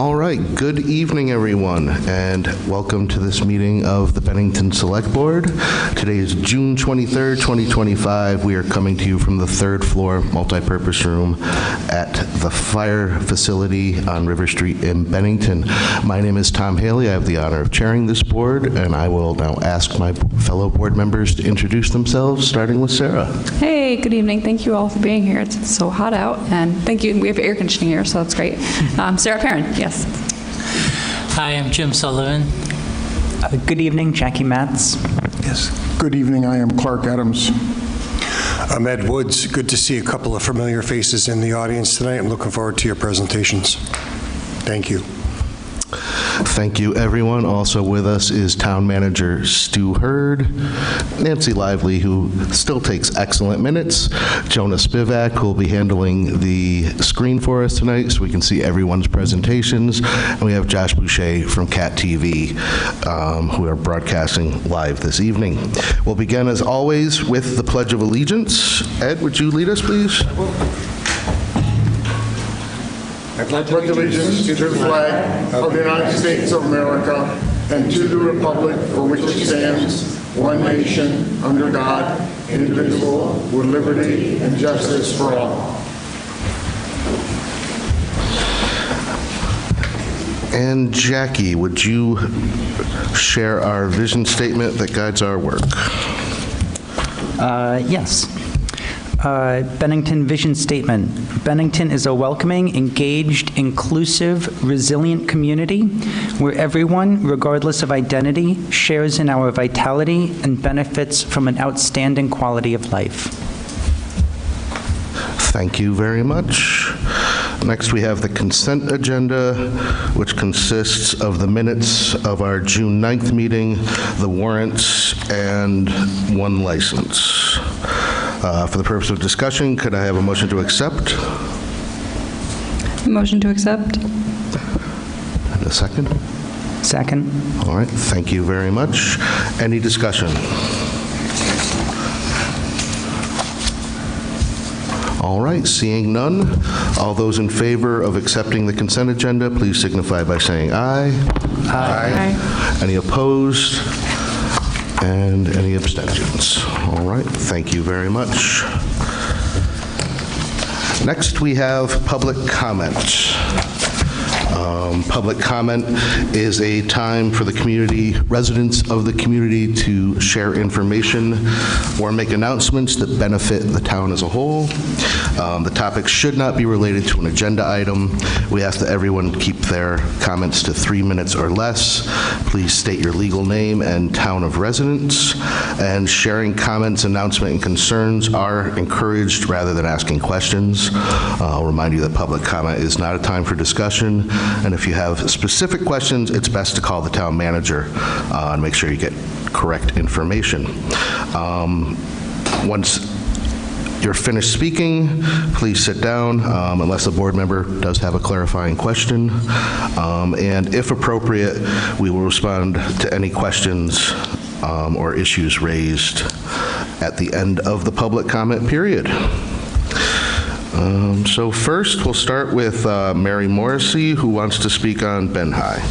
All right, good evening, everyone, and welcome to this meeting of the Bennington Select Board. Today is June 23rd, 2025. We are coming to you from the third floor multi-purpose room at the fire facility on River Street in Bennington. My name is Tom Haley. I have the honor of chairing this board, and I will now ask my fellow board members to introduce themselves, starting with Sarah. Hey, good evening. Thank you all for being here. It's so hot out, and thank you. We have air conditioning here, so that's great. Sarah Perrin, yes. Hi, I'm Jim Sullivan. Good evening, Jackie Matz. Yes. Good evening, I am Clark Adams. I'm Ed Woods. Good to see a couple of familiar faces in the audience tonight. I'm looking forward to your presentations. Thank you. Thank you, everyone. Also with us is Town Manager Stu Hurd, Nancy Lively, who still takes excellent minutes, Jonah Spivak, who will be handling the screen for us tonight so we can see everyone's presentations, and we have Josh Boucher from Cat TV, who are broadcasting live this evening. We'll begin, as always, with the Pledge of Allegiance. Ed, would you lead us, please? I pledge allegiance to the flag of the United States of America and to the republic for which it stands, one nation, under God, indivisible, with liberty and justice for all. And Jackie, would you share our vision statement that guides our work? Yes. Bennington Vision Statement. Bennington is a welcoming, engaged, inclusive, resilient community where everyone, regardless of identity, shares in our vitality and benefits from an outstanding quality of life. Thank you very much. Next, we have the consent agenda, which consists of the minutes of our June 9th meeting, the warrants, and one license. For the purpose of discussion, could I have a motion to accept? Motion to accept. And a second? Second. All right, thank you very much. Any discussion? All right, seeing none, all those in favor of accepting the consent agenda, please signify by saying aye. Aye. Any opposed? And any abstentions? All right, thank you very much. Next, we have public comment. Public comment is a time for the community, residents of the community, to share information or make announcements that benefit the town as a whole. The topic should not be related to an agenda item. We ask that everyone keep their comments to 3 minutes or less. Please state your legal name and town of residence. And sharing comments, announcements, and concerns are encouraged rather than asking questions. I'll remind you that public comment is not a time for discussion. And if you have specific questions, it's best to call the town manager and make sure you get correct information. Once you're finished speaking, please sit down unless a board member does have a clarifying question. And if appropriate, we will respond to any questions or issues raised at the end of the public comment period. So first, we'll start with Mary Morrissey, who wants to speak on Ben High.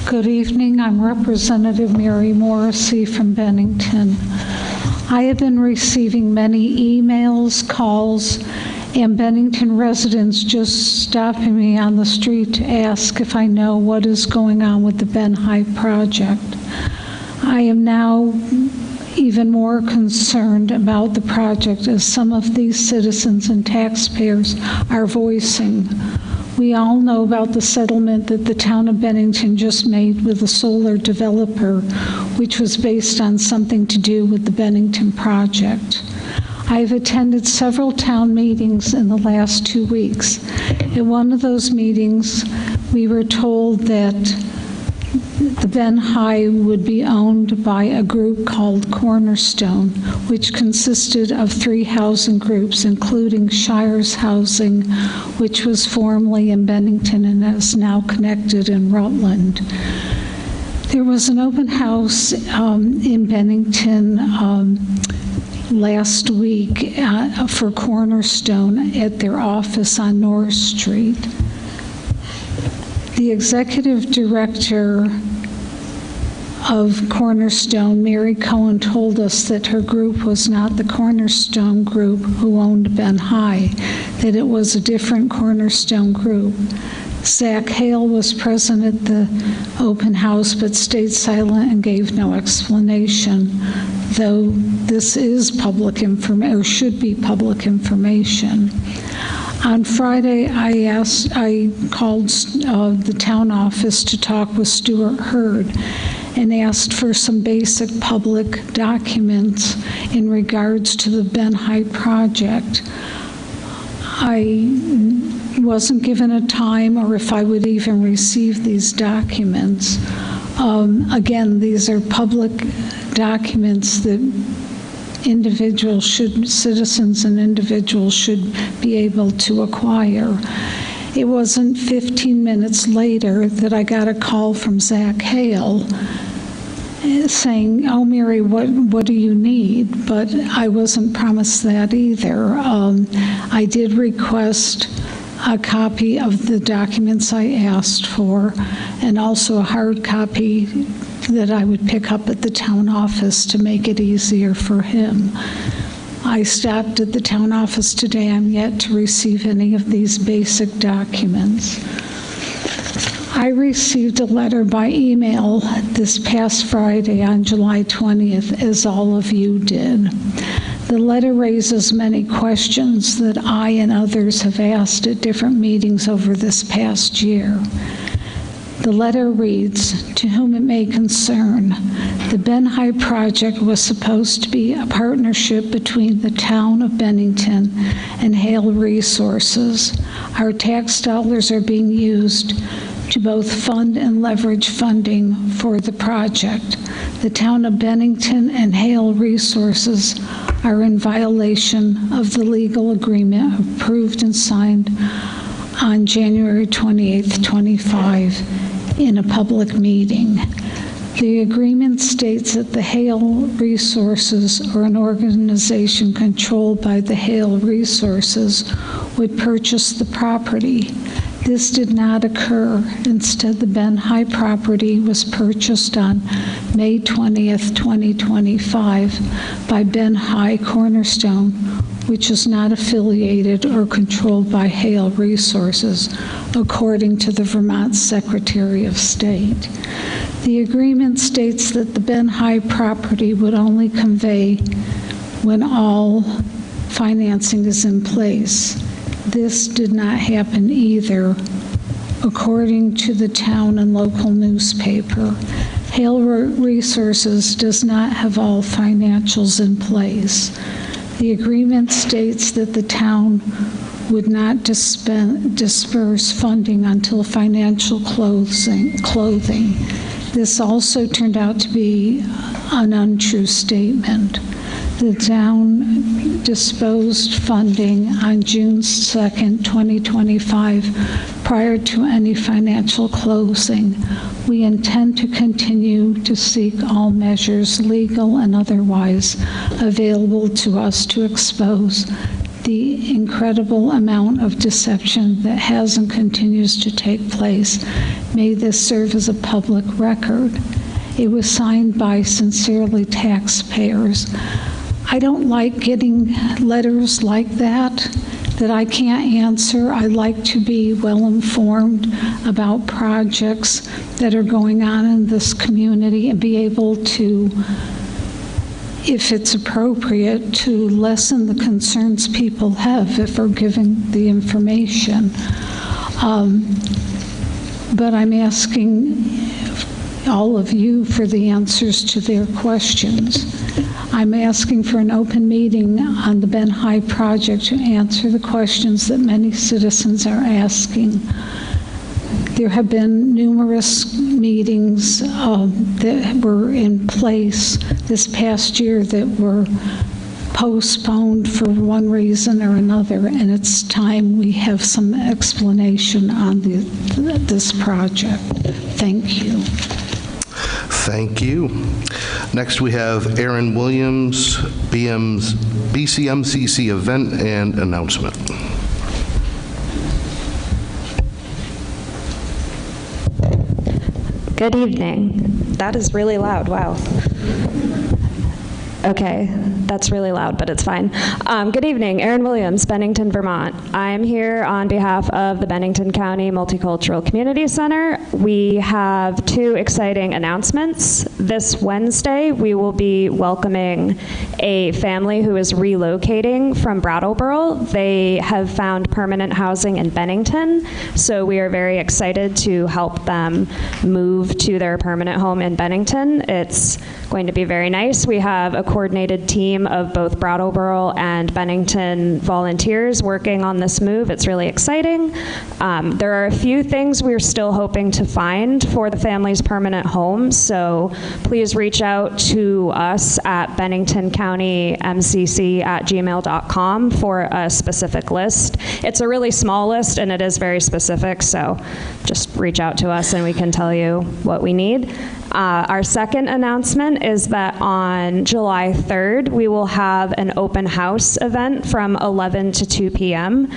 Good evening. I'm Representative Mary Morrissey from Bennington. I have been receiving many emails, calls, and Bennington residents just stopping me on the street to ask if I know what is going on with the Ben High project. I am now even more concerned about the project as some of these citizens and taxpayers are voicing. We all know about the settlement that the town of Bennington just made with a solar developer, which was based on something to do with the Bennington project. I've attended several town meetings in the last 2 weeks. At one of those meetings, we were told that the Ben High would be owned by a group called Cornerstone, which consisted of 3 housing groups, including Shires Housing, which was formerly in Bennington and is now connected in Rutland. There was an open house in Bennington last week for Cornerstone at their office on North Street. The executive director of Cornerstone, Mary Cohen, told us that her group was not the Cornerstone group who owned Ben High, that it was a different Cornerstone group. Zach Hale was present at the open house but stayed silent and gave no explanation, though this is public information, or should be public information. On Friday, I called the town office to talk with Stuart Hurd and asked for some basic public documents in regards to the Ben High project. I wasn't given a time or if I would even receive these documents. Again, these are public documents that citizens and individuals should be able to acquire. It wasn't 15 minutes later that I got a call from Zach Hale saying, "Oh, Mary, what do you need?" But I wasn't promised that either. I did request a copy of the documents I asked for, and also a hard copy that I would pick up at the town office to make it easier for him. I stopped at the town office today. I'm yet to receive any of these basic documents. I received a letter by email this past Friday on July 20th, as all of you did. The letter raises many questions that I and others have asked at different meetings over this past year. The letter reads, "To whom it may concern, the Ben High project was supposed to be a partnership between the town of Bennington and Hale Resources. Our tax dollars are being used to both fund and leverage funding for the project. The town of Bennington and Hale Resources are in violation of the legal agreement approved and signed on January 28th, 25 in a public meeting. The agreement states that the Hale Resources, or an organization controlled by the Hale Resources, would purchase the property. This did not occur. Instead, the Ben High property was purchased on May 20th, 2025 by Ben High Cornerstone, which is not affiliated or controlled by Hale Resources, according to the Vermont Secretary of State. The agreement states that the Ben High property would only convey when all financing is in place. This did not happen either, according to the town and local newspaper. Hale Resources does not have all financials in place. The agreement states that the town would not disperse funding until financial clothing. This also turned out to be an untrue statement. The town disposed funding on June 2nd, 2025, prior to any financial closing. We intend to continue to seek all measures, legal and otherwise, available to us to expose the incredible amount of deception that has and continues to take place. May this serve as a public record. It was signed by sincerely taxpayers. I don't like getting letters like that I can't answer. I like to be well informed about projects that are going on in this community and be able to, if it's appropriate, to lessen the concerns people have if we're given the information. But I'm asking all of you for the answers to their questions. I'm asking for an open meeting on the Ben High project to answer the questions that many citizens are asking. There have been numerous meetings that were in place this past year that were postponed for one reason or another, and it's time we have some explanation on this project. Thank you. Thank you. Next, we have Aaron Williams, BCMCC event and announcement. Good evening. That is really loud, wow. Okay, that's really loud, but it's fine. Good evening, Erin Williams, Bennington, Vermont. I'm here on behalf of the Bennington County Multicultural Community Center. We have two exciting announcements. This Wednesday, we will be welcoming a family who is relocating from Brattleboro. They have found permanent housing in Bennington, so we are very excited to help them move to their permanent home in Bennington. It's going to be very nice. We have a coordinated team of both Brattleboro and Bennington volunteers working on this move. It's really exciting. There are a few things we're still hoping to find for the family's permanent homes, so please reach out to us at benningtoncounty.mcc@gmail.com for a specific list. It's a really small list and it is very specific, so just reach out to us and we can tell you what we need. Our second announcement is that on July 3rd, we will have an open house event from 11 to 2 p.m.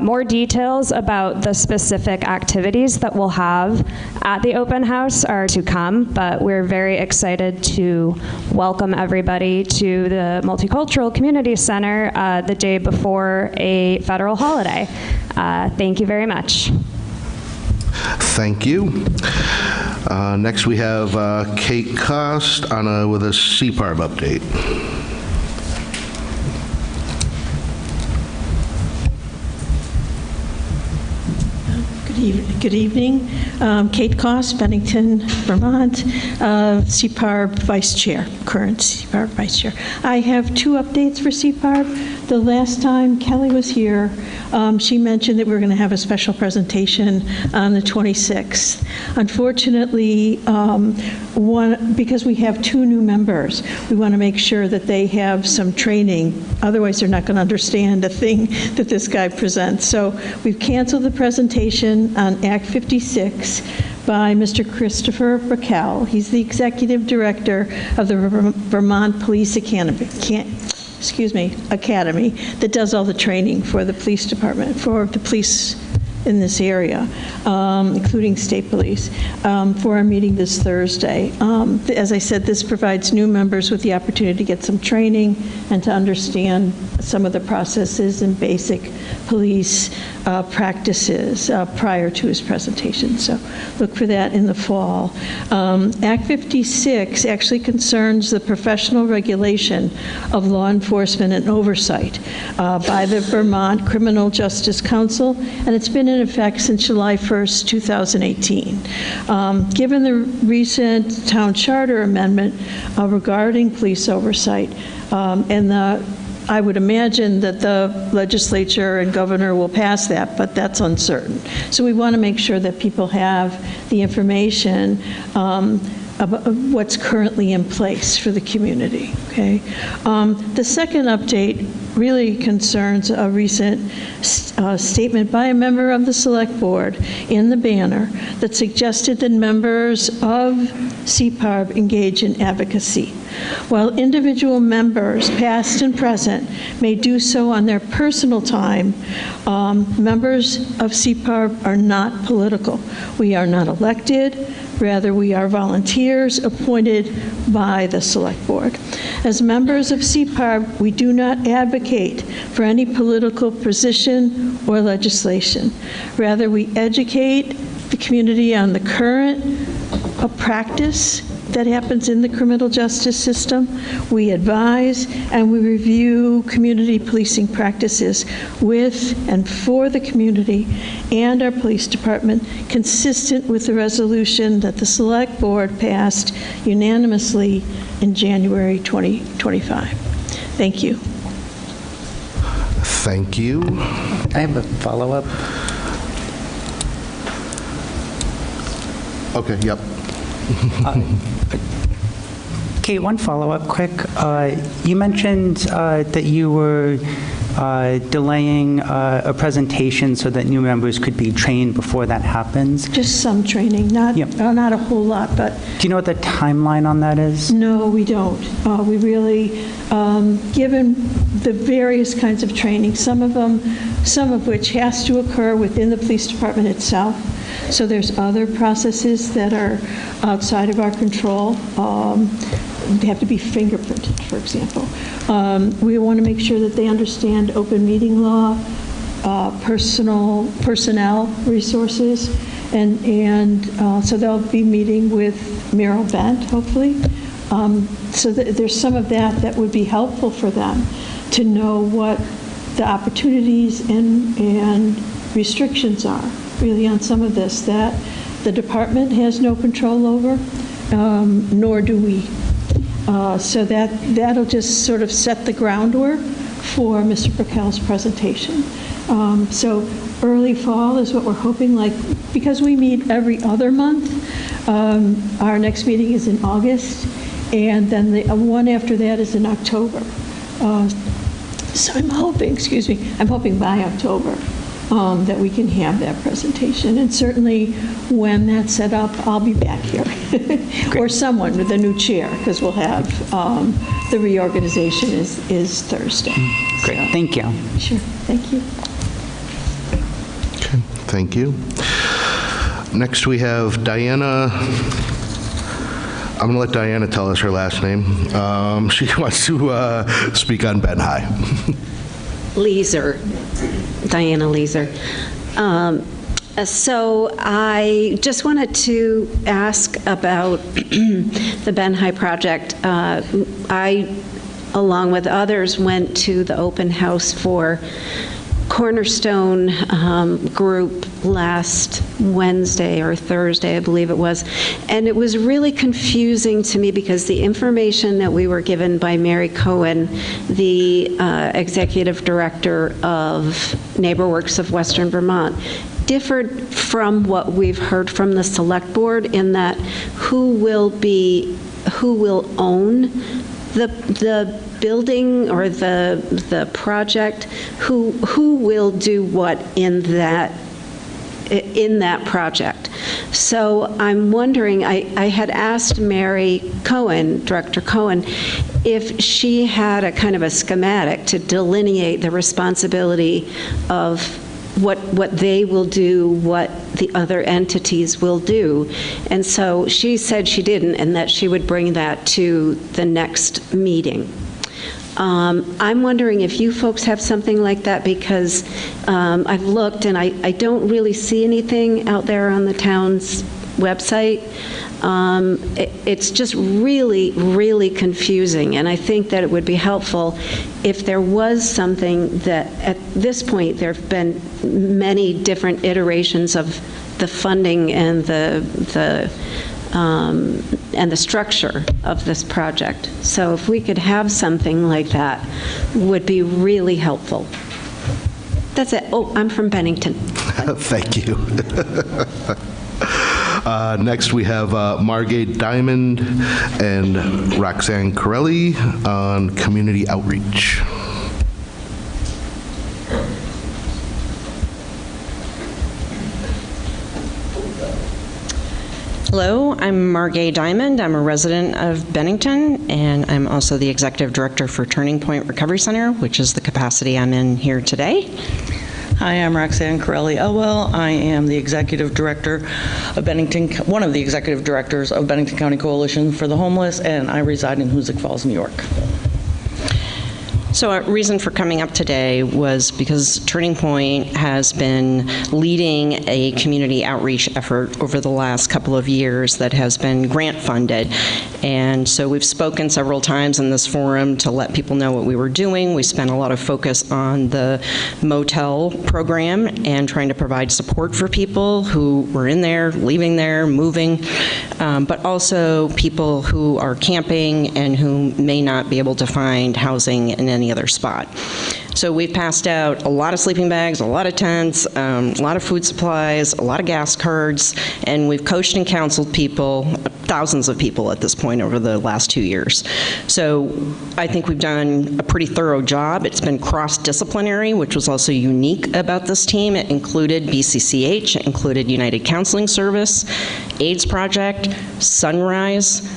More details about the specific activities that we'll have at the open house are to come, but we're very excited to welcome everybody to the Multicultural Community Center the day before a federal holiday. Thank you very much. Thank you. Next, we have Kate Cost with a CPARB update. Good evening. Kate Cost, Bennington, Vermont, CPARB Vice Chair, current CPARB Vice Chair. I have two updates for CPARB. The last time Kelly was here, she mentioned that we were going to have a special presentation on the 26th. Unfortunately, because we have two new members, we want to make sure that they have some training. Otherwise, they're not going to understand a thing that this guy presents. So we've canceled the presentation on Act 56 by Mr. Christopher Brackell. He's the Executive Director of the Vermont Police Academy that does all the training for the police department, for the police in this area, including state police, for our meeting this Thursday. As I said, this provides new members with the opportunity to get some training and to understand some of the processes and basic police practices prior to his presentation. So look for that in the fall. Act 56 actually concerns the professional regulation of law enforcement and oversight by the Vermont Criminal Justice Council, and it's been in effect since July 1st, 2018. Given the recent town charter amendment regarding police oversight and I would imagine that the legislature and governor will pass that, but that's uncertain. So we want to make sure that people have the information about what's currently in place for the community, okay? The second update really concerns a recent statement by a member of the Select Board in the banner that suggested that members of CPARB engage in advocacy. While individual members, past and present, may do so on their personal time, members of CPARB are not political. We are not elected. Rather, we are volunteers appointed by the Select Board. As members of CPARB, we do not advocate for any political position or legislation. Rather, we educate the community on the current practice that happens in the criminal justice system. We advise and we review community policing practices with and for the community and our police department, consistent with the resolution that the Select Board passed unanimously in January 2025. Thank you. Thank you. I have a follow-up. Okay, yep. Kate, one follow-up quick. You mentioned that you were delaying a presentation so that new members could be trained before that happens? Just some training, not a whole lot, but... Do you know what the timeline on that is? No, we don't. We really, given the various kinds of training, some of which has to occur within the police department itself. So there's other processes that are outside of our control. They have to be fingerprinted, for example. We want to make sure that they understand open meeting law, personnel resources, and so they'll be meeting with Merrill Bent, hopefully. So there's some of that would be helpful for them to know what the opportunities and restrictions are, really, on some of this that the department has no control over, nor do we. So that'll just sort of set the groundwork for Mr. Burkell's presentation. So early fall is what we're hoping, because we meet every other month. Our next meeting is in August, and then the one after that is in October. So I'm hoping by October that we can have that presentation. And certainly when that's set up, I'll be back here. Or someone with a new chair, because we'll have, the reorganization is Thursday. Great, So, thank you. Sure, thank you. Okay, thank you. Next, we have Diana. I'm going to let Diana tell us her last name. She wants to speak on Ben High. Leeser, Diana Leeser. So I just wanted to ask about the Ben High project. I, along with others, went to the open house for Cornerstone group last Wednesday or Thursday, I believe it was, and it was really confusing to me because the information that we were given by Mary Cohen, the executive director of NeighborWorks of Western Vermont, differed from what we've heard from the select board in that who will own the building or the project, who will do what in that project. So I'm wondering, I had asked Mary Cohen, Director Cohen, if she had a kind of a schematic to delineate the responsibility of what they will do, what the other entities will do. And so she said she didn't, and that she would bring that to the next meeting. I'm wondering if you folks have something like that, because I've looked and I don't really see anything out there on the town's website. It's just really, really confusing, and I think that it would be helpful if there was something that, at this point, there have been many different iterations of the funding and the structure of this project. So if we could have something like that, would be really helpful. That's it. Oh, I'm from Bennington. Thank you. Next, we have Margate Diamond and Roxanne Corelli on community outreach. Hello, I'm Margate Diamond. I'm a resident of Bennington, and I'm also the executive director for Turning Point Recovery Center, which is the capacity I'm in here today. Hi, I'm Roxanne Corelli-Elwell. I am the executive director of Bennington, one of the executive directors of Bennington County Coalition for the Homeless, and I reside in Hoosick Falls, New York. So a reason for coming up today was because Turning Point has been leading a community outreach effort over the last couple of years that has been grant funded. And so we've spoken several times in this forum to let people know what we were doing. We spent a lot of focus on the motel program and trying to provide support for people who were in there, leaving there, moving. but also people who are camping and who may not be able to find housing in any other spot. So we've passed out a lot of sleeping bags, a lot of tents, a lot of food supplies, a lot of gas cards, and we've coached and counseled people, thousands of people at this point over the last 2 years. So I think we've done a pretty thorough job. It's been cross-disciplinary, which was also unique about this team. It included BCCH, it included United Counseling Service, AIDS Project, Sunrise,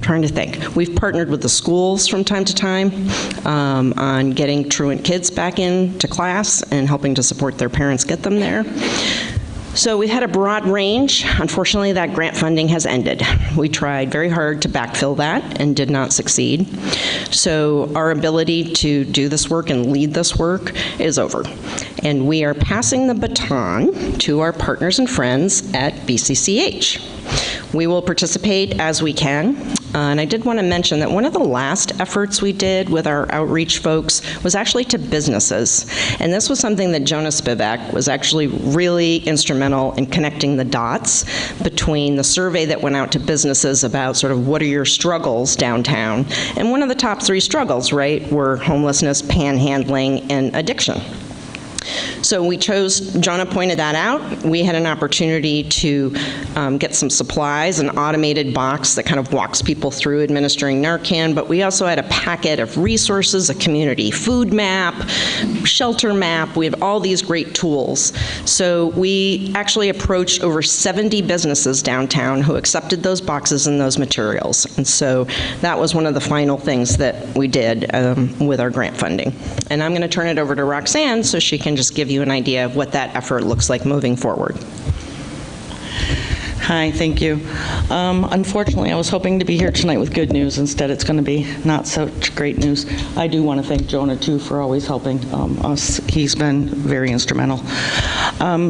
trying to think. We've partnered with the schools from time to time on getting truant kids back into class and helping to support their parents get them there. So we had a broad range. Unfortunately, that grant funding has ended. We tried very hard to backfill that and did not succeed. So our ability to do this work and lead this work is over. And we are passing the baton to our partners and friends at BCCH. We will participate as we can. And I did want to mention that one of the last efforts we did with our outreach folks was actually to businesses. And this was something that Jonah Spivak was actually really instrumental in connecting the dots between the survey that went out to businesses about sort of what are your struggles downtown. And one of the top 3 struggles, right, were homelessness, panhandling, and addiction. So we chose, Jonah pointed that out. We had an opportunity to get some supplies, an automated box that kind of walks people through administering Narcan, but we also had a packet of resources, a community food map, shelter map. We have all these great tools. So we actually approached over 70 businesses downtown who accepted those boxes and those materials. And so that was one of the final things that we did with our grant funding. And I'm going to turn it over to Roxanne so she can just give you an idea of what that effort looks like moving forward. Hi, thank you. Unfortunately, I was hoping to be here tonight with good news. Instead, it's going to be not such great news. I do want to thank Jonah, too, for always helping us. He's been very instrumental.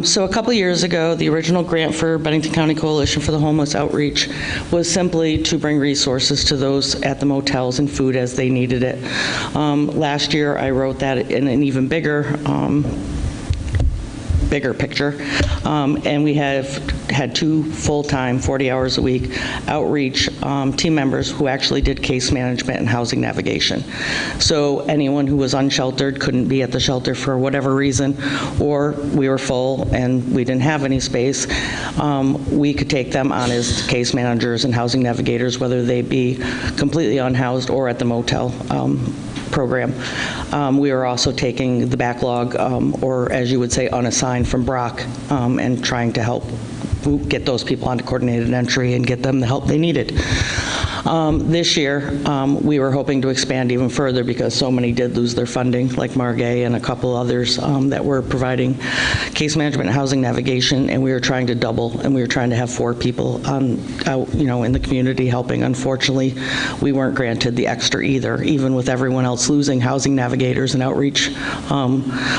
So a couple years ago, the original grant for Bennington County Coalition for the Homeless Outreach was simply to bring resources to those at the motels and food as they needed it. Last year, I wrote that in an even bigger picture, and we have had 2 full-time, 40 hours a week outreach team members who actually did case management and housing navigation. So anyone who was unsheltered, couldn't be at the shelter for whatever reason, or we were full and we didn't have any space, we could take them on as case managers and housing navigators, whether they be completely unhoused or at the motel program. We are also taking the backlog, or as you would say, unassigned from Brock, and trying to help get those people onto coordinated entry and get them the help they needed. This year, we were hoping to expand even further because so many did lose their funding, like Margay and a couple others that were providing case management and housing navigation, and we were trying to double, and we were trying to have 4 people out, in the community helping. Unfortunately, we weren't granted the extra either. Even with everyone else losing housing navigators and outreach,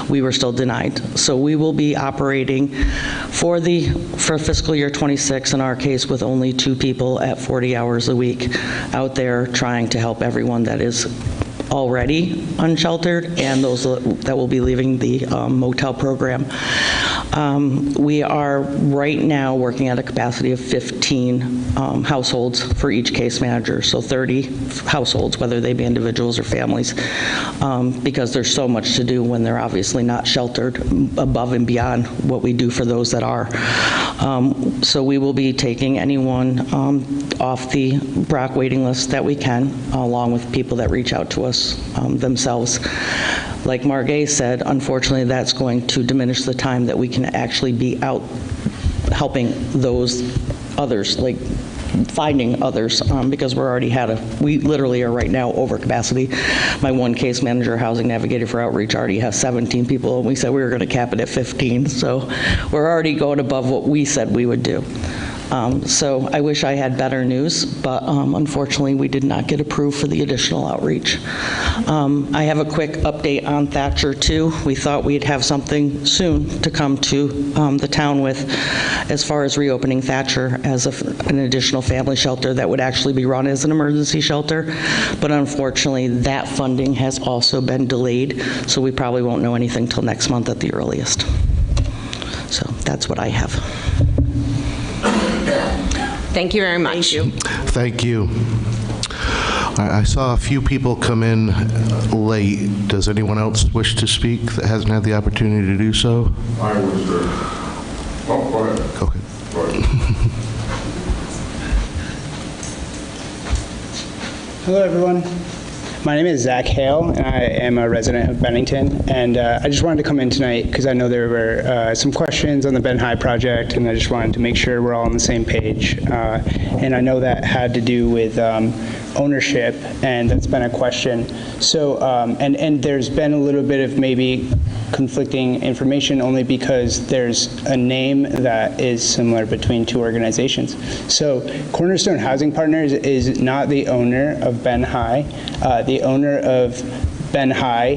we were still denied. So we will be operating for fiscal year 26, in our case, with only 2 people at 40 hours a week out there trying to help everyone that is already unsheltered and those that will be leaving the motel program. We are right now working at a capacity of 15 households for each case manager, so 30 households, whether they be individuals or families, because there's so much to do when they're obviously not sheltered above and beyond what we do for those that are. So we will be taking anyone off the Brock waiting list that we can, along with people that reach out to us themselves. Like Margay said, unfortunately, that's going to diminish the time that we can actually be out helping those others, like finding others, because we literally are right now over capacity. My one case manager, housing navigator for outreach, already has 17 people, and we said we were going to cap it at 15, so we're already going above what we said we would do. So I wish I had better news, but unfortunately we did not get approved for the additional outreach. I have a quick update on Thatcher too. We thought we'd have something soon to come to the town with as far as reopening Thatcher as an additional family shelter that would actually be run as an emergency shelter. But unfortunately that funding has also been delayed, so we probably won't know anything till next month at the earliest. So that's what I have. Thank you very much. Thank you. I saw a few people come in late. Does anyone else wish to speak that hasn't had the opportunity to do so? I was there. Oh, go ahead. Okay. Go ahead. Hello, everyone. My name is Zach Hale, and I am a resident of Bennington. And I just wanted to come in tonight because I know there were some questions on the Ben High project, and I just wanted to make sure we're all on the same page. And I know that had to do with ownership, and that's been a question. So, and there's been a little bit of maybe conflicting information only because there's a name that is similar between two organizations. So Cornerstone Housing Partners is not the owner of Ben High. The owner of Ben High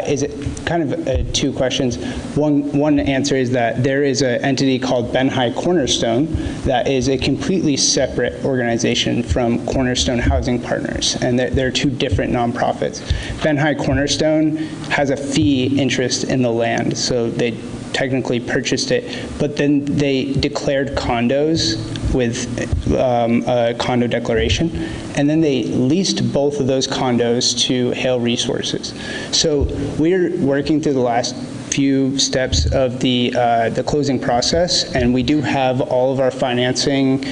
is kind of two questions. One answer is that there is an entity called Ben High Cornerstone that is a completely separate organization from Cornerstone Housing Partners, and they're two different nonprofits. Ben High Cornerstone has a fee interest in the land, so they technically purchased it, but then they declared condos with a condo declaration, and then they leased both of those condos to Hale Resources. So we're working through the last few steps of the closing process, and we do have all of our financing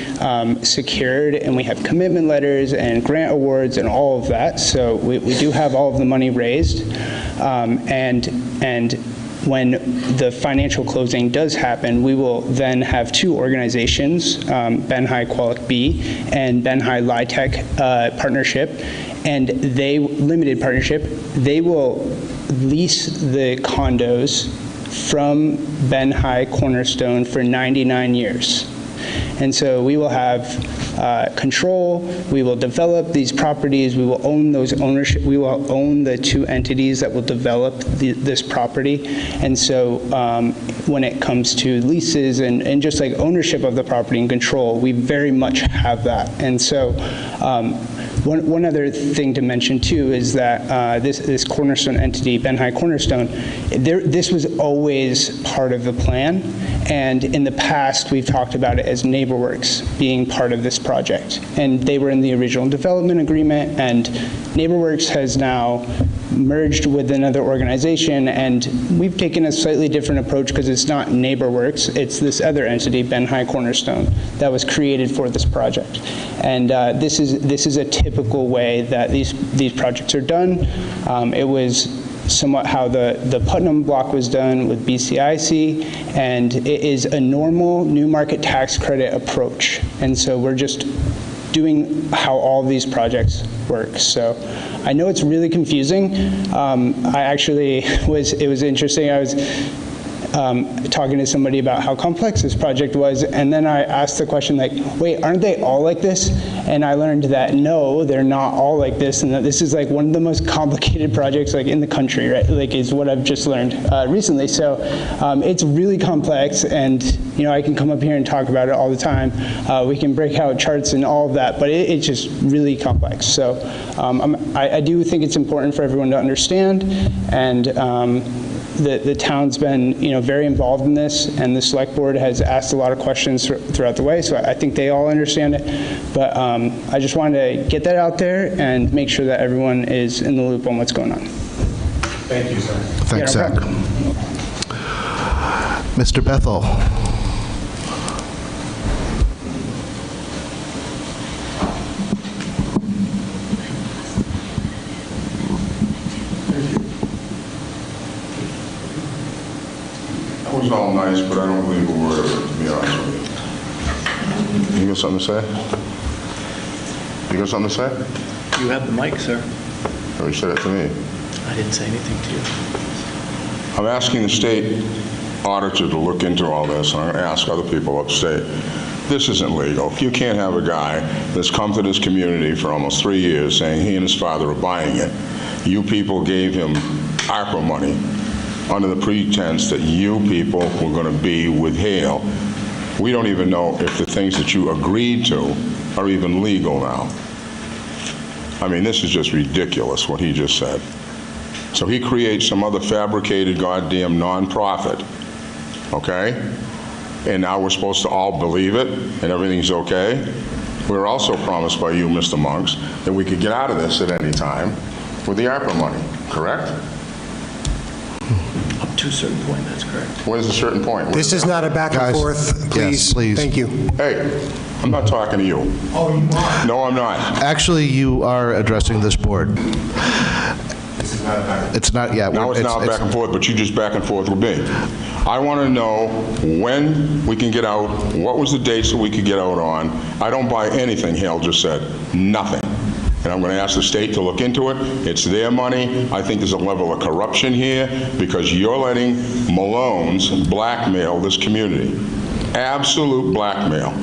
secured, and we have commitment letters and grant awards and all of that. So we do have all of the money raised, and when the financial closing does happen, we will then have two organizations, Ben High Qualic B and Ben High LITEC Partnership, and they, limited partnership, they will lease the condos from Ben High Cornerstone for 99 years. And so we will have control, we will develop these properties, we will own those ownership, we will own the two entities that will develop this property. And so when it comes to leases and just like ownership of the property and control, we very much have that. And so one other thing to mention too is that this Cornerstone entity, Ben High Cornerstone, this was always part of the plan. And in the past, we've talked about it as NeighborWorks being part of this project. And they were in the original development agreement, and NeighborWorks has now merged with another organization, and we've taken a slightly different approach because it's not NeighborWorks, it's this other entity, Ben High Cornerstone, that was created for this project. And this is a typical way that these projects are done. It was somewhat how the Putnam block was done with BCIC, and it is a normal new market tax credit approach. And so we're just doing how all of these projects work. So I know it's really confusing. It was interesting. I was talking to somebody about how complex this project was, and then I asked the question like, wait, aren't they all like this? And I learned that no, they're not all like this, and that this is like one of the most complicated projects like in the country, right? Like is what I've just learned recently. So it's really complex, and I can come up here and talk about it all the time. We can break out charts and all of that, but it's just really complex. So I do think it's important for everyone to understand, and the town's been, very involved in this, and the select board has asked a lot of questions throughout the way, so I think they all understand it. But I just wanted to get that out there and make sure that everyone is in the loop on what's going on. Thank you, sir. Thanks, Zach. Mr. Bethel. That was all nice, but I don't believe a word of it, to be honest with you. You got something to say? You got something to say? You have the mic, sir. Or you said it to me? I didn't say anything to you. I'm asking the state auditor to look into all this, and I'm going to ask other people upstate. This isn't legal. You can't have a guy that's come to this community for almost 3 years saying he and his father are buying it. You people gave him ARPA money under the pretense that you people were going to be with Hale. We don't even know if the things that you agreed to are even legal now. I mean, this is just ridiculous, what he just said. So he creates some other fabricated goddamn nonprofit, okay? and now we're supposed to all believe it, and everything's okay. We were also promised by you, Mr. Monks, that we could get out of this at any time with the ARPA money, correct? Up to a certain point, that's correct. What is a certain point? This is not a back and Guys, forth, please. yes, please. Thank you. Hey, I'm not talking to you. Oh, you are? No, I'm not. Actually, you are addressing this board. It's not yet. Now it's not back and forth, but you just back and forth with me. I want to know when we can get out, what was the dates that we could get out on. I don't buy anything Hale just said, nothing. And I'm going to ask the state to look into it. It's their money. I think there's a level of corruption here because you're letting Malone's blackmail this community. Absolute blackmail.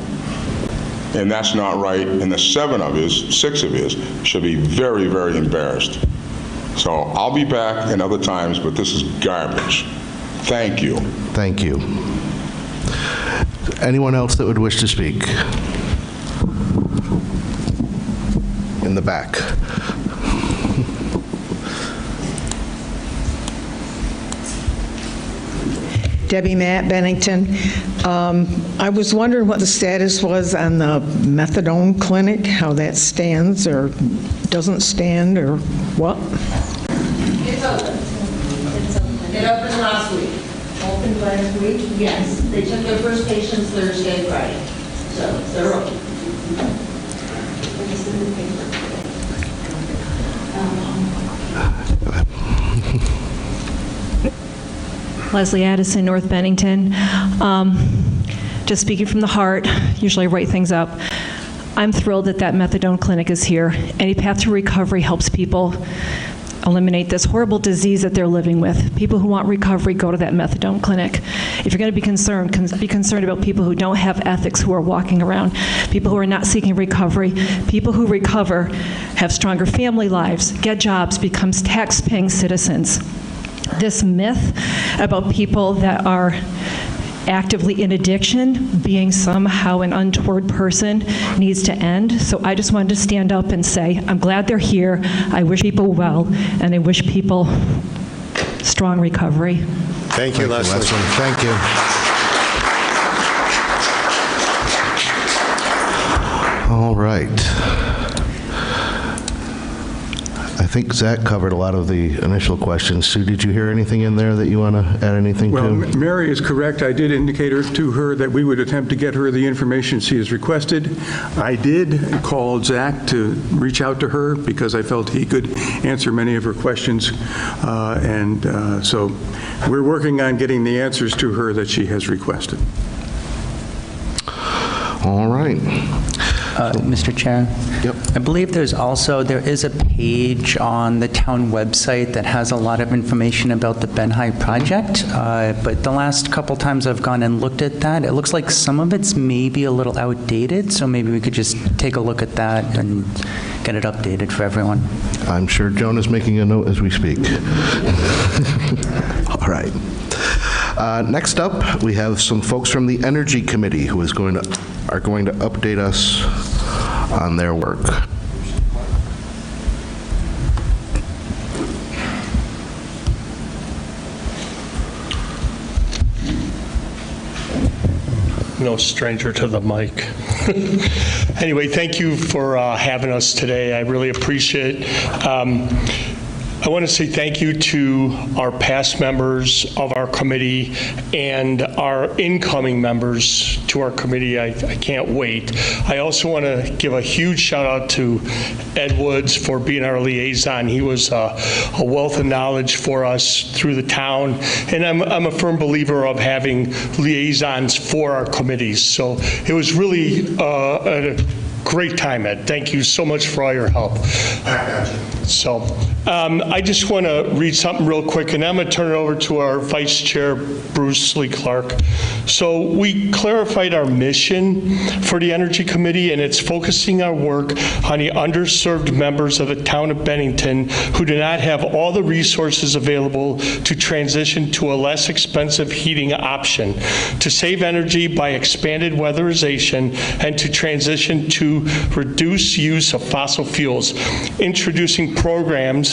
And that's not right. And the 6 of yous should be very, very embarrassed. So I'll be back in other times, but this is garbage. Thank you. Thank you. Anyone else that would wish to speak? In the back. Debbie Matt, Bennington. I was wondering what the status was on the methadone clinic, how that stands or doesn't stand or what? It's open. It opened last week. Opened last week? Yes. They took their first patients Thursday and Friday. So they're open. Leslie Addison, North Bennington. Just speaking from the heart, usually I write things up. I'm thrilled that that methadone clinic is here. Any Path to Recovery helps people eliminate this horrible disease that they're living with. People who want recovery go to that methadone clinic. If you're going to be concerned about people who don't have ethics, who are walking around, people who are not seeking recovery. People who recover have stronger family lives, get jobs, become tax-paying citizens. This myth about people that are actively in addiction being somehow an untoward person needs to end. So I just wanted to stand up and say, I'm glad they're here. I wish people well, and I wish people strong recovery. Thank you, Leslie. Thank you. All right. I think Zach covered a lot of the initial questions. Sue, did you hear anything in there that you want to add anything to? Well, Mary is correct. I did indicate to her that we would attempt to get her the information she has requested. I did call Zach to reach out to her because I felt he could answer many of her questions. So we're working on getting the answers to her that she has requested. All right. Mr. Chair? Yep. I believe there is a page on the town website that has a lot of information about the Ben High project, but the last couple times I've gone and looked at that, it looks like some of it's maybe a little outdated, so maybe we could just take a look at that and get it updated for everyone. I'm sure Joan is making a note as we speak. All right. Next up, we have some folks from the Energy Committee who are going to update us on their work. No stranger to the mic. Anyway, thank you for having us today. I really appreciate it. I want to say thank you to our past members of our committee and our incoming members to our committee. I can't wait. I also want to give a huge shout out to Ed Woods for being our liaison. He was a wealth of knowledge for us through the town, and I'm a firm believer of having liaisons for our committees. So it was really a great time, Ed. Thank you so much for all your help. So I just want to read something real quick, and I'm going to turn it over to our Vice Chair, Bruce Lee Clark. So we clarified our mission for the Energy Committee, and it's focusing our work on the underserved members of the town of Bennington who do not have all the resources available to transition to a less expensive heating option, to save energy by expanded weatherization, and to transition to reduce use of fossil fuels, introducing programs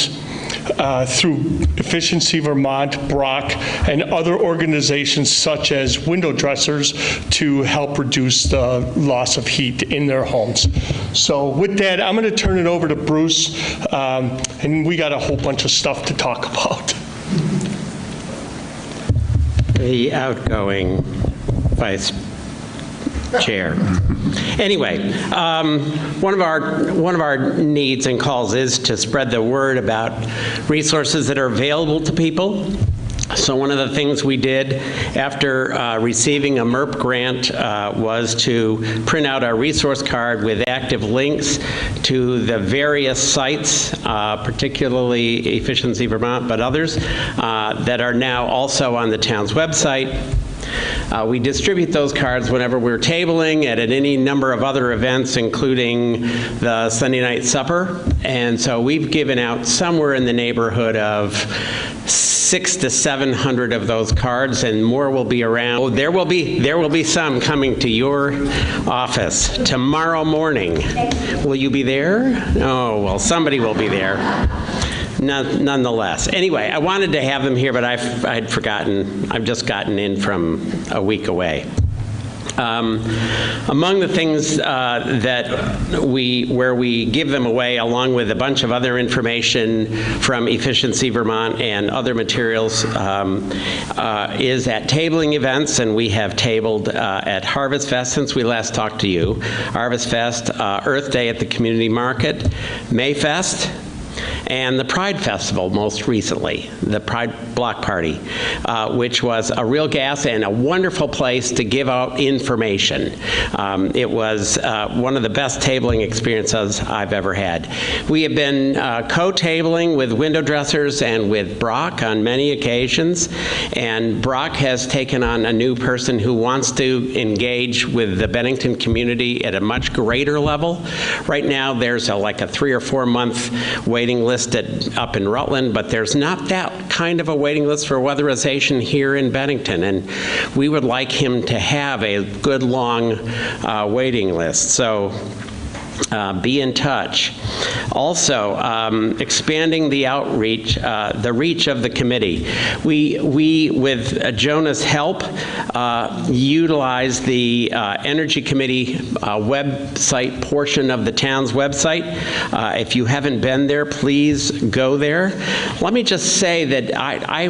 through Efficiency Vermont, Brock, and other organizations such as window dressers to help reduce the loss of heat in their homes. So with that, I'm going to turn it over to Bruce, and we got a whole bunch of stuff to talk about. The outgoing vice chair. Anyway, one of our needs and calls is to spread the word about resources that are available to people. So one of the things we did after receiving a MERP grant was to print out our resource card with active links to the various sites, particularly Efficiency Vermont, but others, that are now also on the town's website. We distribute those cards whenever we're tabling at any number of other events, including the Sunday night supper. And so we've given out somewhere in the neighborhood of 600 to 700 of those cards, and more will be around. Oh, there will be some coming to your office tomorrow morning. Will you be there? Oh, well, somebody will be there. Nonetheless. Anyway, I wanted to have them here, but I'd forgotten. I've just gotten in from a week away. Among the things where we give them away, along with a bunch of other information from Efficiency Vermont and other materials, is at tabling events, and we have tabled at Harvest Fest since we last talked to you. Harvest Fest, Earth Day at the Community Market, May Fest, and the Pride Festival most recently, the Pride Block Party, which was a real gas and a wonderful place to give out information. It was one of the best tabling experiences I've ever had. We have been co-tabling with window dressers and with Brock on many occasions, and Brock has taken on a new person who wants to engage with the Bennington community at a much greater level. Right now there's like a 3 or 4 month waiting list up in Rutland, but there's not that kind of a waiting list for weatherization here in Bennington, and we would like him to have a good long waiting list. So be in touch. Also, expanding the outreach, the reach of the committee. We with Jonah's help, utilize the Energy Committee website portion of the town's website. If you haven't been there, please go there. Let me just say that I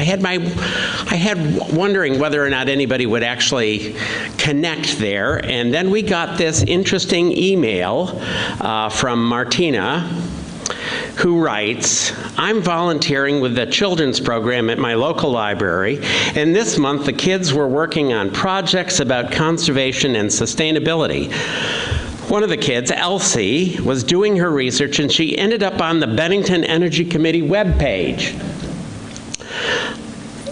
had wondering whether or not anybody would actually connect there, and then we got this interesting email from Martina, who writes, "I'm volunteering with the children's program at my local library, and this month the kids were working on projects about conservation and sustainability. One of the kids, Elsie, was doing her research, and she ended up on the Bennington Energy Committee webpage.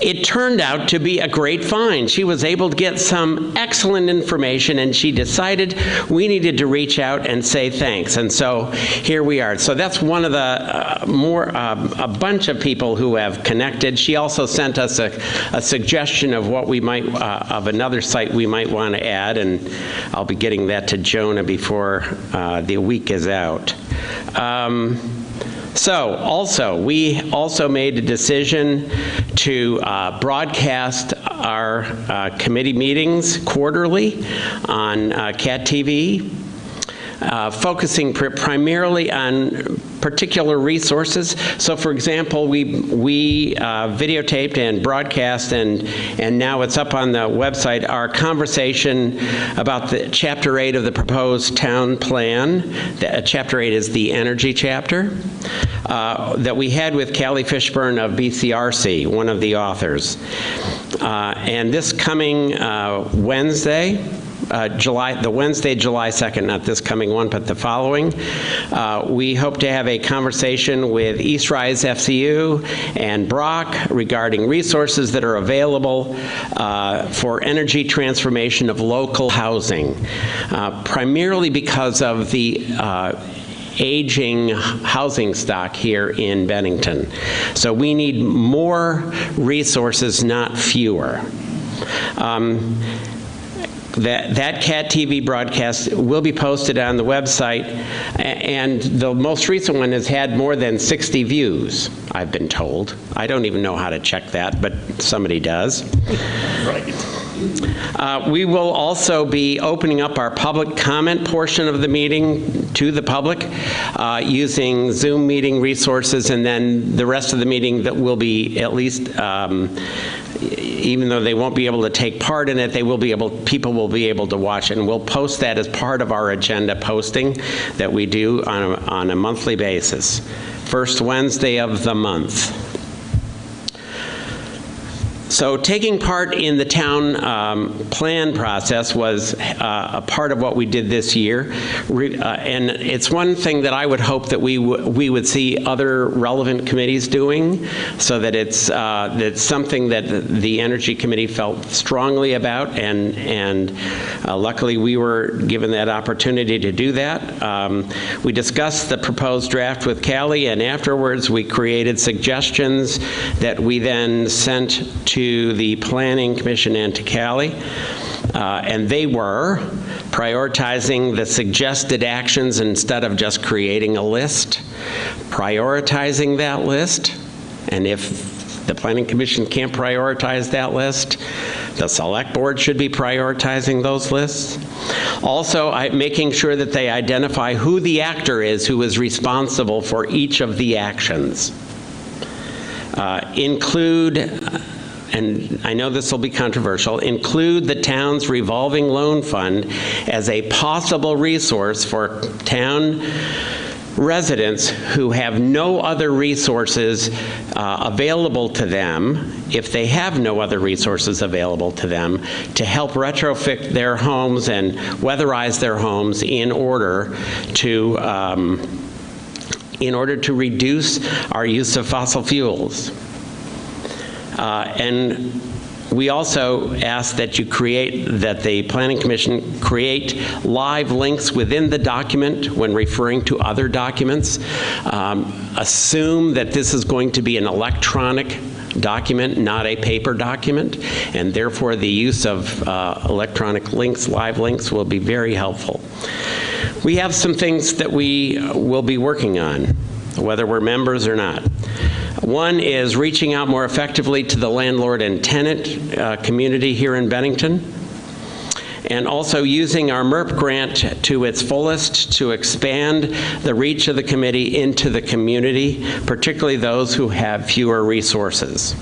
It turned out to be a great find. She was able to get some excellent information, and she decided we needed to reach out and say thanks. And so here we are. So that's one of the a bunch of people who have connected. She also sent us a suggestion of what we might, of another site we might want to add, and I'll be getting that to Jonah before the week is out. We also made a decision to broadcast our committee meetings quarterly on CAT TV, focusing primarily on particular resources. So, for example, we videotaped and broadcast, and now it's up on the website, our conversation about the Chapter 8 of the proposed town plan. Chapter 8 is the energy chapter, that we had with Callie Fishburne of BCRC, one of the authors. And this coming Wednesday, Wednesday, July 2nd, not this coming one, but the following, we hope to have a conversation with East Rise FCU and Brock regarding resources that are available for energy transformation of local housing, primarily because of the aging housing stock here in Bennington. So we need more resources, not fewer. That CAT TV broadcast will be posted on the website, and the most recent one has had more than 60 views, I've been told. I don't even know how to check that, but somebody does. Right. We will also be opening up our public comment portion of the meeting to the public using Zoom meeting resources, and then the rest of the meeting that will be at least, even though they won't be able to take part in it, people will be able to watch it, and we'll post that as part of our agenda posting that we do on a monthly basis. First Wednesday of the month. So taking part in the town plan process was a part of what we did this year. And it's one thing that I would hope that we would see other relevant committees doing, so that it's something that the Energy Committee felt strongly about, and luckily we were given that opportunity to do that. We discussed the proposed draft with Callie, and afterwards we created suggestions that we then sent to the Planning Commission and to Callie, and they were prioritizing the suggested actions instead of just creating a list, prioritizing that list, and if the Planning Commission can't prioritize that list, the Select Board should be prioritizing those lists. Also, making sure that they identify who the actor is who is responsible for each of the actions. Include, and I know this will be controversial, include the town's revolving loan fund as a possible resource for town residents who have no other resources available to them, if they have no other resources available to them, to help retrofit their homes and weatherize their homes in order to reduce our use of fossil fuels. And we also ask that the Planning Commission create live links within the document when referring to other documents. Assume that this is going to be an electronic document, not a paper document, and therefore the use of electronic links, live links, will be very helpful. We have some things that we will be working on, whether we're members or not. One is reaching out more effectively to the landlord and tenant community here in Bennington, and also using our MERP grant to its fullest to expand the reach of the committee into the community, particularly those who have fewer resources.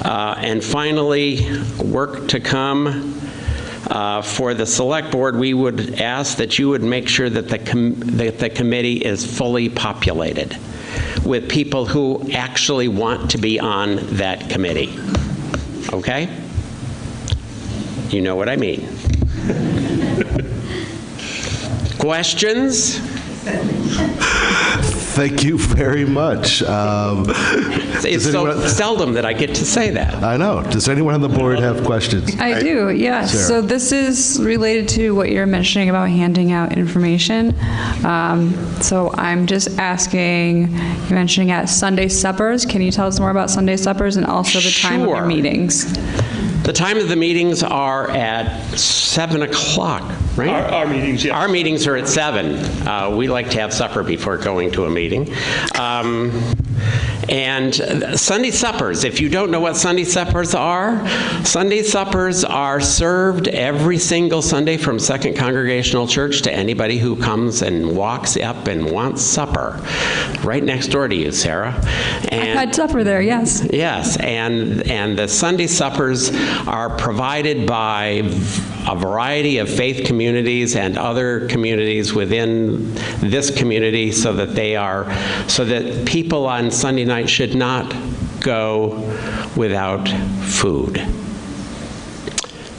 And finally, work to come. For the Select Board, we would ask that you would make sure that the committee is fully populated with people who actually want to be on that committee. Okay? You know what I mean. Questions? Thank you very much. It's so seldom that I get to say that. I know. Does anyone on the board have questions? I do, yes. Sarah. So this is related to what you're mentioning about handing out information. So I'm just asking, you're mentioning at Sunday suppers. Can you tell us more about Sunday suppers and also the time of your meetings? The time of the meetings are at 7 o'clock, right? Our meetings, yes. Our meetings are at 7. We like to have supper before going to a meeting. And Sunday suppers, if you don't know what Sunday suppers are served every single Sunday from Second Congregational Church to anybody who comes and walks up and wants supper. Right next door to you, Sarah. I've had supper there, yes. Yes, and the Sunday suppers are provided by a variety of faith communities and other communities within this community, so that people on Sunday night should not go without food.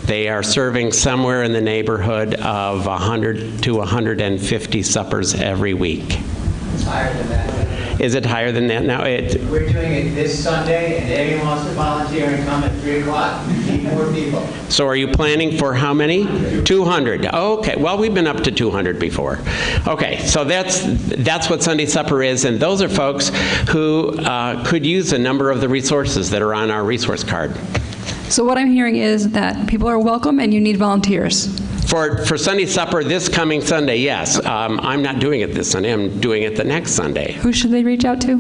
They are serving somewhere in the neighborhood of 100 to 150 suppers every week. It's higher than that. Is it higher than that now? We're doing it this Sunday, and anyone wants to volunteer and come at 3 o'clock, we need more people. So are you planning for how many? 200. Okay, well, we've been up to 200 before. Okay, so that's what Sunday supper is, and those are folks who could use a number of the resources that are on our resource card. So what I'm hearing is that people are welcome and you need volunteers. For Sunday supper this coming Sunday, yes. I'm not doing it this Sunday. I'm doing it the next Sunday. Who should they reach out to?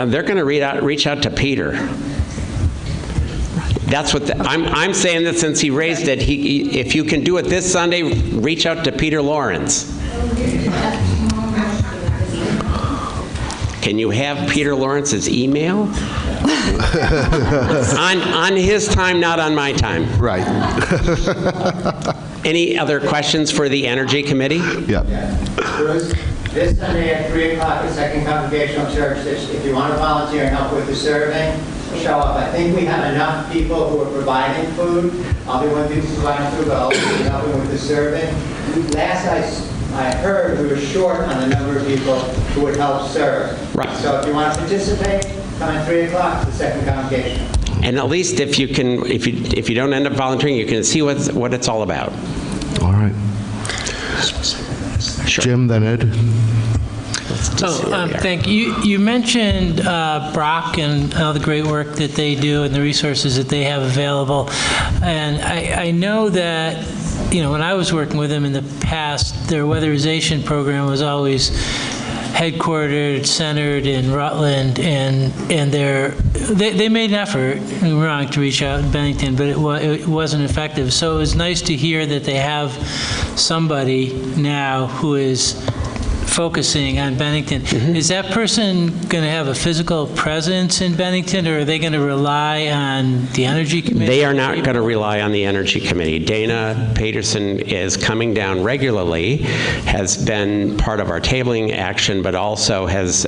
They're going to reach out to Peter. That's what I'm saying that since he raised it, if you can do it this Sunday, reach out to Peter Lawrence. Can you have Peter Lawrence's email? on his time, not on my time. Right. Any other questions for the Energy Committee? Yeah. Bruce, this Sunday at 3 o'clock at Second Congregational Church, if you want to volunteer and help with the serving, show up. I think we have enough people who are providing food. I'll be one of the people providing food, but I'll also be helping with the serving. Last I heard, we were short on the number of people who would help serve. Right. So if you want to participate, come at 3 o'clock to the Second Congregation. And at least if you don't end up volunteering, you can see what it's all about. All right. Sure. Jim, then Ed. Thank you. You mentioned Brock and all the great work that they do and the resources that they have available. And I know that, when I was working with them in the past, their weatherization program was always headquartered, centered in Rutland, and they made an effort, wrong, to reach out in Bennington, but it wasn't effective. So it was nice to hear that they have somebody now who is focusing on Bennington. Mm-hmm. Is that person going to have a physical presence in Bennington, or are they going to rely on the Energy Committee? They are not going to rely on the Energy Committee. Dana Peterson is coming down regularly, has been part of our tabling action, but also has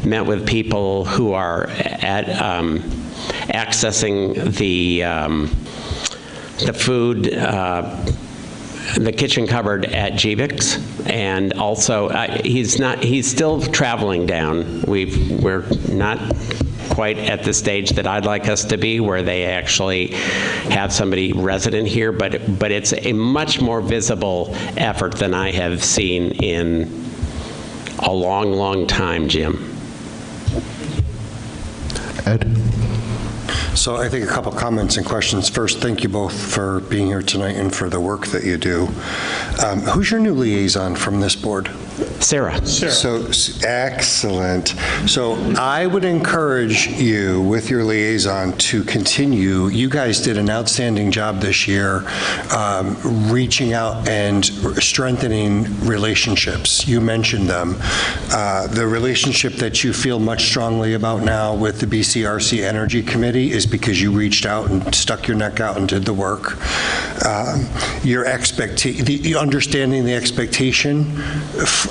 met with people who are at accessing the food, the kitchen cupboard at GBIC's, and also he's still traveling down. We're not quite at the stage that I'd like us to be, where they actually have somebody resident here, but it's a much more visible effort than I have seen in a long, long time, Jim. Ed? So I think a couple comments and questions. First, thank you both for being here tonight and for the work that you do. Who's your new liaison from this board? Sarah. So excellent. So I would encourage you with your liaison to continue. You guys did an outstanding job this year reaching out and strengthening relationships. You mentioned them. The relationship that you feel much strongly about now with the BCRC Energy Committee is because you reached out and stuck your neck out and did the work. Understanding the expectation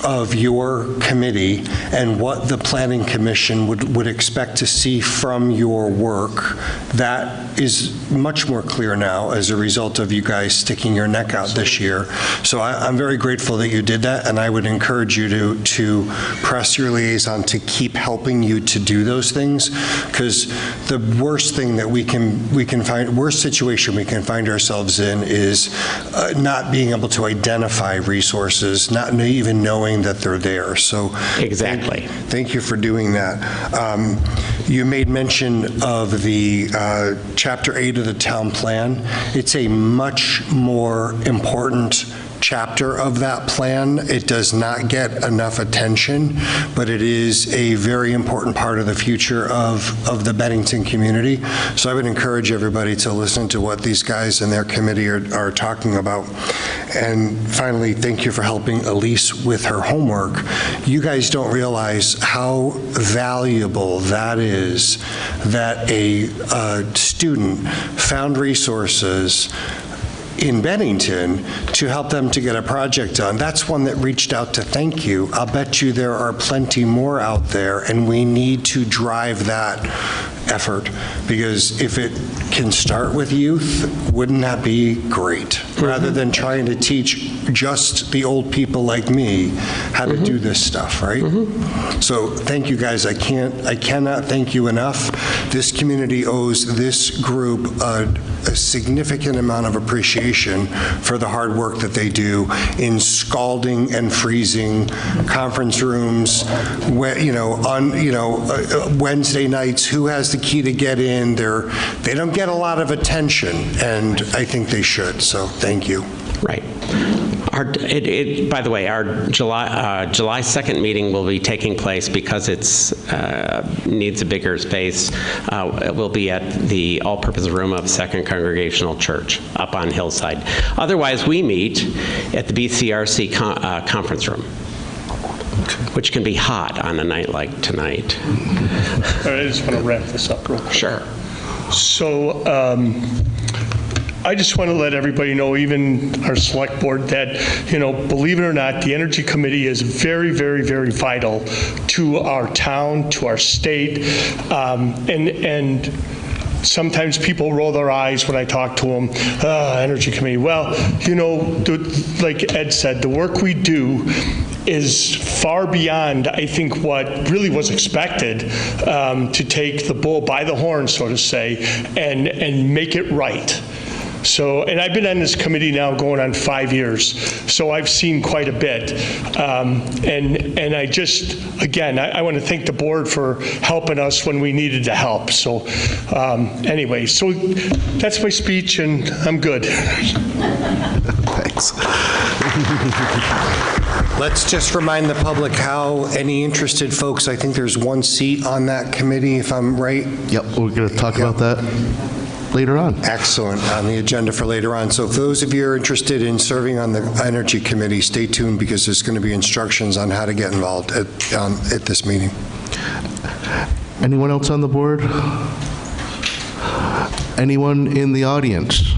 of your committee and what the Planning Commission would expect to see from your work, that is much more clear now as a result of you guys sticking your neck out this year. So I'm very grateful that you did that, and I would encourage you to press your liaison to keep helping you to do those things, because the worst thing that worst situation we can find ourselves in is not being able to identify resources, not even knowing that they're there. So exactly. Thank you for doing that. You made mention of the Chapter 8 of the town plan. It's a much more important chapter of that plan. It does not get enough attention, but it is a very important part of the future of the Bennington community. So I would encourage everybody to listen to what these guys and their committee are talking about. And finally, thank you for helping Elise with her homework. You guys don't realize how valuable that is, that a student found resources in Bennington to help them to get a project done. That's one that reached out to thank you. I'll bet you there are plenty more out there, and we need to drive that effort, because if it can start with youth, wouldn't that be great? Rather than trying to teach just the old people like me how to do this stuff, right? So thank you guys. I cannot thank you enough. This community owes this group a significant amount of appreciation for the hard work that they do in scalding and freezing conference rooms, Wednesday nights. Who has the the key to get in. They don't get a lot of attention, and I think they should, so thank you. Right. By the way, our July 2nd meeting will be taking place because it's needs a bigger space. It will be at the all-purpose room of Second Congregational Church up on Hillside. Otherwise, we meet at the BCRC conference room, which can be hot on a night like tonight. All right, I just want to wrap this up real quick. Sure. So I just want to let everybody know, even our select board, that, believe it or not, the Energy Committee is very, very, very vital to our town, to our state, and sometimes people roll their eyes when I talk to them, Energy Committee. Well, like Ed said, the work we do is far beyond, I think, what really was expected, to take the bull by the horn, so to say, and make it right. So, and I've been on this committee now going on 5 years, so I've seen quite a bit. And I just, again, I want to thank the board for helping us when we needed to help. So anyway, so that's my speech, and I'm good. Thanks. Let's just remind the public how any interested folks, I think there's one seat on that committee, if I'm right. Yep, we're going to talk about that later on. Excellent, on the agenda for later on. So if those of you are interested in serving on the Energy Committee, stay tuned because there's going to be instructions on how to get involved at this meeting. Anyone else on the board? Anyone in the audience?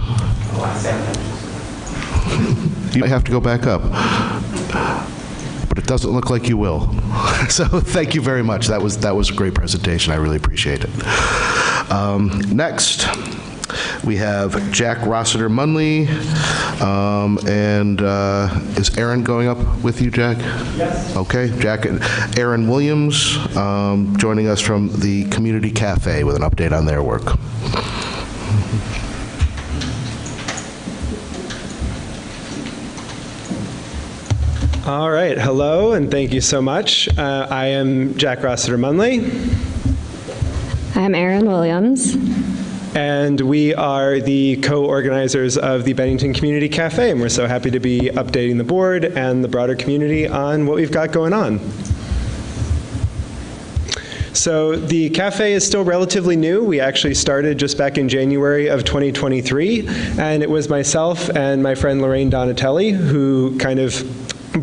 You have to go back up. But it doesn't look like you will. So thank you very much. That was a great presentation. I really appreciate it. Next, we have Jack Rossiter Munley. Is Aaron going up with you, Jack? Yes. Okay, Jack and Aaron Williams joining us from the Community Cafe with an update on their work. All right, hello, and thank you so much. I am Jack Rossiter Munley. I'm Aaron Williams. And we are the co-organizers of the Bennington Community Cafe, and we're so happy to be updating the board and the broader community on what we've got going on. So the cafe is still relatively new. We actually started just back in January of 2023, and it was myself and my friend Lorraine Donatelli who kind of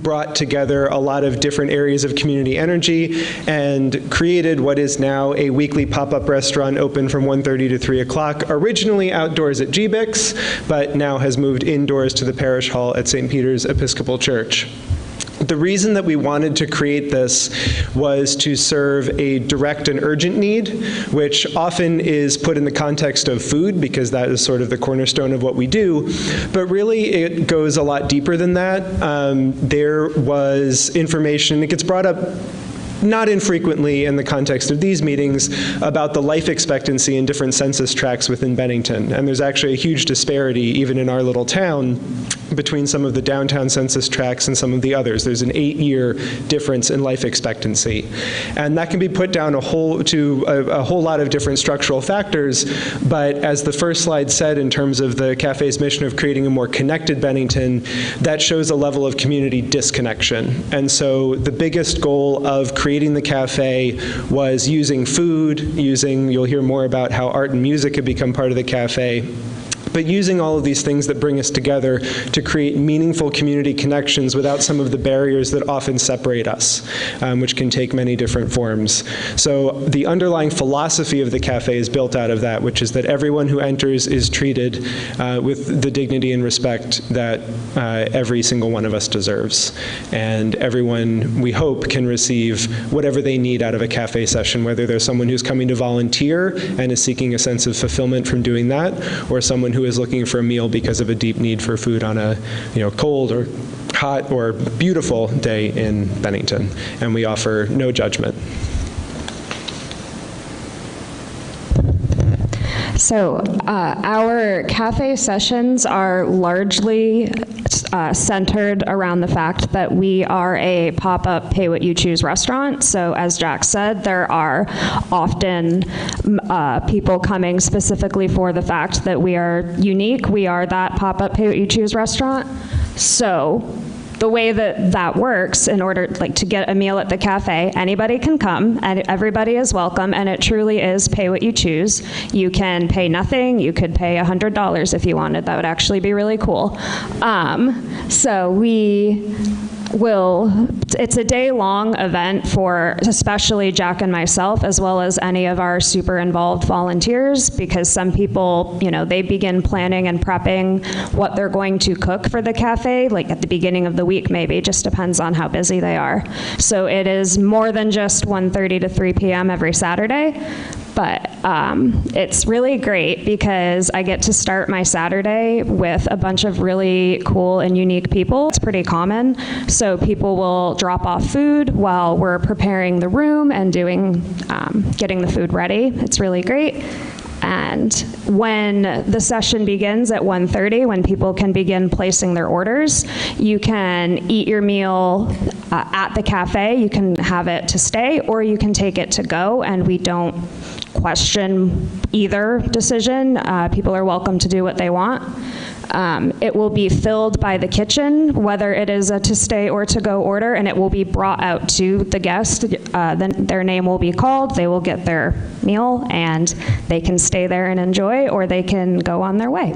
brought together a lot of different areas of community energy and created what is now a weekly pop-up restaurant open from 1:30 to 3 o'clock, originally outdoors at GBIX, but now has moved indoors to the parish hall at St. Peter's Episcopal Church. The reason that we wanted to create this was to serve a direct and urgent need, which often is put in the context of food because that is sort of the cornerstone of what we do, but really it goes a lot deeper than that. There was information, it gets brought up not infrequently in the context of these meetings, about the life expectancy in different census tracts within Bennington. And there's actually a huge disparity, even in our little town, between some of the downtown census tracts and some of the others. There's an 8-year difference in life expectancy. And that can be put down a whole lot of different structural factors, but as the first slide said, in terms of the cafe's mission of creating a more connected Bennington, that shows a level of community disconnection. And so the biggest goal of creating the cafe was using food, you'll hear more about how art and music have become part of the cafe, but using all of these things that bring us together to create meaningful community connections without some of the barriers that often separate us, which can take many different forms. So the underlying philosophy of the cafe is built out of that, which is that everyone who enters is treated with the dignity and respect that every single one of us deserves. And everyone, we hope, can receive whatever they need out of a cafe session, whether there's someone who's coming to volunteer and is seeking a sense of fulfillment from doing that, or someone who is looking for a meal because of a deep need for food on a cold or hot or beautiful day in Bennington. And we offer no judgment. So our cafe sessions are largely centered around the fact that we are a pop-up pay-what-you-choose restaurant. So as Jack said, there are often people coming specifically for the fact that we are unique. We are that pop-up pay-what-you-choose restaurant. So the way that that works, in order to get a meal at the cafe, anybody can come and everybody is welcome, and it truly is pay what you choose. You can pay nothing. You could pay $100 if you wanted. That would actually be really cool. So it's a day-long event for especially Jack and myself, as well as any of our super involved volunteers, because some people, they begin planning and prepping what they're going to cook for the cafe, at the beginning of the week maybe, just depends on how busy they are. So it is more than just 1:30 to 3 p.m. every Saturday. But it's really great because I get to start my Saturday with a bunch of really cool and unique people. It's pretty common. So people will drop off food while we're preparing the room and getting the food ready. It's really great. And when the session begins at 1:30, when people can begin placing their orders, you can eat your meal at the cafe. You can have it to stay, or you can take it to go, and we don't question either decision. People are welcome to do what they want. It will be filled by the kitchen, whether it is a to stay or to go order, and it will be brought out to the guest. Then their name will be called, they will get their meal, and they can stay there and enjoy, or they can go on their way.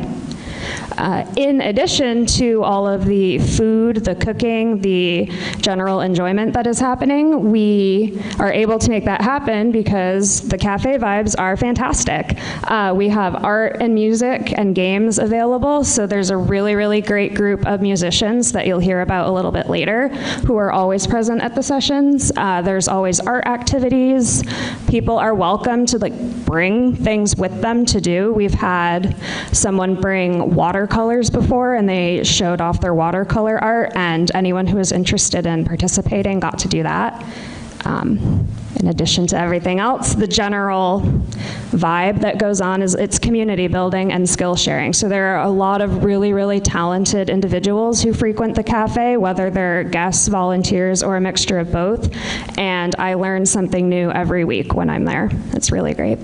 In addition to all of the food, the cooking, the general enjoyment that is happening, we are able to make that happen because the cafe vibes are fantastic. We have art and music and games available, so there's a really, really great group of musicians that you'll hear about a little bit later who are always present at the sessions. There's always art activities. People are welcome to bring things with them to do. We've had someone bring watercolors before, and they showed off their watercolor art, and anyone who was interested in participating got to do that. In addition to everything else, the general vibe that goes on is it's community building and skill sharing. So there are a lot of really, really talented individuals who frequent the cafe, whether they're guests, volunteers, or a mixture of both. And I learn something new every week when I'm there. It's really great.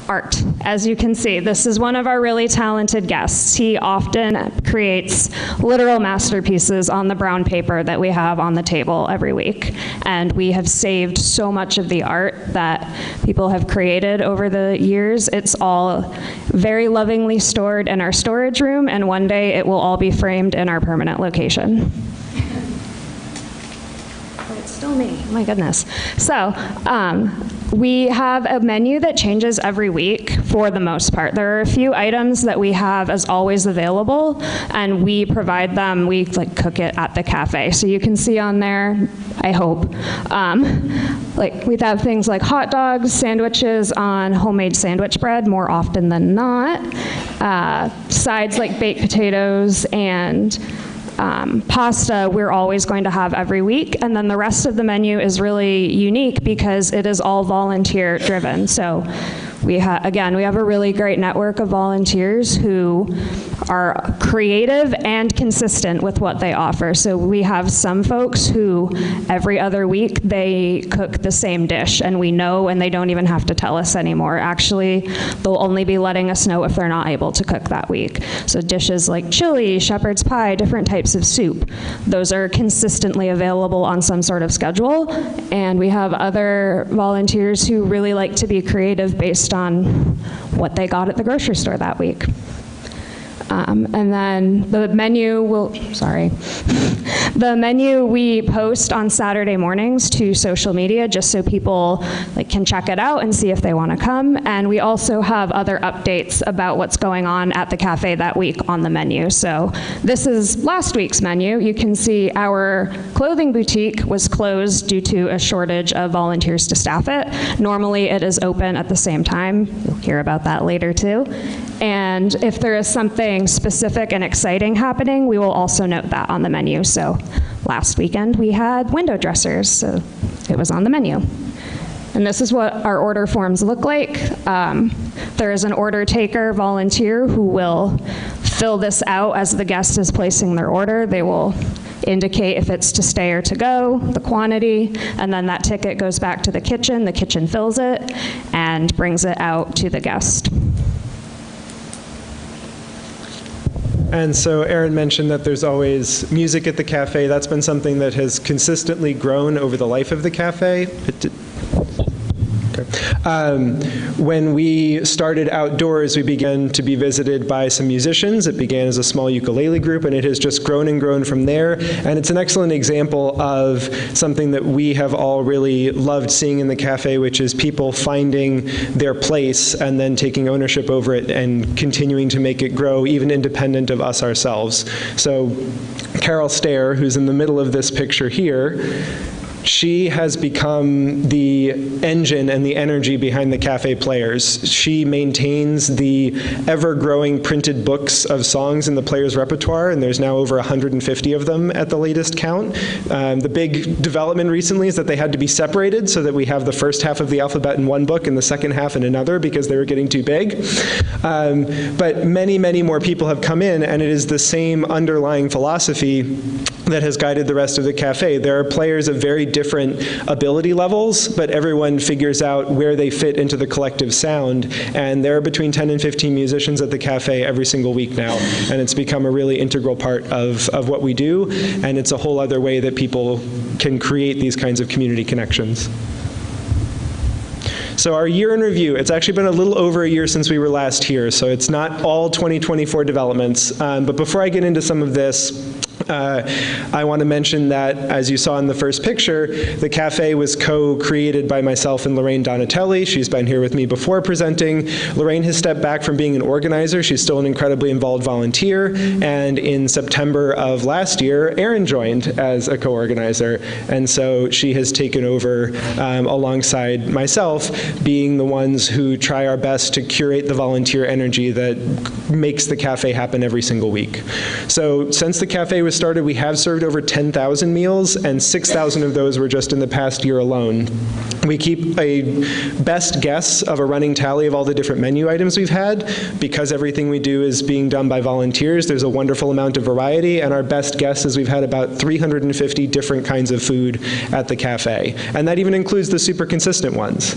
Art. As you can see, this is one of our really talented guests. He often creates literal masterpieces on the brown paper that we have on the table every week. And we have saved so much of the art that people have created over the years. It's all very lovingly stored in our storage room, and one day it will all be framed in our permanent location. It's still me, my goodness. So, we have a menu that changes every week for the most part. There are a few items that we have as always available, and we provide them, we cook it at the cafe. So you can see on there, I hope, we have things like hot dogs, sandwiches on homemade sandwich bread more often than not, sides like baked potatoes and pasta we're always going to have every week, and then the rest of the menu is really unique because it is all volunteer driven. So we have a really great network of volunteers who are creative and consistent with what they offer. So we have some folks who every other week they cook the same dish, and we know, and they don't even have to tell us anymore. Actually, they'll only be letting us know if they're not able to cook that week. So dishes like chili, shepherd's pie, different types of soup, those are consistently available on some sort of schedule. And we have other volunteers who really like to be creative based on what they got at the grocery store that week. And then the menu we post on Saturday mornings to social media just so people can check it out and see if they want to come. And we also have other updates about what's going on at the cafe that week on the menu. So this is last week's menu. You can see our clothing boutique was closed due to a shortage of volunteers to staff it. Normally it is open at the same time. You'll hear about that later too. And if there is something specific and exciting happening, we will also note that on the menu. So last weekend we had window dressers, so it was on the menu. And this is what our order forms look like. There is an order taker volunteer who will fill this out as the guest is placing their order. They will indicate if it's to stay or to go, the quantity, and then that ticket goes back to the kitchen fills it, and brings it out to the guest. And so Aaron mentioned that there's always music at the cafe. That's been something that has consistently grown over the life of the cafe. When we started outdoors, we began to be visited by some musicians. It began as a small ukulele group, and it has just grown and grown from there. And it's an excellent example of something that we have all really loved seeing in the cafe, which is people finding their place and then taking ownership over it and continuing to make it grow, even independent of us ourselves. So Carol Stair, who's in the middle of this picture here, she has become the engine and the energy behind the cafe players. She maintains the ever-growing printed books of songs in the players' repertoire, and there's now over 150 of them at the latest count. The big development recently is that they had to be separated so that we have the first half of the alphabet in one book and the second half in another because they were getting too big. But many, many more people have come in, and it is the same underlying philosophy that has guided the rest of the cafe. There are players of very different ability levels, but everyone figures out where they fit into the collective sound. And there are between 10 and 15 musicians at the cafe every single week now. And it's become a really integral part of what we do. And it's a whole other way that people can create these kinds of community connections. So our year in review, it's actually been a little over a year since we were last here, so it's not all 2024 developments. But before I get into some of this, I want to mention that, as you saw in the first picture, the cafe was co-created by myself and Lorraine Donatelli. She's been here with me before presenting. Lorraine has stepped back from being an organizer. She's still an incredibly involved volunteer. And in September of last year, Erin joined as a co-organizer. And so she has taken over alongside myself, being the ones who try our best to curate the volunteer energy that makes the cafe happen every single week. So since the cafe was started, we have served over 10,000 meals, and 6,000 of those were just in the past year alone. We keep a best guess of a running tally of all the different menu items we've had. Because everything we do is being done by volunteers, there's a wonderful amount of variety, and our best guess is we've had about 350 different kinds of food at the cafe. And that even includes the super consistent ones.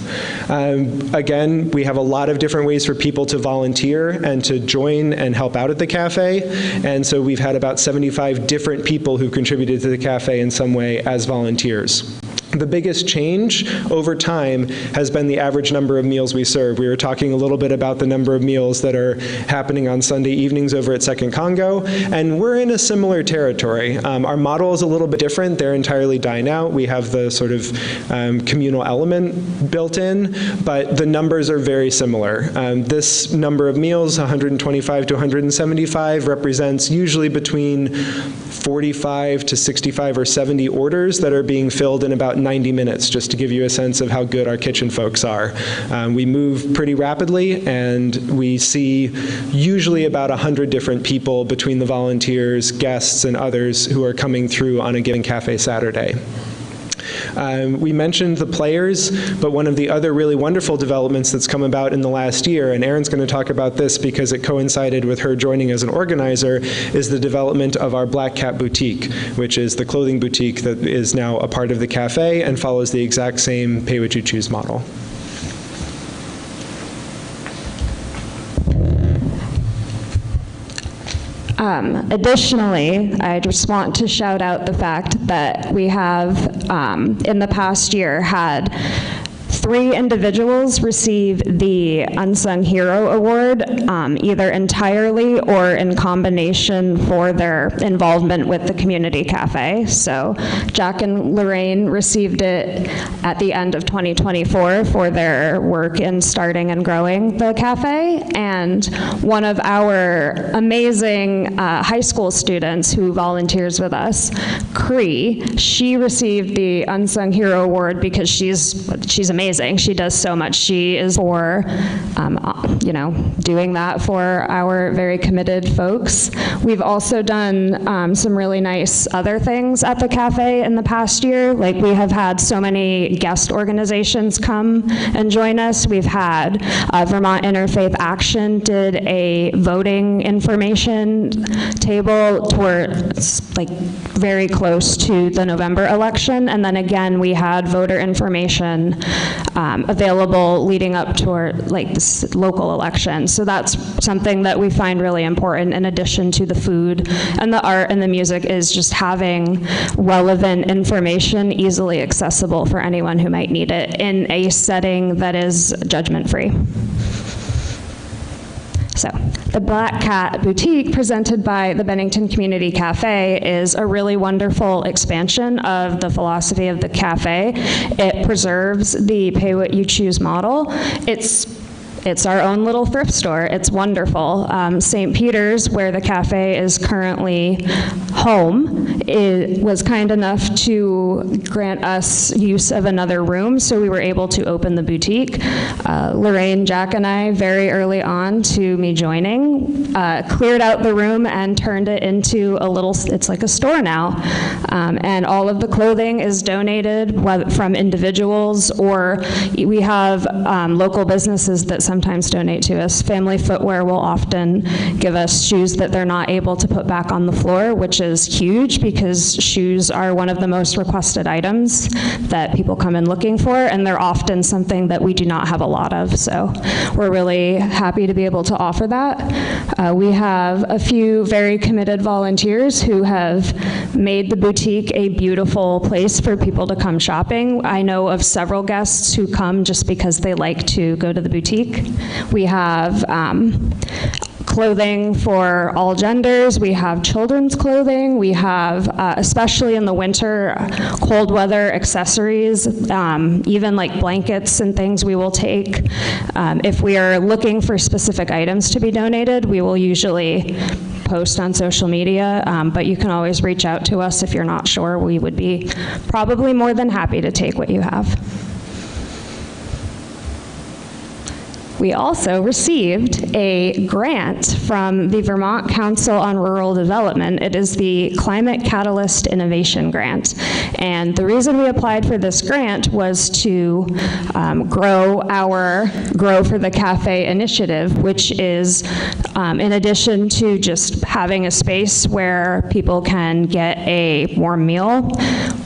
Again, we have a lot of different ways for people to volunteer and to join and help out at the cafe. And so we've had about 75 different people who contributed to the cafe in some way as volunteers. The biggest change over time has been the average number of meals we serve. We were talking a little bit about the number of meals that are happening on Sunday evenings over at Second Congo, and we're in a similar territory. Our model is a little bit different. They're entirely dine out. We have the sort of communal element built in, but the numbers are very similar. This number of meals, 125 to 175, represents usually between 45 to 65 or 70 orders that are being filled in about 90 minutes, just to give you a sense of how good our kitchen folks are. We move pretty rapidly, and we see usually about 100 different people between the volunteers, guests, and others who are coming through on a given cafe Saturday. We mentioned the players, but one of the other really wonderful developments that's come about in the last year, and Erin's going to talk about this because it coincided with her joining as an organizer, is the development of our Black Cat Boutique, which is the clothing boutique that is now a part of the cafe and follows the exact same pay-what-you-choose model. Additionally, I just want to shout out the fact that we have, in the past year, had 3 individuals receive the Unsung Hero Award, either entirely or in combination for their involvement with the community cafe. So Jack and Lorraine received it at the end of 2024 for their work in starting and growing the cafe. And one of our amazing high school students who volunteers with us, Cree, she received the Unsung Hero Award because she's amazing. amazing. She does so much. She is for, doing that for our very committed folks. We've also done some really nice other things at the cafe in the past year. Like, we have had so many guest organizations come and join us. We've had Vermont Interfaith Action did a voting information table towards, like, very close to the November election. And then again, we had voter information available leading up toward, like, this local election. So that's something that we find really important, in addition to the food and the art and the music, is just having relevant information easily accessible for anyone who might need it in a setting that is judgment-free. So, the Black Cat Boutique, presented by the Bennington Community Cafe, is a really wonderful expansion of the philosophy of the cafe. It preserves the pay-what-you-choose model. It's our own little thrift store. It's wonderful. St. Peter's, where the cafe is currently home, was kind enough to grant us use of another room, so we were able to open the boutique. Lorraine, Jack, and I, very early on to me joining, cleared out the room and turned it into a little, it's like a store now. And all of the clothing is donated from individuals, or we have local businesses that sometimes donate to us. Family Footwear will often give us shoes that they're not able to put back on the floor, which is huge because shoes are one of the most requested items that people come in looking for, and they're often something that we do not have a lot of. So we're really happy to be able to offer that. We have a few very committed volunteers who have made the boutique a beautiful place for people to come shopping. I know of several guests who come just because they like to go to the boutique. We have clothing for all genders. We have children's clothing. We have, especially in the winter, cold weather accessories, even like blankets and things we will take. If we are looking for specific items to be donated, we will usually post on social media, but you can always reach out to us if you're not sure. We would be probably more than happy to take what you have. We also received a grant from the Vermont Council on Rural Development. It is the Climate Catalyst Innovation Grant. And the reason we applied for this grant was to grow for the Cafe initiative, which is, in addition to just having a space where people can get a warm meal,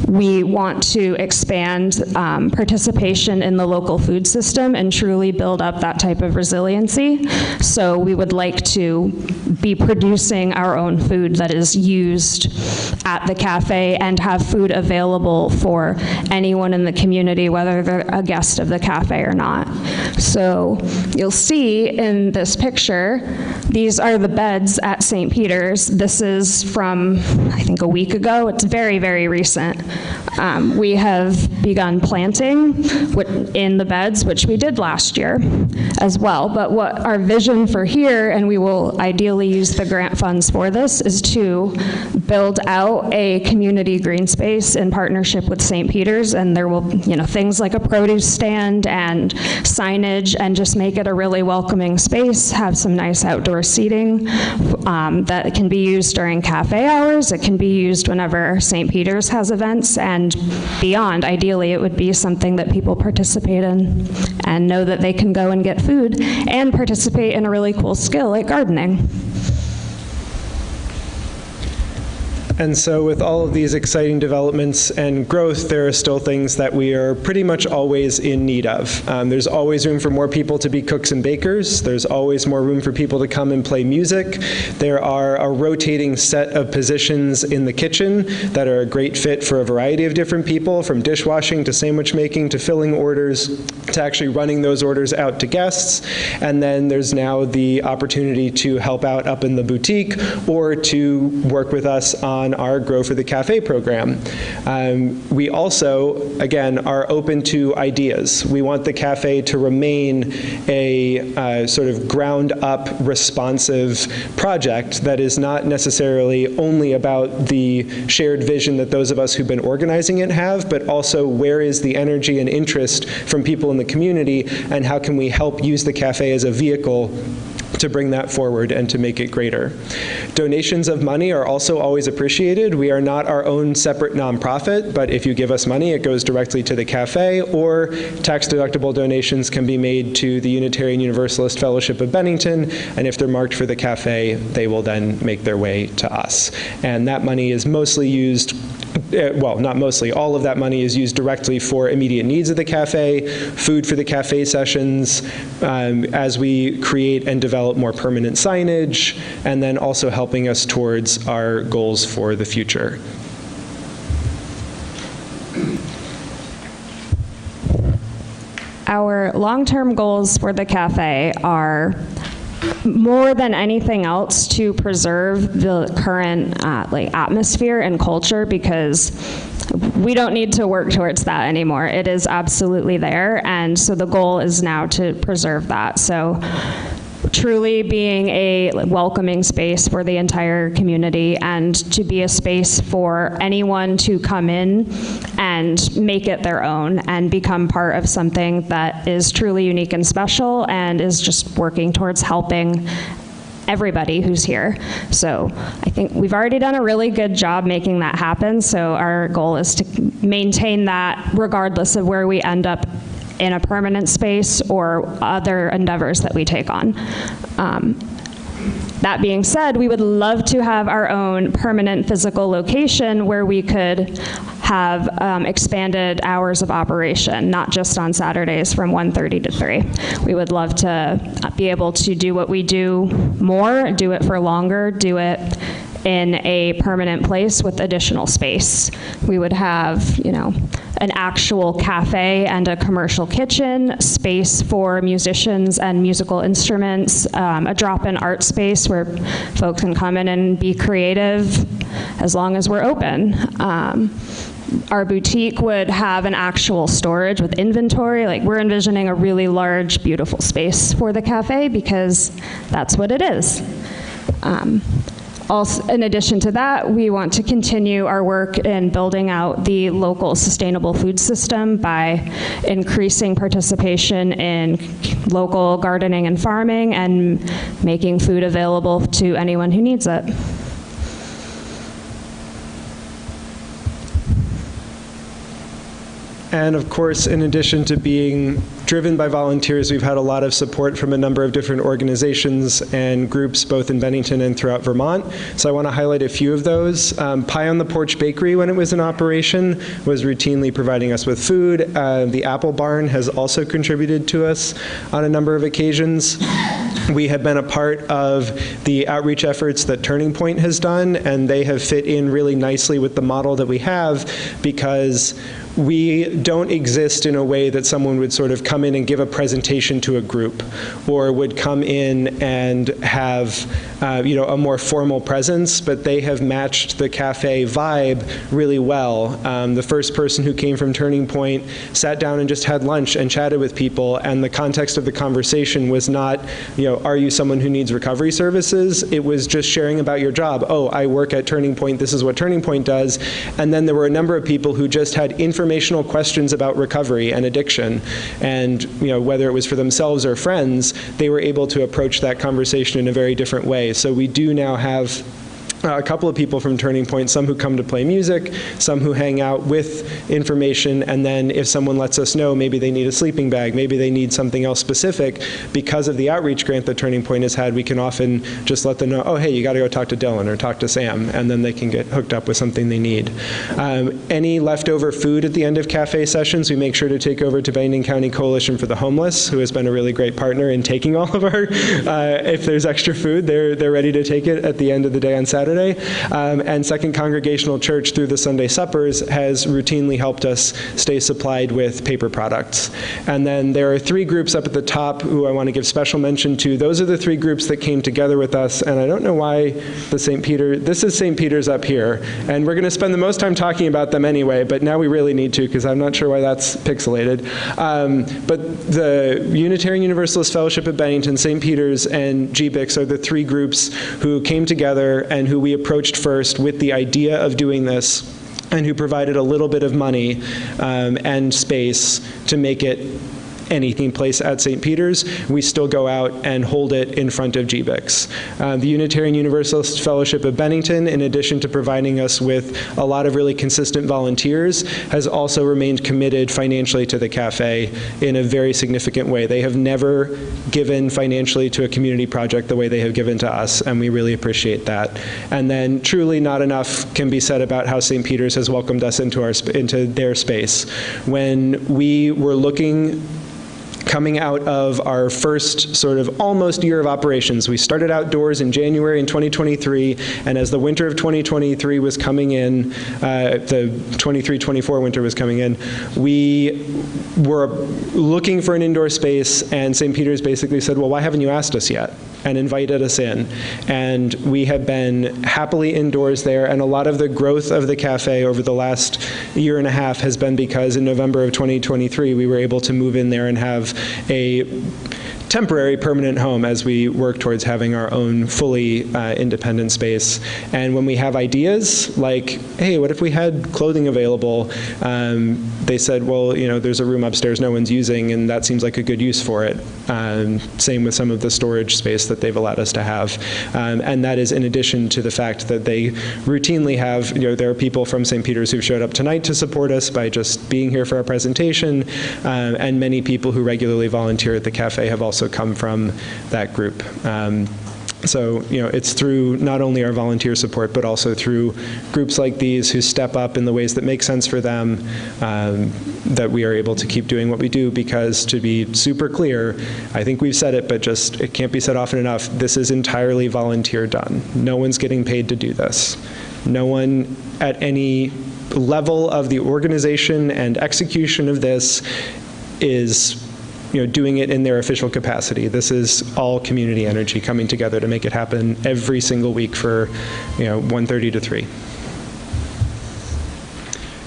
we want to expand participation in the local food system and truly build up that type of resiliency. So we would like to be producing our own food that is used at the cafe and have food available for anyone in the community, whether they're a guest of the cafe or not. So you'll see in this picture, these are the beds at St. Peter's. This is from, I think, a week ago. It's very, very recent. We have begun planting in the beds, which we did last year as well. But what our vision for here, and we will ideally use the grant funds for this, is to build out a community green space in partnership with St. Peter's, and there will, things like a produce stand and signage, and just make it a really welcoming space, have some nice outdoor seating that can be used during cafe hours. It can be used whenever St. Peter's has events, and beyond. Ideally, it would be something that people participate in and know that they can go and get food and participate in a really cool skill like gardening. And so with all of these exciting developments and growth, there are still things that we are pretty much always in need of. There's always room for more people to be cooks and bakers. There's always more room for people to come and play music. There are a rotating set of positions in the kitchen that are a great fit for a variety of different people, from dishwashing to sandwich making to filling orders to actually running those orders out to guests. And then there's now the opportunity to help out up in the boutique or to work with us on on our Grow for the Cafe program. We also, again, are open to ideas. We want the cafe to remain a sort of ground-up, responsive project that is not necessarily only about the shared vision that those of us who've been organizing it have, but also where is the energy and interest from people in the community, and how can we help use the cafe as a vehicle to bring that forward and to make it greater. Donations of money are also always appreciated. We are not our own separate nonprofit, but if you give us money, it goes directly to the cafe, or tax-deductible donations can be made to the Unitarian Universalist Fellowship of Bennington, and if they're marked for the cafe, they will then make their way to us. And that money is mostly used, well, not mostly, all of that money is used directly for immediate needs of the cafe, food for the cafe sessions, as we create and develop more permanent signage, and then also helping us towards our goals for the future. Our long-term goals for the cafe are, more than anything else, to preserve the current atmosphere and culture, because we don't need to work towards that anymore. It is absolutely there, and so the goal is now to preserve that. So truly being a welcoming space for the entire community, and to be a space for anyone to come in and make it their own and become part of something that is truly unique and special, and is just working towards helping everybody who's here. So I think we've already done a really good job making that happen. So our goal is to maintain that regardless of where we end up in a permanent space or other endeavors that we take on. That being said, we would love to have our own permanent physical location where we could have expanded hours of operation, not just on Saturdays from 1:30 to 3. We would love to be able to do what we do more, do it for longer, do it in a permanent place with additional space. We would have, an actual cafe and a commercial kitchen, space for musicians and musical instruments, a drop-in art space where folks can come in and be creative as long as we're open. Our boutique would have an actual storage with inventory. Like, we're envisioning a really large, beautiful space for the cafe because that's what it is. Also, in addition to that, we want to continue our work in building out the local sustainable food system by increasing participation in local gardening and farming and making food available to anyone who needs it. And of course, in addition to being driven by volunteers, we've had a lot of support from a number of different organizations and groups, both in Bennington and throughout Vermont. So I want to highlight a few of those. Pie on the Porch Bakery, when it was in operation, was routinely providing us with food. The Apple Barn has also contributed to us on a number of occasions. We have been a part of the outreach efforts that Turning Point has done, and they have fit in really nicely with the model that we have, because we don't exist in a way that someone would sort of come in and give a presentation to a group, or would come in and have a more formal presence, but they have matched the cafe vibe really well. The first person who came from Turning Point sat down and just had lunch and chatted with people, and the context of the conversation was not, are you someone who needs recovery services? It was just sharing about your job. Oh, I work at Turning Point, this is what Turning Point does. And then there were a number of people who just had informational questions about recovery and addiction, and whether it was for themselves or friends, they were able to approach that conversation in a very different way. So we do now have a couple of people from Turning Point, some who come to play music, some who hang out with information, and then if someone lets us know maybe they need a sleeping bag, maybe they need something else specific, because of the outreach grant that Turning Point has had, we can often just let them know, oh, hey, you got to go talk to Dylan or talk to Sam, and then they can get hooked up with something they need. Any leftover food at the end of cafe sessions, we make sure to take over to Bennington County Coalition for the Homeless, who has been a really great partner in taking all of our, if there's extra food, they're ready to take it at the end of the day on Saturday. Saturday. And Second Congregational Church, through the Sunday suppers, has routinely helped us stay supplied with paper products. And then there are 3 groups up at the top who I want to give special mention to. Those are the 3 groups that came together with us, and I don't know why this is St. Peter's up here, and we're going to spend the most time talking about them anyway, but now we really need to, because I'm not sure why that's pixelated. But the Unitarian Universalist Fellowship of Bennington, St. Peter's, and GBICS are the 3 groups who came together and who we approached first with the idea of doing this, and who provided a little bit of money and space to make it anything place at St. Peter's. We still go out and hold it in front of GBICS. The Unitarian Universalist Fellowship of Bennington, in addition to providing us with a lot of really consistent volunteers, has also remained committed financially to the cafe in a very significant way. They have never given financially to a community project the way they have given to us, and we really appreciate that. And then truly not enough can be said about how St. Peter's has welcomed us into their space. When we were coming out of our first sort of almost year of operations. We started outdoors in January in 2023, and as the winter of 2023 was coming in, the 23-24 winter was coming in, we were looking for an indoor space, and St. Peter's basically said, well, why haven't you asked us yet? And invited us in. And we have been happily indoors there, and a lot of the growth of the cafe over the last year and a half has been because in November of 2023, we were able to move in there and have a temporary permanent home as we work towards having our own fully independent space. And when we have ideas like, hey, what if we had clothing available? They said, well, there's a room upstairs no one's using, and that seems like a good use for it. Same with some of the storage space that they've allowed us to have. And that is in addition to the fact that they routinely have, there are people from St. Peter's who've showed up tonight to support us by just being here for our presentation, and many people who regularly volunteer at the cafe have also come from that group. So, it's through not only our volunteer support, but also through groups like these who step up in the ways that make sense for them, that we are able to keep doing what we do, because to be super clear, I think we've said it, but it can't be said often enough, this is entirely volunteer done. No one's getting paid to do this. No one at any level of the organization and execution of this is doing it in their official capacity. This is all community energy coming together to make it happen every single week for 1:30 to 3.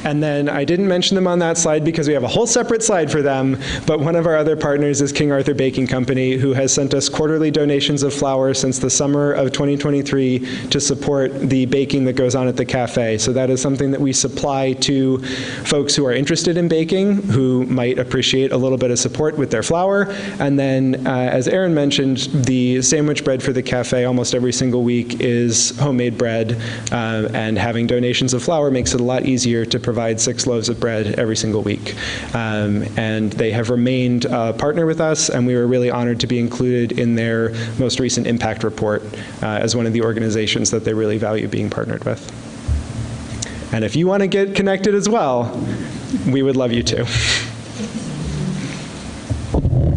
And then I didn't mention them on that slide because we have a whole separate slide for them, but one of our other partners is King Arthur Baking Company, who has sent us quarterly donations of flour since the summer of 2023 to support the baking that goes on at the cafe. So that is something that we supply to folks who are interested in baking, who might appreciate a little bit of support with their flour. And then, as Aaron mentioned, the sandwich bread for the cafe almost every single week is homemade bread, and having donations of flour makes it a lot easier to provide 6 loaves of bread every single week. And they have remained a partner with us, and we were really honored to be included in their most recent impact report as one of the organizations that they really value being partnered with. And if you want to get connected as well, we would love you to.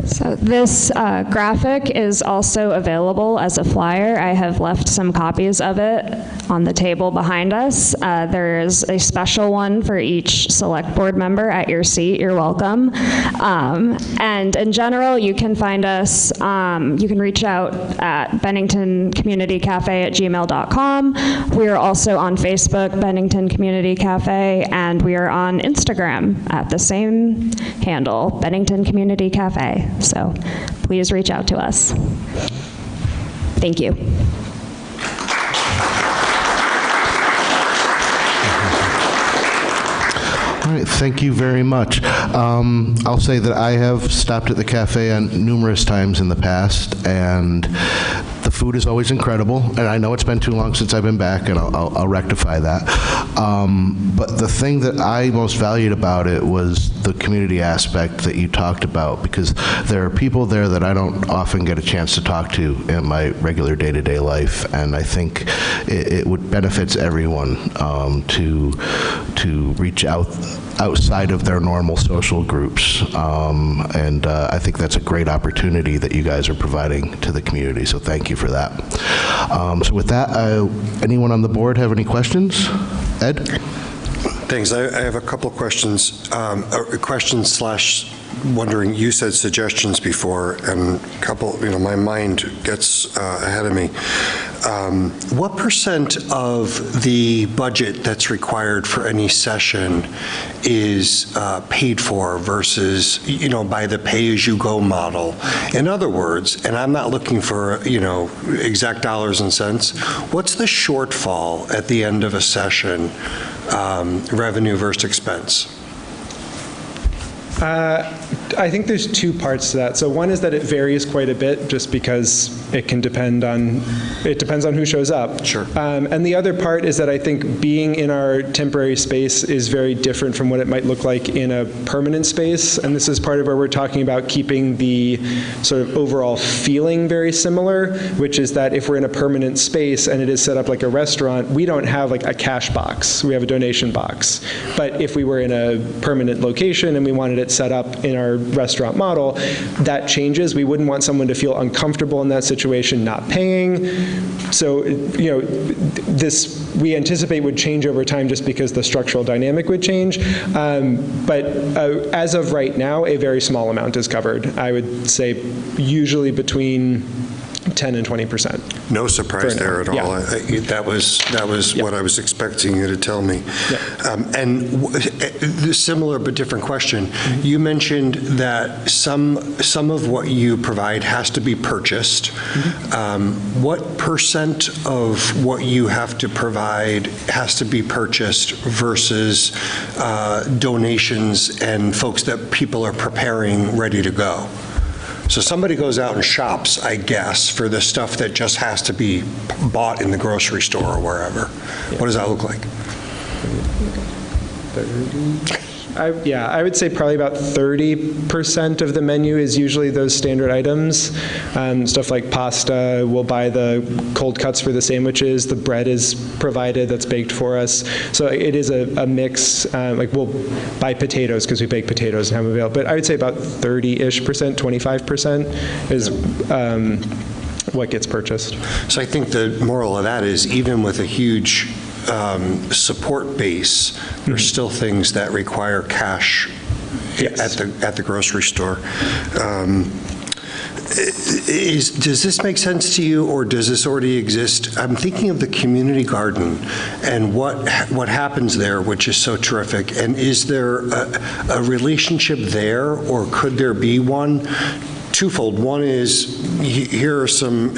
So this graphic is also available as a flyer. I have left some copies of it on the table behind us. There is a special one for each select board member at your seat. You're welcome. And in general, you can find us, you can reach out at benningtoncommunitycafe@gmail.com. We are also on Facebook, Bennington Community Cafe, and we are on Instagram at the same handle, Bennington Community Cafe. So please reach out to us. Thank you. All right, thank you very much. I'll say that I have stopped at the cafe on numerous times in the past, and the food is always incredible. And I know it's been too long since I've been back, and I'll rectify that. But the thing that I most valued about it was the community aspect that you talked about, because there are people there that I don't often get a chance to talk to in my regular day-to-day life, and I think it would benefits everyone to reach out outside of their normal social groups, and I think that's a great opportunity that you guys are providing to the community, so thank you for that. that. So with that, anyone on the board have any questions? Ed? Thanks. I have a couple of questions. Questions slash wondering, you said suggestions before, and a couple, my mind gets ahead of me. What percent of the budget that's required for any session is paid for versus, by the pay-as-you-go model? In other words, and I'm not looking for, exact dollars and cents, what's the shortfall at the end of a session, revenue versus expense? I think there's two parts to that. So one is that it varies quite a bit just because it depends on who shows up. Sure. And the other part is that I think being in our temporary space is very different from what it might look like in a permanent space. And this is part of where we're talking about keeping the sort of overall feeling very similar, which is that if we're in a permanent space and it is set up like a restaurant, we don't have like a cash box. We have a donation box. But if we were in a permanent location and we wanted it set up in our restaurant model, that changes. We wouldn't want someone to feel uncomfortable in that situation not paying. So, this we anticipate would change over time just because the structural dynamic would change. But as of right now, a very small amount is covered. I would say usually between 10 and 20%. No surprise there at all. Yeah. That was what I was expecting you to tell me. And similar but different question. Mm-hmm. You mentioned that some of what you provide has to be purchased. Mm-hmm. What percent of what you have to provide has to be purchased versus donations and folks that people are preparing ready to go? So somebody goes out and shops, I guess, for the stuff that just has to be bought in the grocery store or wherever. Yeah. What does that look like? I would say probably about 30% of the menu is usually those standard items. Stuff like pasta, we'll buy the cold cuts for the sandwiches, the bread is provided, that's baked for us. So it is a mix, like we'll buy potatoes because we bake potatoes and have them available. But I would say about 30-ish%, 25% is what gets purchased. So I think the moral of that is even with a huge support base, there's still things that require cash at the grocery store. Does this make sense to you, or does this already exist? I'm thinking of the community garden and what happens there, which is so terrific. And is there a relationship there, or could there be one? Twofold. One is here are some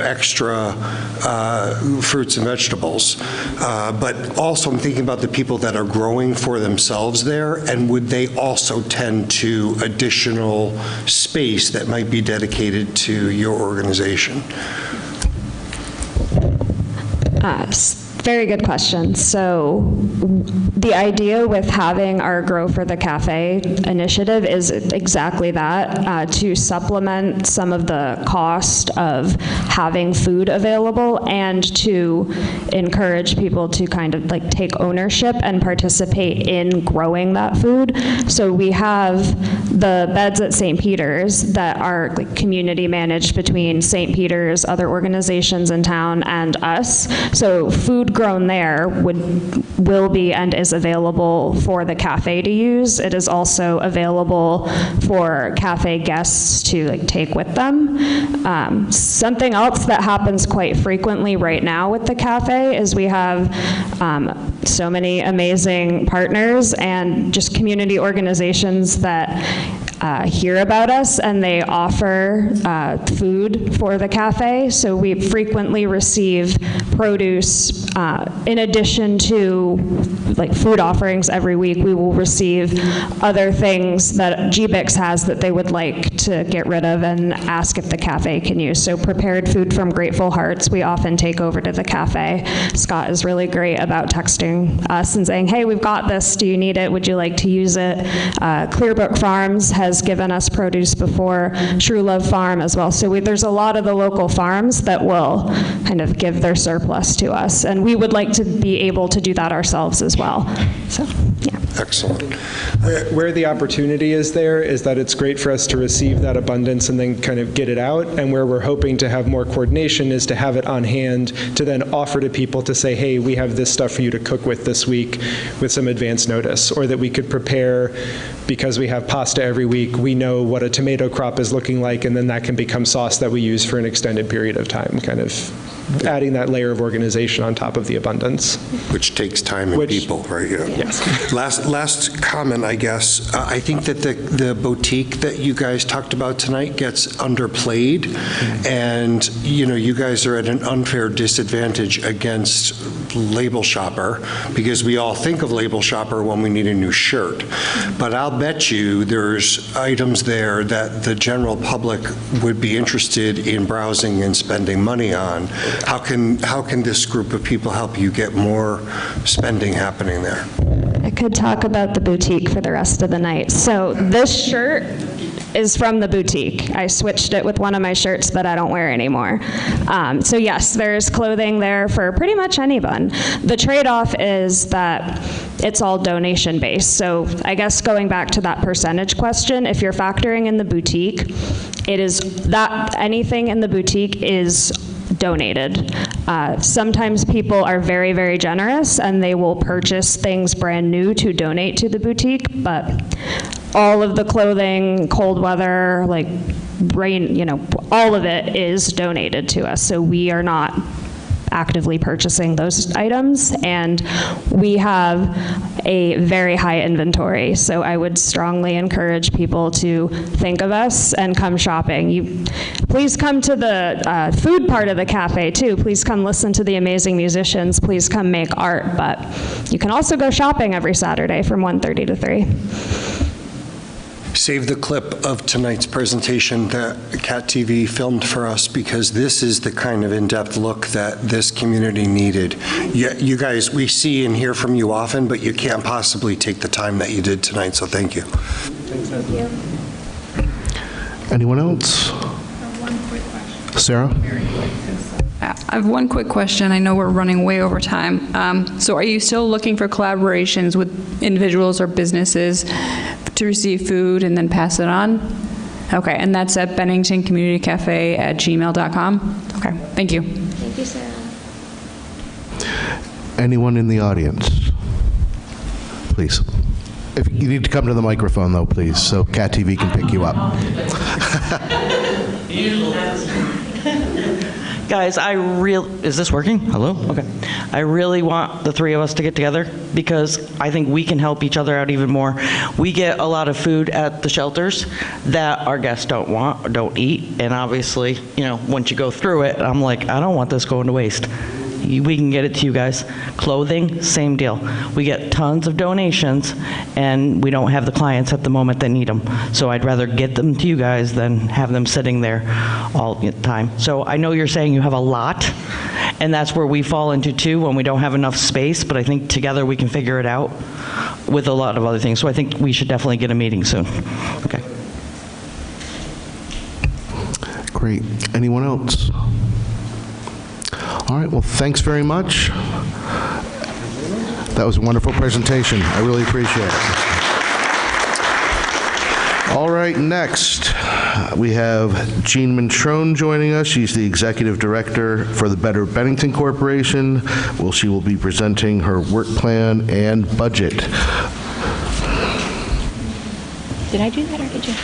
extra fruits and vegetables, but also I'm thinking about the people that are growing for themselves there, and would they also tend to additional space that might be dedicated to your organization? Very good question. So the idea with having our Grow for the Cafe initiative is exactly that, to supplement some of the cost of having food available and to encourage people to kind of like take ownership and participate in growing that food. So we have the beds at St. Peter's that are like community managed between St. Peter's, other organizations in town, and us. So food grown there will be and is available for the cafe to use. It is also available for cafe guests to take with them. Something else that happens quite frequently right now with the cafe is we have so many amazing partners and just community organizations that hear about us, and they offer food for the cafe. So we frequently receive produce in addition to food offerings every week. We will receive other things that GBIX has that they would like to get rid of and ask if the cafe can use. So prepared food from Grateful Hearts we often take over to the cafe. Scott is really great about texting us and saying, hey, we've got this, do you need it, would you like to use it? Clearbrook Farms has has given us produce before, True Love Farm as well. So there's a lot of the local farms that will kind of give their surplus to us, and we would like to be able to do that ourselves as well. So, yeah. Excellent. Where the opportunity is there is that it's great for us to receive that abundance and then kind of get it out, and where we're hoping to have more coordination is to have it on hand to then offer to people to say, hey, we have this stuff for you to cook with this week with some advance notice, or that we could prepare, because we have pasta every week, we know what a tomato crop is looking like, and then that can become sauce that we use for an extended period of time, kind of adding that layer of organization on top of the abundance. Which takes time and people, right? Yeah. Yes. Last comment, I guess. I think that the boutique that you guys talked about tonight gets underplayed, and you guys are at an unfair disadvantage against Label Shopper, because we all think of Label Shopper when we need a new shirt. But I'll bet you there's items there that the general public would be interested in browsing and spending money on. How can this group of people help you get more spending happening there? I could talk about the boutique for the rest of the night. So this shirt is from the boutique. I switched it with one of my shirts that I don't wear anymore. So yes, there's clothing there for pretty much anyone. The trade-off is that it's all donation-based. So I guess going back to that percentage question, if you're factoring in the boutique, it is that anything in the boutique is donated. Sometimes people are very, very generous and they will purchase things brand new to donate to the boutique, but all of the clothing, cold weather, like rain, all of it is donated to us. So we are not actively purchasing those items, and we have a very high inventory. So I would strongly encourage people to think of us and come shopping. Please come to the food part of the cafe too. Please come listen to the amazing musicians. Please come make art, but you can also go shopping every Saturday from 1:30 to 3. Save the clip of tonight's presentation that Cat TV filmed for us, because this is the kind of in-depth look that this community needed. You guys, we see and hear from you often, but you can't possibly take the time that you did tonight, so thank you. Thank you. Anyone else? Sarah? I have one quick question. I know we're running way over time. So are you still looking for collaborations with individuals or businesses to receive food and then pass it on? Okay, and that's at benningtoncommunitycafe@gmail.com? Okay, thank you. Thank you, Sarah. Anyone in the audience? Please. If you need to come to the microphone, though, please, so Cat TV can pick you up. Guys, is this working? Hello? Okay. I really want the three of us to get together, because I think we can help each other out even more. We get a lot of food at the shelters that our guests don't want or don't eat, and obviously, once you go through it, I'm like, I don't want this going to waste. We can get it to you guys. Clothing, same deal. We get tons of donations, and we don't have the clients at the moment that need them. So I'd rather get them to you guys than have them sitting there all the time. So I know you're saying you have a lot, and that's where we fall into too when we don't have enough space, but I think together we can figure it out with a lot of other things. So I think we should definitely get a meeting soon. Okay. Great. Anyone else? All right, well, thanks very much. That was a wonderful presentation. I really appreciate it. All right, next, we have Jean Mantrone joining us. She's the Executive Director for the Better Bennington Corporation. Well, she will be presenting her work plan and budget. Did I do that or did you?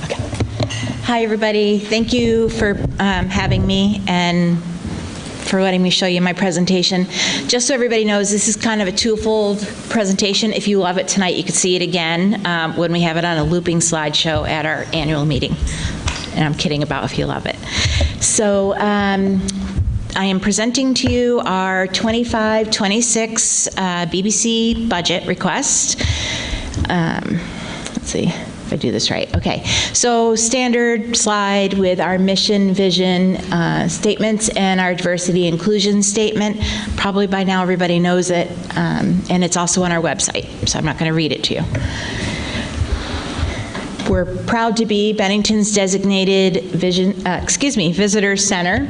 Okay. Hi, everybody. Thank you for having me and for letting me show you my presentation. Just so everybody knows, this is kind of a twofold presentation. If you love it tonight, you can see it again when we have it on a looping slideshow at our annual meeting. And I'm kidding about if you love it. So I am presenting to you our 25-26 BBC budget request. Let's see if I do this right. Okay, so standard slide with our mission, vision statements and our diversity inclusion statement. Probably by now everybody knows it, and it's also on our website, so I'm not going to read it to you. We're proud to be Bennington's designated visitor center.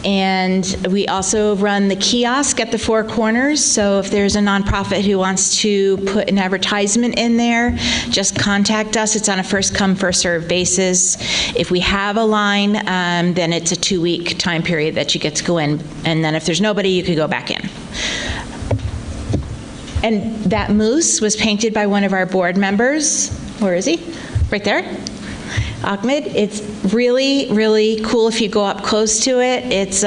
And we also run the kiosk at the Four Corners, so if there's a nonprofit who wants to put an advertisement in there, just contact us. It's on a first-come, first-served basis. If we have a line, then it's a 2-week time period that you get to go in, and then if there's nobody, you could go back in. And that moose was painted by one of our board members. Where is he? Right there. Ahmed. It's really, really cool if you go up close to it. It's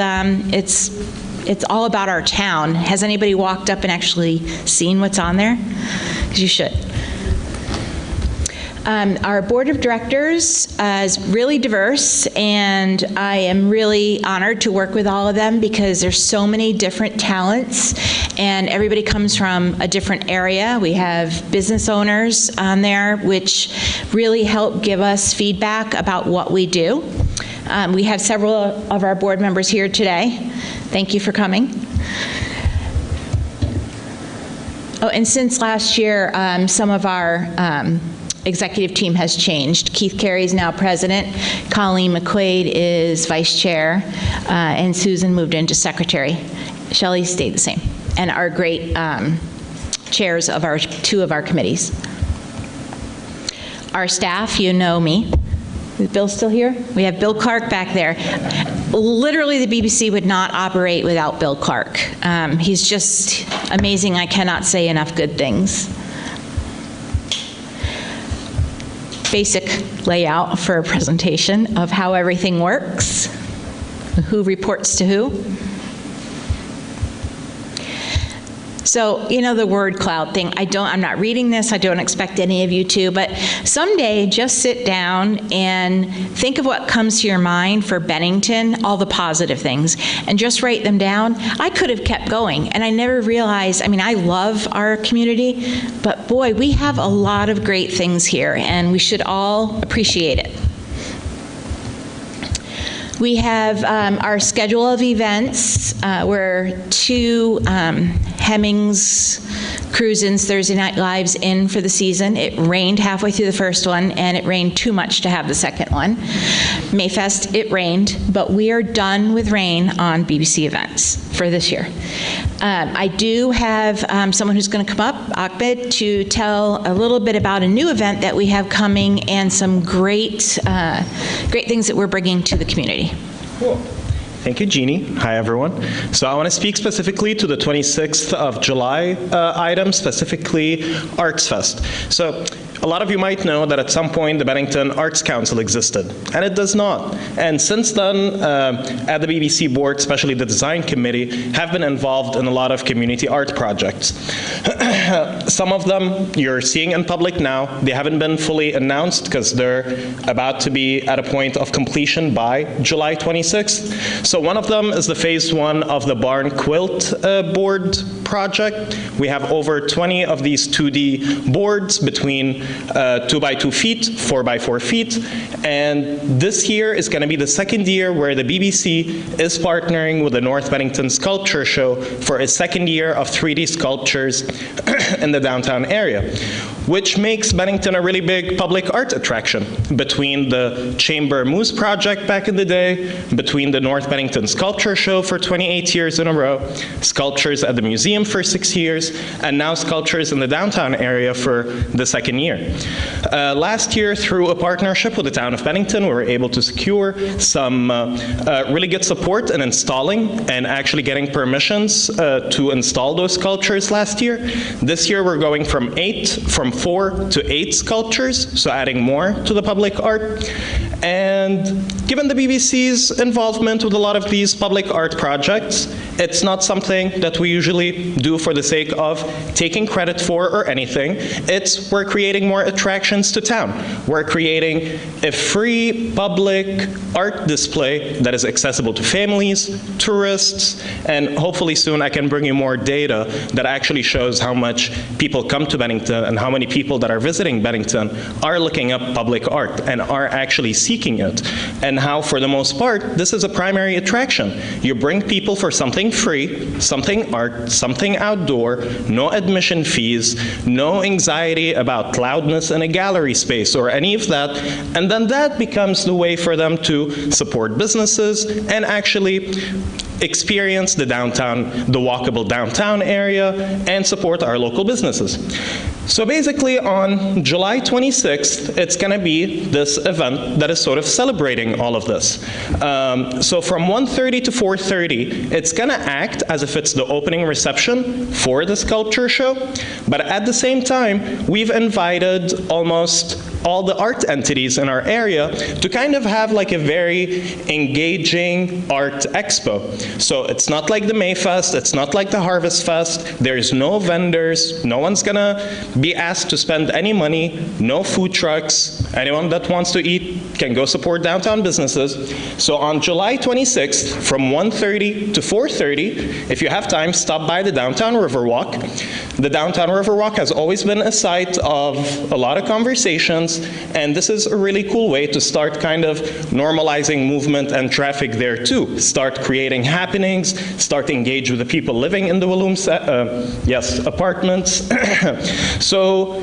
all about our town. Has anybody walked up and actually seen what's on there? Because you should. Our board of directors is really diverse, and I am really honored to work with all of them because there's so many different talents, and everybody comes from a different area. We have business owners on there, which really help give us feedback about what we do. We have several of our board members here today. Thank you for coming. Oh, and since last year, some of our executive team has changed. Keith Carey is now president, Colleen McQuaid is vice chair, and Susan moved into secretary. Shelley stayed the same. And our great chairs of our 2 of our committees. Our staff, you know me. Is Bill still here? We have Bill Clark back there. Literally, the BBC would not operate without Bill Clark. He's just amazing. I cannot say enough good things. Basic layout for a presentation of how everything works, who reports to who. So, you know, the word cloud thing, I'm not reading this, I don't expect any of you to, but someday just sit down and think of what comes to your mind for Bennington, all the positive things, and just write them down. I could have kept going, and I never realized, I mean, I love our community, but boy, we have a lot of great things here, and we should all appreciate it. We have our schedule of events. We're 2 Hemmings Cruise-ins, Thursday Night Lives in for the season. It rained halfway through the first one, and it rained too much to have the second one. Mayfest, it rained, but we are done with rain on BBC events for this year. I do have someone who's going to come up, Ahmed, to tell a little bit about a new event that we have coming and some great, great things that we're bringing to the community. Cool. Thank you, Jeannie. Hi, everyone. So I want to speak specifically to the 26th of July item, specifically Arts Fest. So a lot of you might know that at some point the Bennington Arts Council existed, and it does not. And since then, at the BBC board, especially the design committee, have been involved in a lot of community art projects. Some of them you're seeing in public now. They haven't been fully announced because they're about to be at a point of completion by July 26th. So one of them is the phase 1 of the barn quilt board project. We have over 20 of these 2D boards between 2 by 2 feet, 4 by 4 feet, and this year is going to be the second year where the BBC is partnering with the North Bennington Sculpture Show for a second year of 3D sculptures in the downtown area, which makes Bennington a really big public art attraction between the Chamber Moose project back in the day, between the North Bennington Sculpture Show for 28 years in a row, sculptures at the museum for 6 years, and now sculptures in the downtown area for the second year. Last year, through a partnership with the town of Bennington, we were able to secure some really good support in installing and actually getting permissions to install those sculptures last year. This year, we're going from 4 to 8 sculptures, so adding more to the public art. And given the BBC's involvement with a lot of these public art projects, it's not something that we usually do for the sake of taking credit for or anything. It's we're creating more attractions to town. We're creating a free public art display that is accessible to families, tourists, and hopefully soon I can bring you more data that actually shows how much people come to Bennington and how many people that are visiting Bennington are looking up public art and are actually seeing seeking it, and how, for the most part, this is a primary attraction. You bring people for something free, something art, something outdoor, no admission fees, no anxiety about loudness in a gallery space or any of that, and then that becomes the way for them to support businesses and actually experience the downtown, the walkable downtown area, and support our local businesses. So basically on July 26th, it's going to be this event that is sort of celebrating all of this. So from 1:30 to 4:30, it's going to act as if it's the opening reception for the sculpture show, but at the same time, we've invited almost all the art entities in our area to kind of have like a very engaging art expo. So it's not like the Mayfest, it's not like the Harvest Fest, there's no vendors, no one's gonna be asked to spend any money, no food trucks, anyone that wants to eat can go support downtown businesses. So on July 26th, from 1:30 to 4:30, if you have time, stop by the Downtown Riverwalk. The Downtown Riverwalk has always been a site of a lot of conversations, and this is a really cool way to start kind of normalizing movement and traffic there too. Start creating happenings, start engage with the people living in the Walloon apartments. So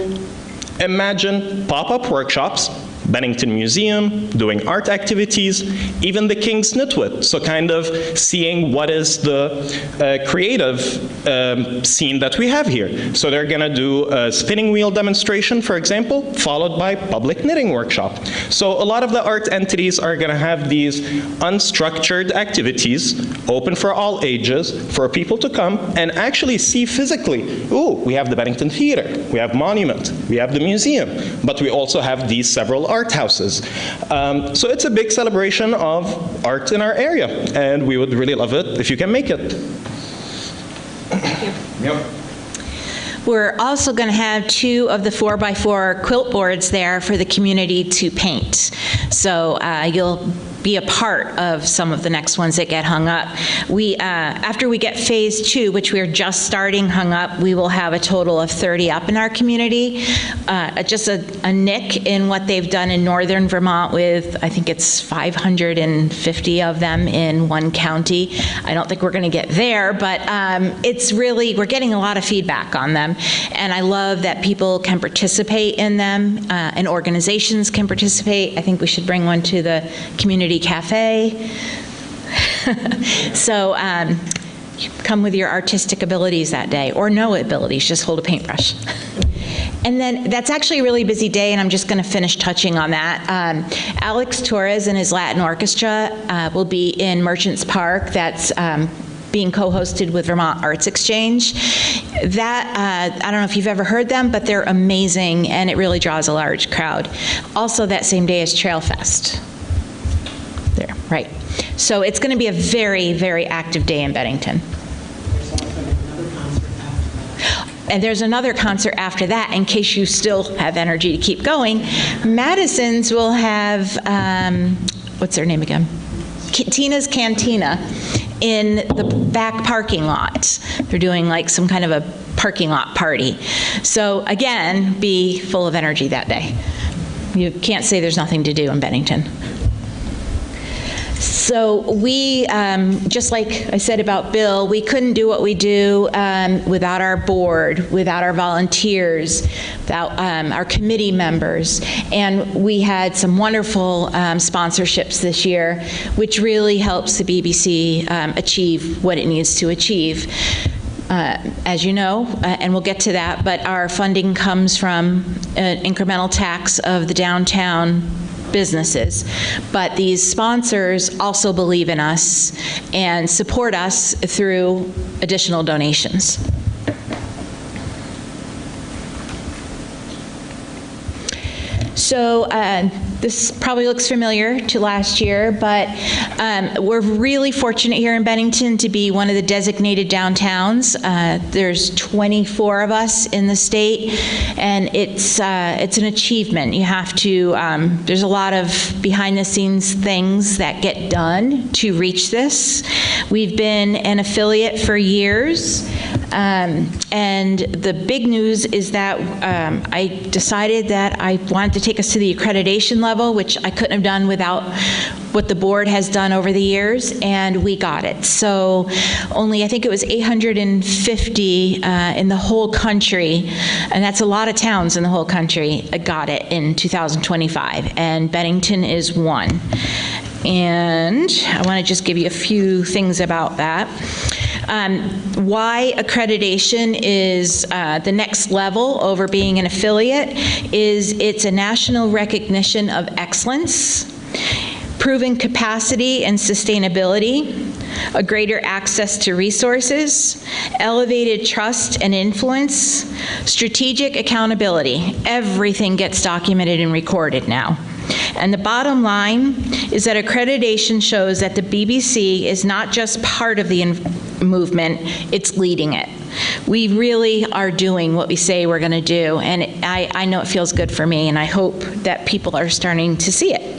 imagine pop-up workshops, Bennington Museum, doing art activities, even the King's Nitwit, so kind of seeing what is the creative scene that we have here. So they're going to do a spinning wheel demonstration, for example, followed by public knitting workshop. So a lot of the art entities are going to have these unstructured activities, open for all ages, for people to come and actually see physically, ooh, we have the Bennington Theater, we have Monument, we have the museum, but we also have these several art houses. So it's a big celebration of art in our area, and we would really love it if you can make it. Thank you. Yep. We're also going to have 2 of the 4x4 quilt boards there for the community to paint. So you'll be a part of some of the next ones that get hung up. We, after we get phase 2, which we're just starting hung up, we will have a total of 30 up in our community. Just a nick in what they've done in northern Vermont with, I think it's 550 of them in one county. I don't think we're going to get there, but it's really, we're getting a lot of feedback on them. And I love that people can participate in them and organizations can participate. I think we should bring one to the community cafe. So come with your artistic abilities that day, or no abilities, just hold a paintbrush. And then that's actually a really busy day, and I'm just going to finish touching on that. Alex Torres and his Latin Orchestra will be in Merchants Park. That's being co-hosted with Vermont Arts Exchange. That, I don't know if you've ever heard them, but they're amazing, and it really draws a large crowd. Also that same day is Trail Fest. There, right. So it's going to be a very, very active day in Bennington. And there's another concert after that, in case you still have energy to keep going. Madison's will have, what's their name again? Tina's Cantina in the back parking lot. They're doing like some kind of a parking lot party. So again, be full of energy that day. You can't say there's nothing to do in Bennington. So we, just like I said about Bill, we couldn't do what we do without our board, without our volunteers, without our committee members. And we had some wonderful sponsorships this year, which really helps the BBC achieve what it needs to achieve. As you know, and we'll get to that, but our funding comes from an incremental tax of the downtown businesses. But these sponsors also believe in us and support us through additional donations. So this probably looks familiar to last year, but we're really fortunate here in Bennington to be one of the designated downtowns. There's 24 of us in the state, and it's an achievement. You have to, there's a lot of behind-the-scenes things that get done to reach this. We've been an affiliate for years. And the big news is that I decided that I wanted to take us to the accreditation level, which I couldn't have done without what the board has done over the years, and we got it. So only, I think it was 850 in the whole country, and that's a lot of towns in the whole country, got it in 2025, and Bennington is one. And I want to just give you a few things about that. Why accreditation is the next level over being an affiliate is it's a national recognition of excellence, proven capacity and sustainability, a greater access to resources, elevated trust and influence, strategic accountability. Everything gets documented and recorded now. And the bottom line is that accreditation shows that the BBC is not just part of the movement, it's leading it. We really are doing what we say we're going to do, and I know it feels good for me, and I hope that people are starting to see it.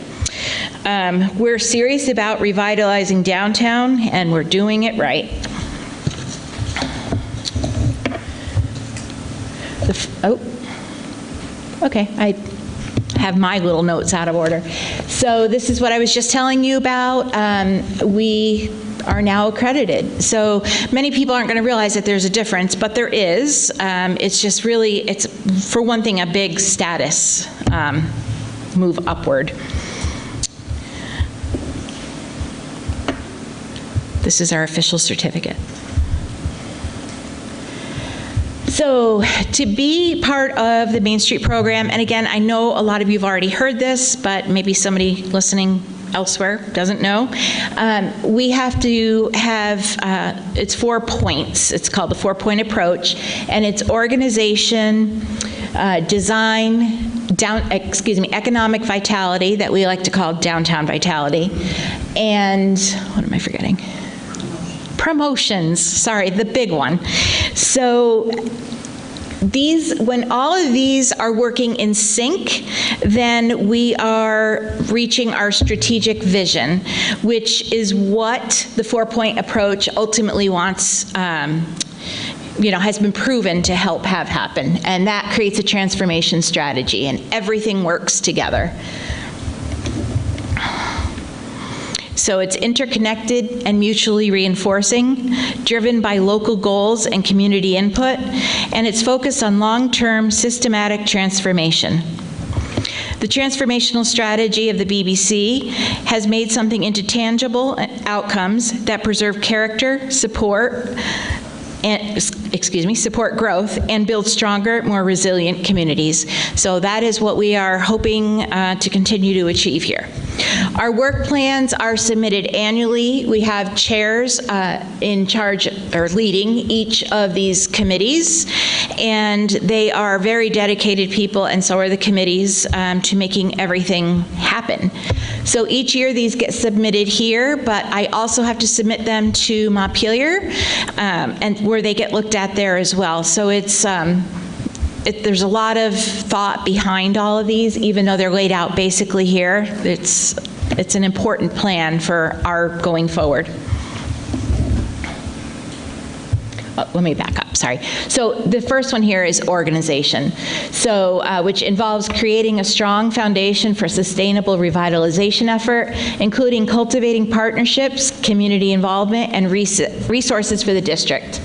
We're serious about revitalizing downtown, and we're doing it right. Okay, I have my little notes out of order. So this is what I was just telling you about. We are now accredited. So many people aren't going to realize that there's a difference, but there is. It's just really, it's, for one thing, a big status move upward. This is our official certificate. So to be part of the Main Street program, and again, I know a lot of you have already heard this, but maybe somebody listening elsewhere doesn't know, we have to have, it's 4 points. It's called the 4-point approach, and it's organization, design, economic vitality, that we like to call downtown vitality, and what am I forgetting? Promotions, sorry, the big one. So these, when all of these are working in sync, then we are reaching our strategic vision, which is what the 4-point approach ultimately wants, has been proven to help have happen. And that creates a transformation strategy, and everything works together. So it's interconnected and mutually reinforcing, driven by local goals and community input, and it's focused on long-term systematic transformation. The transformational strategy of the BBC has made something into tangible outcomes that preserve character, support growth, and build stronger, more resilient communities. So that is what we are hoping to continue to achieve here. Our work plans are submitted annually. We have chairs in charge or leading each of these committees, and they are very dedicated people, and so are the committees, to making everything happen. So each year these get submitted here, but I also have to submit them to Montpelier, and where they get looked at there as well. So it's there's a lot of thought behind all of these, even though they're laid out basically here. It's an important plan for our going forward. Let me back up, sorry. So the first one here is organization, so which involves creating a strong foundation for sustainable revitalization effort, including cultivating partnerships, community involvement, and resources for the district.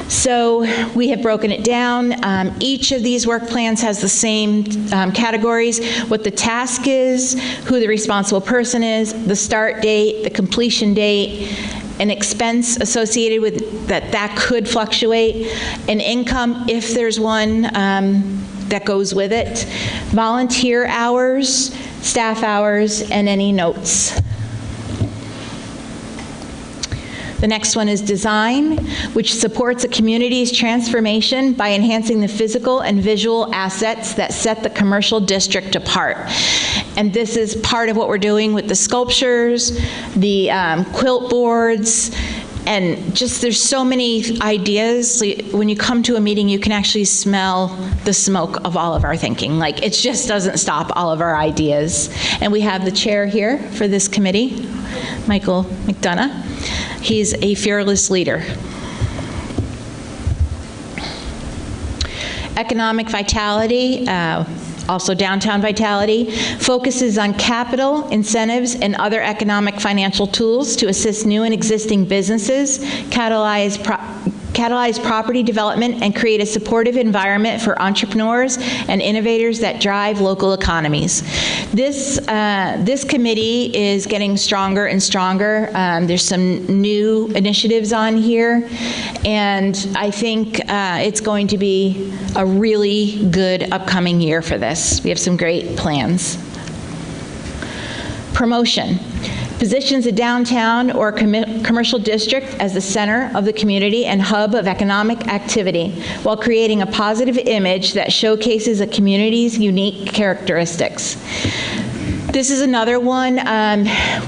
So we have broken it down. Each of these work plans has the same categories: what the task is, who the responsible person is, the start date, the completion date, an expense associated with that could fluctuate, an income if there's one that goes with it, volunteer hours, staff hours, and any notes. The next one is design, which supports a community's transformation by enhancing the physical and visual assets that set the commercial district apart. And this is part of what we're doing with the sculptures, the quilt boards, and just there's so many ideas. When you come to a meeting, you can actually smell the smoke of all of our thinking. Like, it just doesn't stop all of our ideas. And we have the chair here for this committee, Michael McDonough. He's a fearless leader. Economic vitality, also downtown vitality, focuses on capital, incentives, and other economic financial tools to assist new and existing businesses, catalyze property development, and create a supportive environment for entrepreneurs and innovators that drive local economies. This committee is getting stronger and stronger. There's some new initiatives on here, and I think it's going to be a really good upcoming year for this. We have some great plans. Promotion. Positions a downtown or commercial district as the center of the community and hub of economic activity, while creating a positive image that showcases a community's unique characteristics. This is another one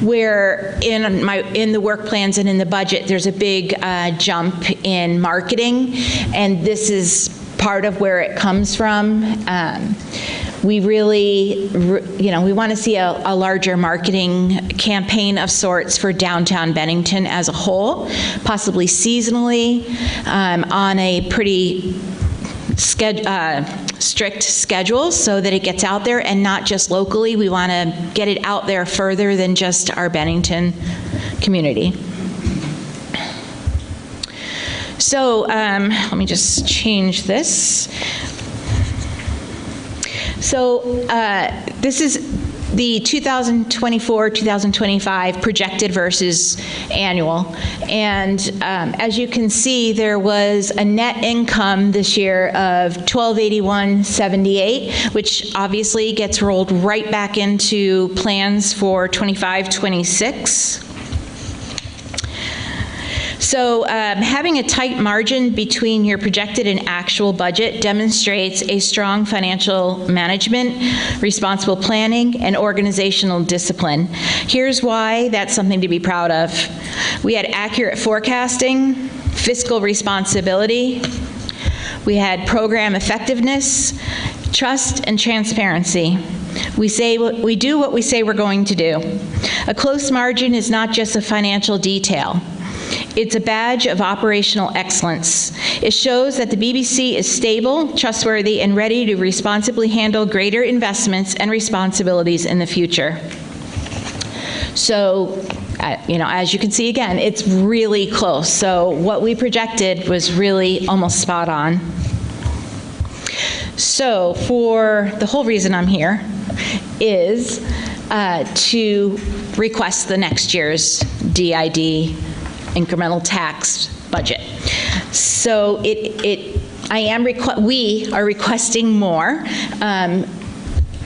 where in the work plans and in the budget, there's a big jump in marketing, and this is part of where it comes from. We really, we want to see a larger marketing campaign of sorts for downtown Bennington as a whole, possibly seasonally, on a pretty strict schedule so that it gets out there and not just locally. We want to get it out there further than just our Bennington community. So let me just change this. So this is the 2024-2025 projected versus annual. And as you can see, there was a net income this year of $1281.78, which obviously gets rolled right back into plans for 25-26. So having a tight margin between your projected and actual budget demonstrates a strong financial management, responsible planning, and organizational discipline. Here's why that's something to be proud of. We had accurate forecasting, fiscal responsibility, we had program effectiveness, trust, and transparency. We do what we say we're going to do. A close margin is not just a financial detail. It's a badge of operational excellence. It shows that the BBC is stable, trustworthy, and ready to responsibly handle greater investments and responsibilities in the future. So, as you can see again, it's really close. So what we projected was really almost spot on. So for the whole reason I'm here is to request the next year's DID incremental tax budget. So we are requesting more.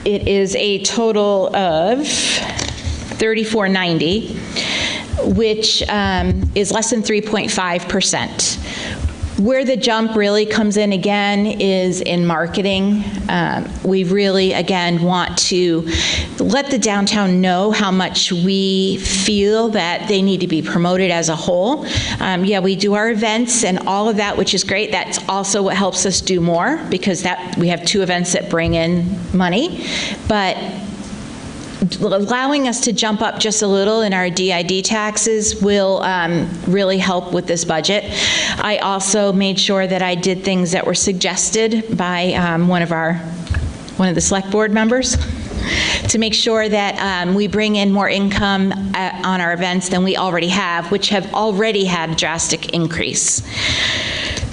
It is a total of $3490, which is less than 3.5%. Where the jump really comes in again is in marketing. We really, again, want to let the downtown know how much we feel that they need to be promoted as a whole. Yeah, we do our events and all of that, which is great. That's also what helps us do more, because we have 2 events that bring in money. But allowing us to jump up just a little in our DID taxes will really help with this budget. I also made sure that I did things that were suggested by one of the select board members to make sure that we bring in more income on our events than we already have, which have already had a drastic increase.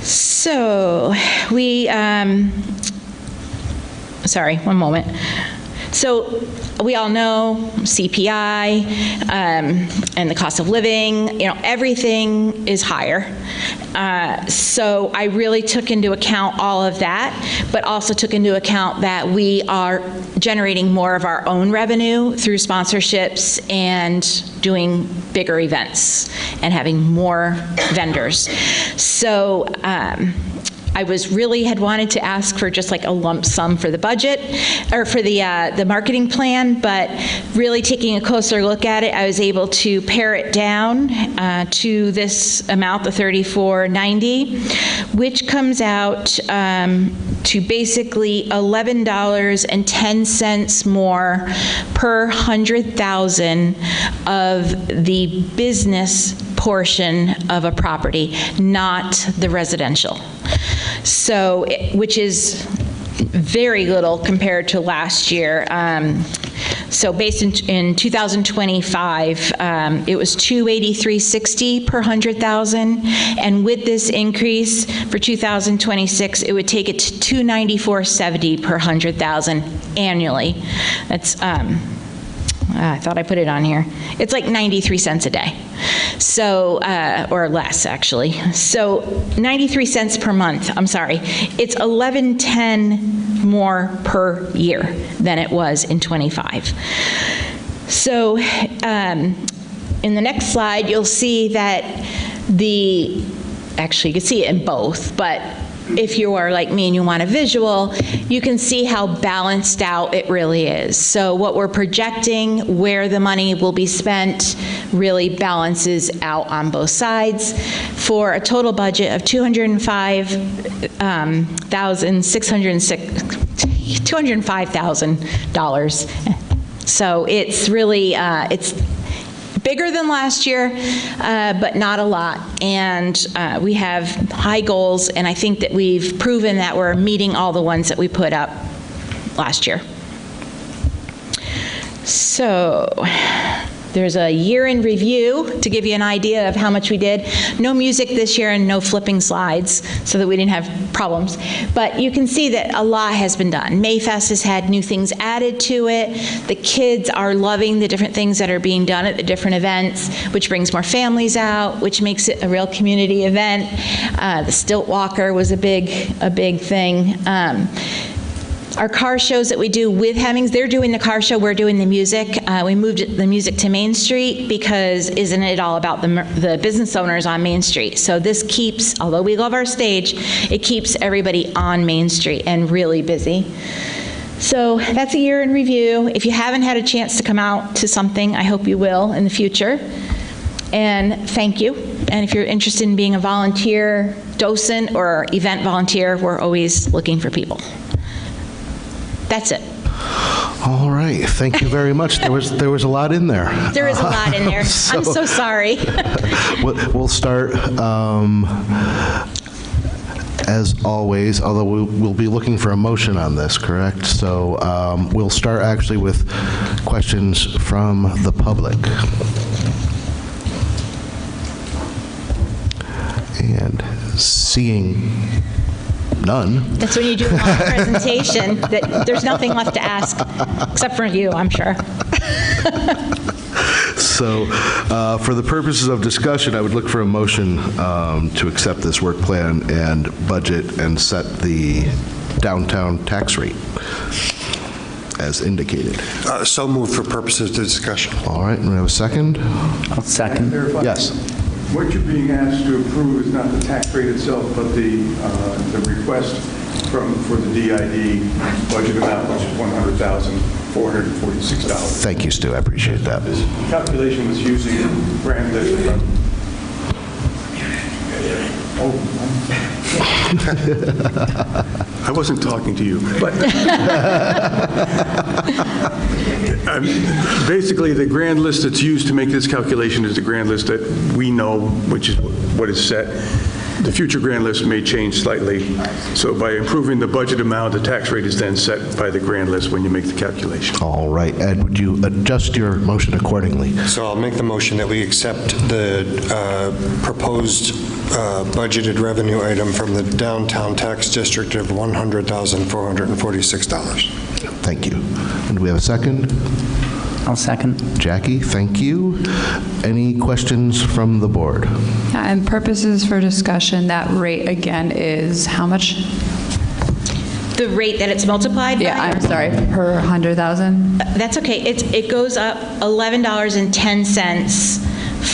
So sorry, one moment. So we all know CPI and the cost of living, everything is higher. So I really took into account all of that, but also took into account that we are generating more of our own revenue through sponsorships and doing bigger events and having more vendors. So I had wanted to ask for just like a lump sum for the budget, or for the marketing plan, but really taking a closer look at it, I was able to pare it down to this amount, the $3490, which comes out to basically $11.10 more per 100,000 of the business portion of a property, not the residential. So, which is very little compared to last year. So based in 2025, it was $283.60 per 100,000, and with this increase for 2026, it would take it to $294.70 per 100,000 annually. That's I thought I put it on here. It's like 93 cents a day. So, or less actually. So 93 cents per month, I'm sorry. It's $11.10 more per year than it was in 25. So in the next slide, you'll see that actually you can see it in both, but if you are like me and you want a visual, you can see how balanced out it really is. So what we're projecting, where the money will be spent, really balances out on both sides for a total budget of $205,000. So it's really, it's bigger than last year, but not a lot. And we have high goals, and I think that we've proven that we're meeting all the ones that we put up last year. So there's a year in review to give you an idea of how much we did. No music this year and no flipping slides so that we didn't have problems. But you can see that a lot has been done. Mayfest has had new things added to it. The kids are loving the different things that are being done at the different events, which brings more families out, which makes it a real community event. The Stilt Walker was a big thing. Our car shows that we do with Hemmings, they're doing the car show, we're doing the music. We moved the music to Main Street because isn't it all about the business owners on Main Street? So this keeps, although we love our stage, it keeps everybody on Main Street and really busy. So that's a year in review. If you haven't had a chance to come out to something, I hope you will in the future. And thank you. And if you're interested in being a volunteer, docent, or event volunteer, we're always looking for people. That's it. All right, thank you very much. There was a lot in there. There is a lot in there. I'm so sorry. We'll start, as always, although we'll be looking for a motion on this, correct? So we'll start actually with questions from the public. And seeing none. That's when you do a long presentation, that there's nothing left to ask, except for you, I'm sure. So for the purposes of discussion, I would look for a motion to accept this work plan and budget and set the downtown tax rate as indicated. So moved for purposes of discussion. All right, and we have a second? I'll second. Yes. What you're being asked to approve is not the tax rate itself, but the request for the DID budget amount, which is $100,446. Thank you, Stu. I appreciate that. This calculation was using grand list from. I wasn't talking to you, but basically the grand list that's used to make this calculation is the grand list that we know, which is what is set. The future grand list may change slightly. So by improving the budget amount, the tax rate is then set by the grand list when you make the calculation. All right. Ed, would you adjust your motion accordingly? So I'll make the motion that we accept the proposed budgeted revenue item from the downtown tax district of $100,446. Thank you. And do we have a second? I'll second. Jackie, thank you. Any questions from the board? And purposes for discussion, that rate again is how much? The rate that it's multiplied by? Yeah, I'm sorry, per 100,000? That's okay. It goes up $11.10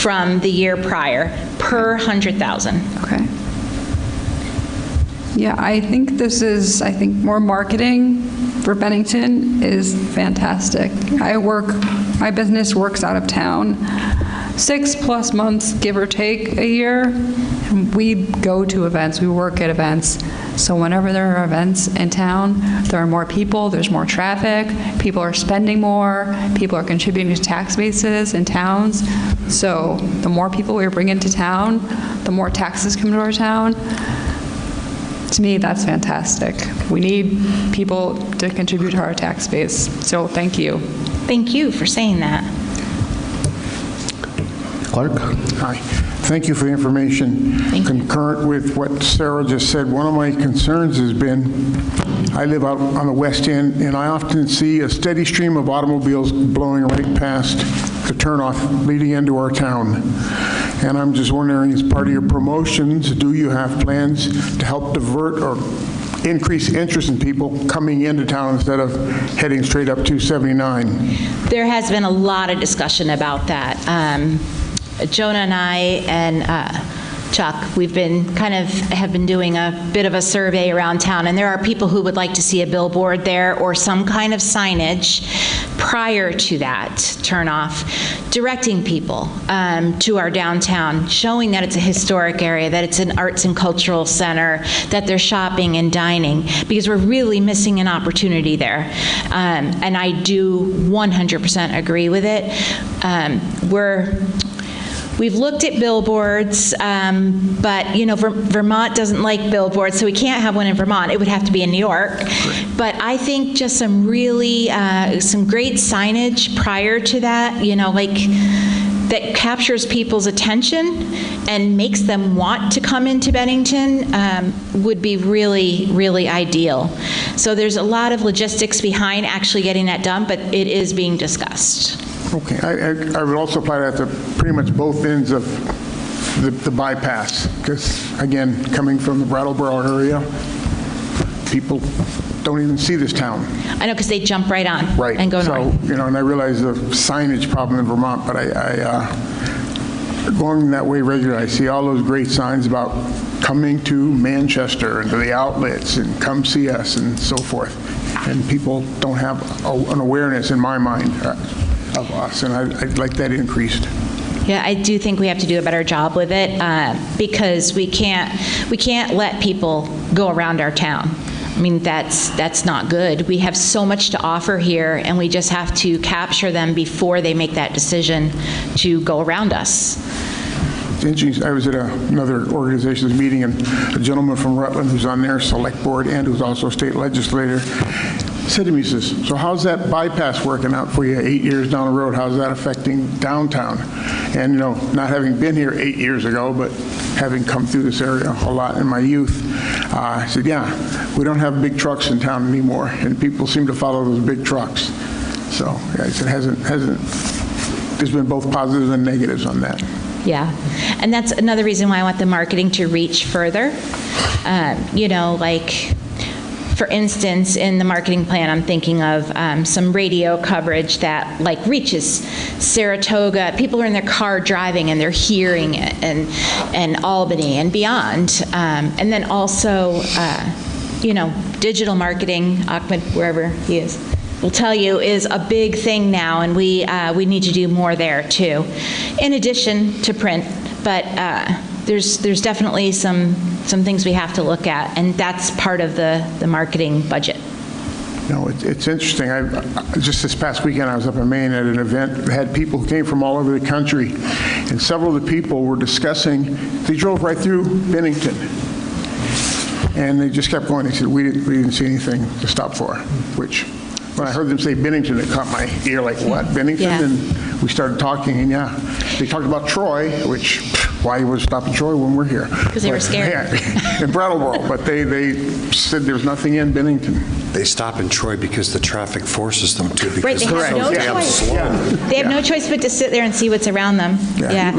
from the year prior per 100,000. Okay. Yeah, I think this is, more marketing for Bennington is fantastic. My business works out of town 6+ months, give or take a year. And we go to events, we work at events. So whenever there are events in town, there are more people, there's more traffic, people are spending more, people are contributing to tax bases in towns. So the more people we bring into town, the more taxes come to our town. to me, that's fantastic. We need people to contribute to our tax base, so thank you. Thank you for saying that. Clark? Hi. Thank you for the information. Concurrent with what Sarah just said, one of my concerns has been, I live out on the west end, and I often see a steady stream of automobiles blowing right past the turnoff leading into our town. And I'm just wondering, as part of your promotions, do you have plans to help divert or increase interest in people coming into town instead of heading straight up 279? There has been a lot of discussion about that. Jonah and I and Chuck, we've been have been doing a bit of a survey around town, and there are people who would like to see a billboard there or some kind of signage prior to that turnoff, directing people to our downtown, showing that it's a historic area, that it's an arts and cultural center, that they're shopping and dining, because we're really missing an opportunity there. And I do 100% agree with it. We've looked at billboards, but Vermont doesn't like billboards, so we can't have one in Vermont. It would have to be in New York. But I think just some really, some great signage prior to that, that captures people's attention and makes them want to come into Bennington would be really, really ideal. So there's a lot of logistics behind actually getting that done, but it is being discussed. Okay, I would also apply that to pretty much both ends of the bypass, because again, coming from the Brattleboro area, people don't even see this town. I know, because they jump right on and go north. So, and I realize the signage problem in Vermont, but going that way regularly, I see all those great signs about coming to Manchester and to the outlets and come see us and so forth. And people don't have an awareness in my mind of us, and I'd like that increased. Yeah, I do think we have to do a better job with it because we can't let people go around our town. I mean, that's not good. We have so much to offer here, and we just have to capture them before they make that decision to go around us. It's interesting. I was at another organization's meeting, and a gentleman from Rutland who's on their select board and who's also a state legislator said to me, he says, so how's that bypass working out for you 8 years down the road? How's that affecting downtown? And, not having been here 8 years ago, but having come through this area a lot in my youth, I said, yeah, we don't have big trucks in town anymore, and people seem to follow those big trucks. So, yeah, it hasn't, there's been both positives and negatives on that. Yeah, and that's another reason why I want the marketing to reach further. For instance, in the marketing plan, I'm thinking of some radio coverage that reaches Saratoga. People are in their car driving and they're hearing it, and Albany and beyond. And then also, digital marketing, Ahmed, wherever he is, will tell you is a big thing now, and we need to do more there too, in addition to print. But there's definitely some things we have to look at, and that's part of the marketing budget. It's interesting. Just this past weekend, I was up in Maine at an event that had people who came from all over the country, and several of the people were discussing, they drove right through Bennington, and they just kept going. They said, we didn't see anything to stop for, which, when I heard them say Bennington, it caught my ear like, what, Bennington? Yeah. And we started talking, and they talked about Troy, which, why would stop in Troy when we're here? Because they were scared. Yeah, in Brattleboro, but they said there's nothing in Bennington. They stop in Troy because the traffic forces them to. Right, they have no choice. They have no choice but to sit there and see what's around them. Yeah.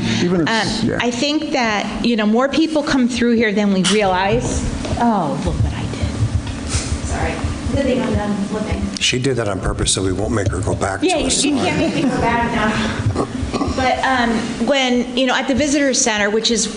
I think that, more people come through here than we realize. Oh, look what I did. Sorry. Good thing I'm done flipping. She did that on purpose so we won't make her go back Yeah, to us. you can't make me go back now. But when, at the visitor center, which is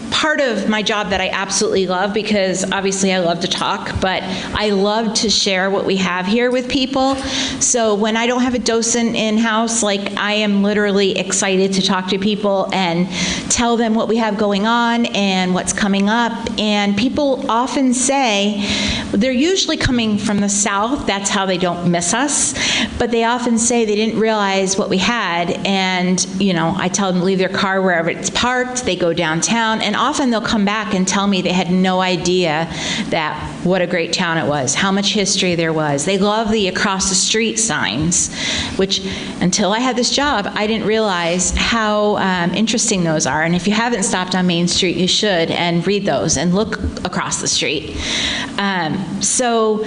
part of my job that I absolutely love, because obviously I love to talk, but I love to share what we have here with people. So when I don't have a docent in-house, I am literally excited to talk to people and tell them what we have going on and what's coming up. And people often say, they're usually coming from the south, that's how they don't miss us, but they often say they didn't realize what we had, and I tell them to leave their car wherever it's parked, they go downtown, town, and often they'll come back and tell me they had no idea that what a great town it was, how much history there was. They love the across the street signs, which until I had this job, I didn't realize how interesting those are. And if you haven't stopped on Main Street, you should, and read those and look across the street. So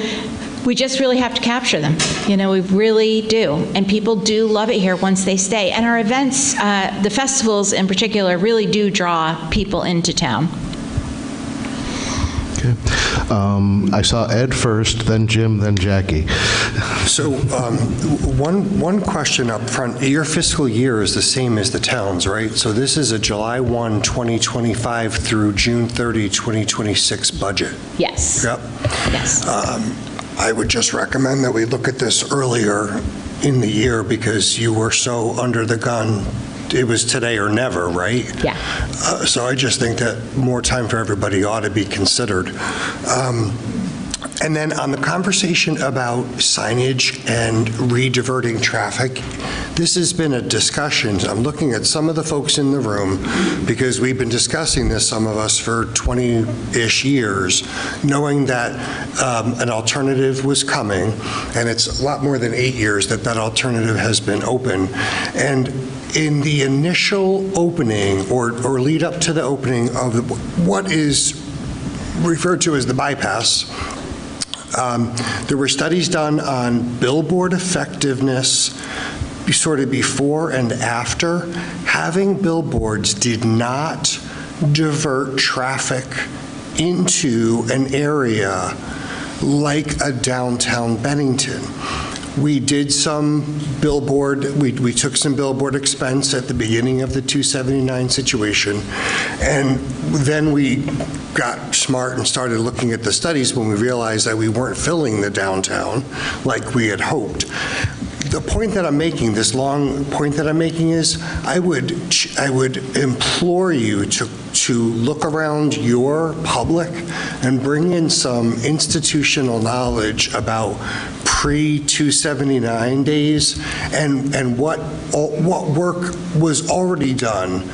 we just really have to capture them. You know, we really do. And people do love it here once they stay. And our events, the festivals in particular, really do draw people into town. Okay. I saw Ed first, then Jim, then Jackie. So one question up front. Your fiscal year is the same as the town's, right? So this is a July 1, 2025 through June 30, 2026 budget. Yes. Yep. Yes. I would just recommend that we look at this earlier in the year because you were so under the gun. It was today or never, right? Yeah. So I just think that more time for everybody ought to be considered. And then on the conversation about signage and rediverting traffic, this has been a discussion. I'm looking at some of the folks in the room because we've been discussing this, some of us, for 20-ish years, knowing that an alternative was coming, and it's a lot more than 8 years that that alternative has been open. And in the initial opening or lead up to the opening of what is referred to as the bypass, there were studies done on billboard effectiveness sort of before and after. Having billboards did not divert traffic into an area like a downtown Bennington. We did some billboard, we took some billboard expense at the beginning of the 279 situation, and then we got smart and started looking at the studies when we realized that we weren't filling the downtown like we had hoped. The point that I'm making, this long point that I'm making is, I would implore you to look around your public and bring in some institutional knowledge about pre-279 days and what work was already done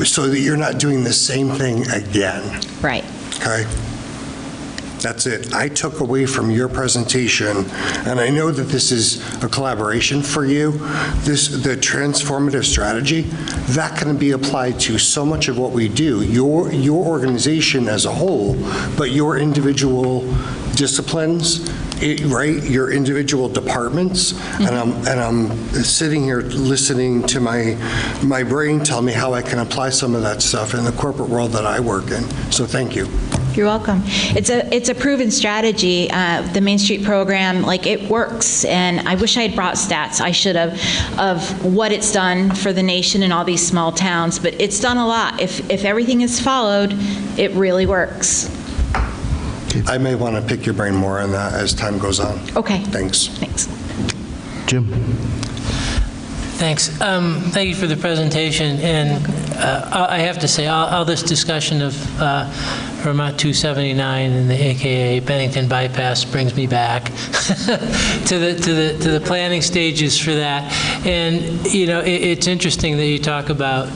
so that you're not doing the same thing again. Right. Okay? That's it. I took away from your presentation, and I know that this is a collaboration for you, the transformative strategy, that can be applied to so much of what we do, your organization as a whole, but your individual disciplines, right, your individual departments, and I'm sitting here listening to my brain tell me how I can apply some of that stuff in the corporate world that I work in. So thank you. You're welcome. It's a proven strategy. The Main Street program, like, it works, and I wish I had brought stats. I should have, of what it's done for the nation in all these small towns, but it's done a lot. If everything is followed, it really works. I may want to pick your brain more on that as time goes on. Okay. Thanks. Thanks. Jim? Thanks. Thank you for the presentation. And I have to say, all this discussion of Vermont 279 and the AKA Bennington bypass brings me back to the planning stages for that. And you know, it's interesting that you talk about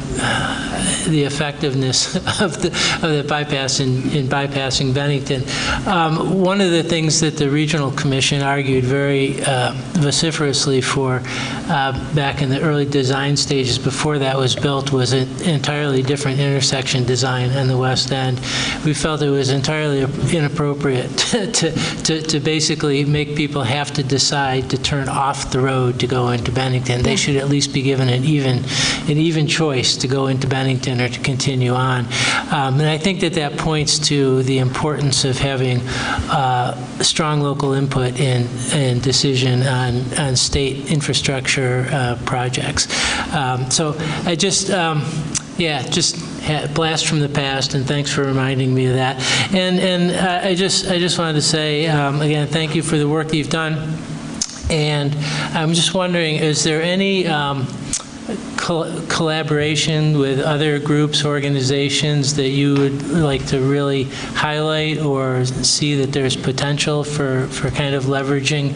the effectiveness of the bypass in bypassing Bennington. One of the things that the Regional Commission argued very vociferously for back in the early design stages before that was built was an entirely different intersection design in the west end. We felt it was entirely inappropriate to basically make people have to decide to turn off the road to go into Bennington. They should at least be given an even choice to go into Bennington or to continue on. And I think that points to the importance of having strong local input in decision on state infrastructure projects. So I just blast from the past, and thanks for reminding me of that. And I just wanted to say again, thank you for the work that you've done. And I'm just wondering, is there any collaboration with other groups, organizations that you would like to really highlight or see that there's potential for kind of leveraging,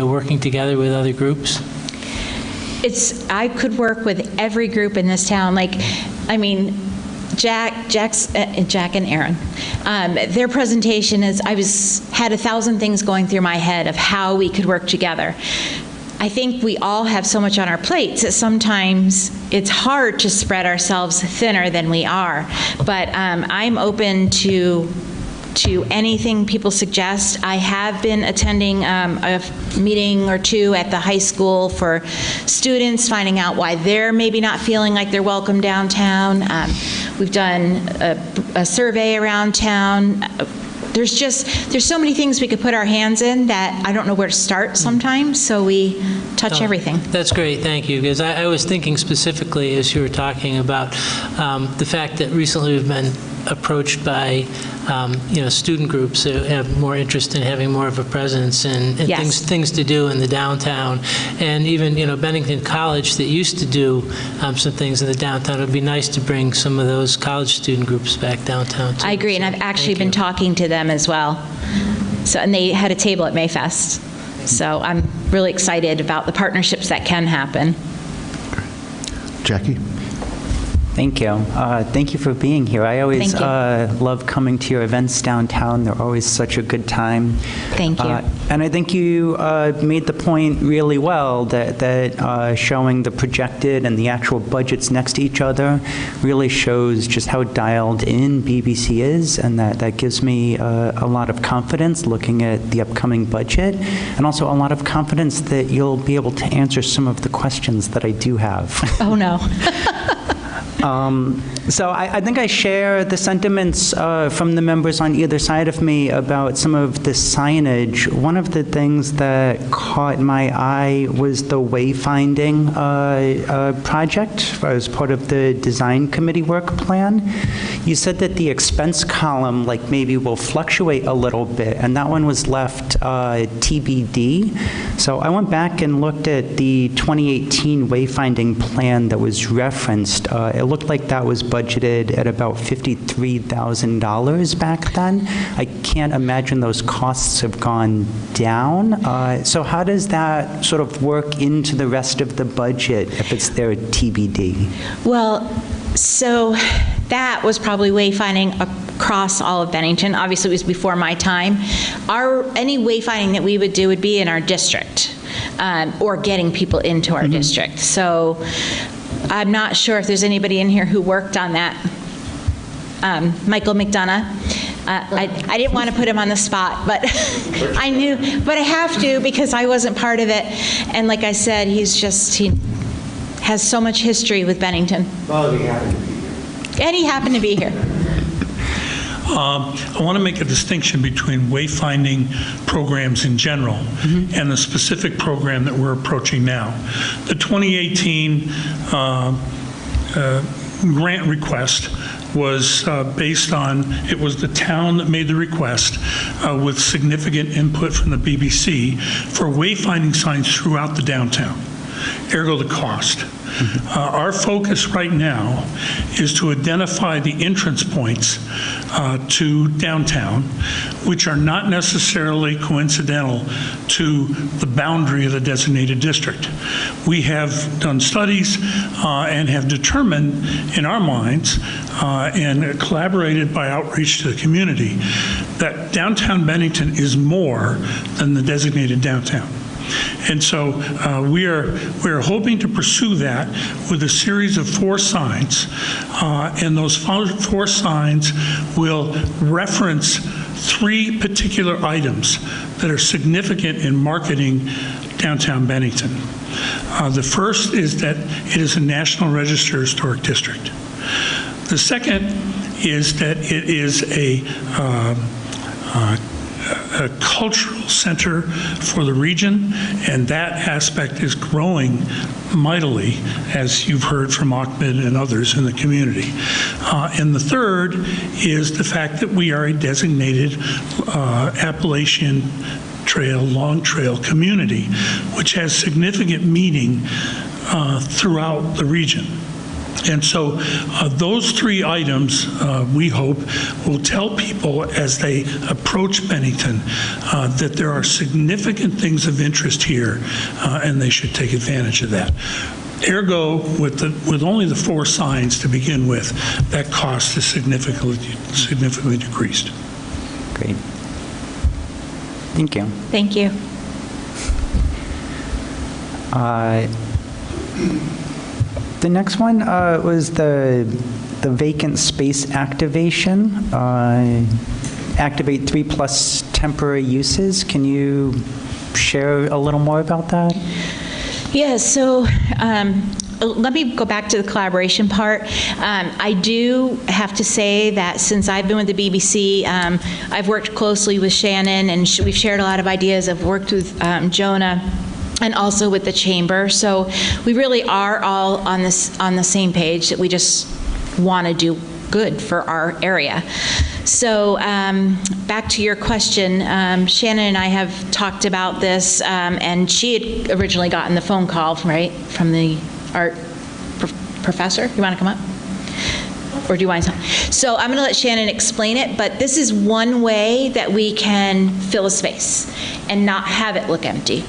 working together with other groups? I could work with every group in this town. Like, I mean, Jack and Aaron. Their presentation is, had 1,000 things going through my head of how we could work together. I think we all have so much on our plates that sometimes it's hard to spread ourselves thinner than we are. But I'm open to anything people suggest. I have been attending a meeting or two at the high school for students, finding out why they're maybe not feeling like they're welcome downtown. We've done a survey around town. There's so many things we could put our hands in that I don't know where to start sometimes, so we touch everything. That's great, thank you, because I was thinking specifically as you were talking about the fact that recently we've been approached by student groups who have more interest in having more of a presence and Yes. things to do in the downtown, and even Bennington College that used to do some things in the downtown. It would be nice to bring some of those college student groups back downtown too. I agree, and I've actually been talking to them as well. So, and they had a table at Mayfest. So I'm really excited about the partnerships that can happen. Jackie? Thank you. Thank you for being here. I always love coming to your events downtown. They're always such a good time. Thank you. And I think you made the point really well that showing the projected and the actual budgets next to each other really shows just how dialed in BBC is, and that gives me a lot of confidence looking at the upcoming budget, and also a lot of confidence that you'll be able to answer some of the questions that I do have. Oh, no. So I think I share the sentiments from the members on either side of me about some of the signage. One of the things that caught my eye was the wayfinding project as part of the design committee work plan. You said that the expense column maybe will fluctuate a little bit, and that one was left TBD. So I went back and looked at the 2018 wayfinding plan that was referenced. It looked like that was budgeted at about $53,000 back then. I can't imagine those costs have gone down. So how does that sort of work into the rest of the budget if it's there at TBD? Well, so that was probably wayfinding across all of Bennington. Obviously, it was before my time. Any wayfinding that we would do would be in our district or getting people into our district. So I'm not sure if there's anybody in here who worked on that. Michael McDonough. I didn't want to put him on the spot, but I knew, but I have to because I wasn't part of it. And like I said, he has so much history with Bennington. Well, he happened to be here. And he happened to be here. I want to make a distinction between wayfinding programs in general and the specific program that we're approaching now. The 2018 grant request was based on, it was the town that made the request with significant input from the BBC for wayfinding signs throughout the downtown, ergo the cost. Our focus right now is to identify the entrance points to downtown, which are not necessarily coincidental to the boundary of the designated district. We have done studies and have determined in our minds and collaborated by outreach to the community that downtown Bennington is more than the designated downtown. And so we are hoping to pursue that with a series of 4 signs, and those 4 signs will reference 3 particular items that are significant in marketing downtown Bennington. The first is that it is a National Register Historic District. The second is that it is a cultural center for the region, and that aspect is growing mightily, as you've heard from Ahmed and others in the community. And the third is the fact that we are a designated Appalachian Trail, Long Trail community, which has significant meaning throughout the region. And so those 3 items, we hope, will tell people as they approach Bennington that there are significant things of interest here, and they should take advantage of that. Ergo, with only the 4 signs to begin with, that cost is significantly decreased. Great. Thank you. Thank you. The next one was the vacant space activation. Activate 3+ temporary uses. Can you share a little more about that? Yeah, so let me go back to the collaboration part. I do have to say that since I've been with the BBC, I've worked closely with Shannon, and we've shared a lot of ideas. I've worked with Jonah and also with the chamber. So we really are all on the same page, that we just want to do good for our area. So back to your question, Shannon and I have talked about this, and she had originally gotten the phone call from the art professor. You want to come up? Or do you want to? So I'm going to let Shannon explain it, but this is one way that we can fill a space and not have it look empty.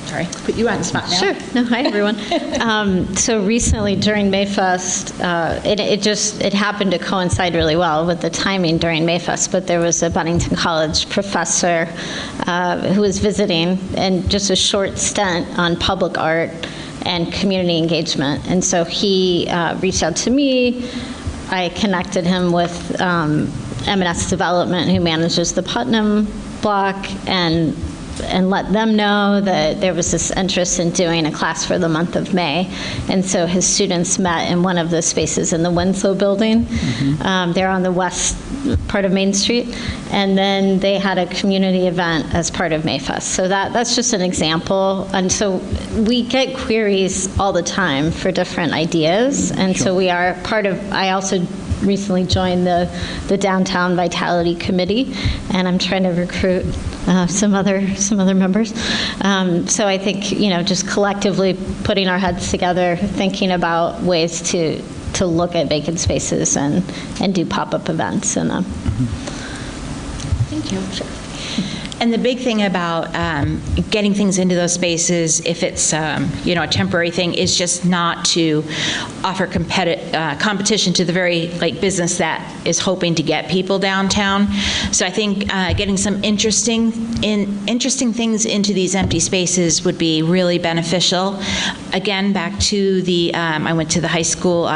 Sorry, put you on the spot now. Sure. No, hi, everyone. So recently during Mayfest, it happened to coincide really well with the timing during Mayfest, but there was a Bennington College professor who was visiting, and just a short stint on public art and community engagement. And so he reached out to me. I connected him with M&S Development, who manages the Putnam block, and let them know that there was this interest in doing a class for the month of May. And so his students met in one of the spaces in the Winslow building. They're on the west part of Main Street. And then they had a community event as part of Mayfest. So that's just an example. And so we get queries all the time for different ideas. And so we are part of, I also recently joined the Downtown Vitality Committee, and I'm trying to recruit some other members. So I think, just collectively putting our heads together, thinking about ways to look at vacant spaces and do pop-up events in them. Thank you. Sure. And the big thing about getting things into those spaces, if it's a temporary thing, is just not to offer competition to the very business that is hoping to get people downtown. So I think getting some interesting things into these empty spaces would be really beneficial. Again, back to I went to the high school.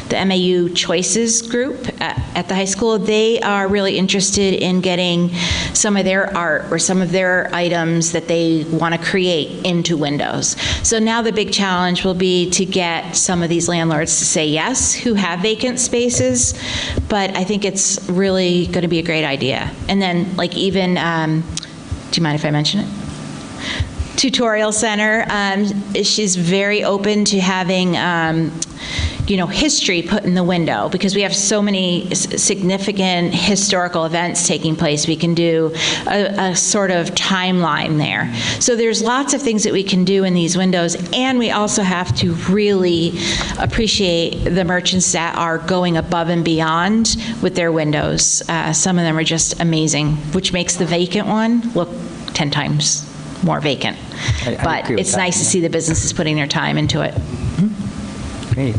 The MAU Choices group at the high school, they are really interested in getting some of their art or some of their items that they want to create into windows. So now the big challenge will be to get some of these landlords to say yes, who have vacant spaces, but I think it's really going to be a great idea. And then even, do you mind if I mention it? Tutorial Center, she's very open to having history put in the window, because we have so many significant historical events taking place. We can do a sort of timeline there. So there's lots of things that we can do in these windows, and we also have to really appreciate the merchants that are going above and beyond with their windows. Some of them are just amazing, which makes the vacant one look 10 times more vacant. But it's nice to see the businesses putting their time into it. Great.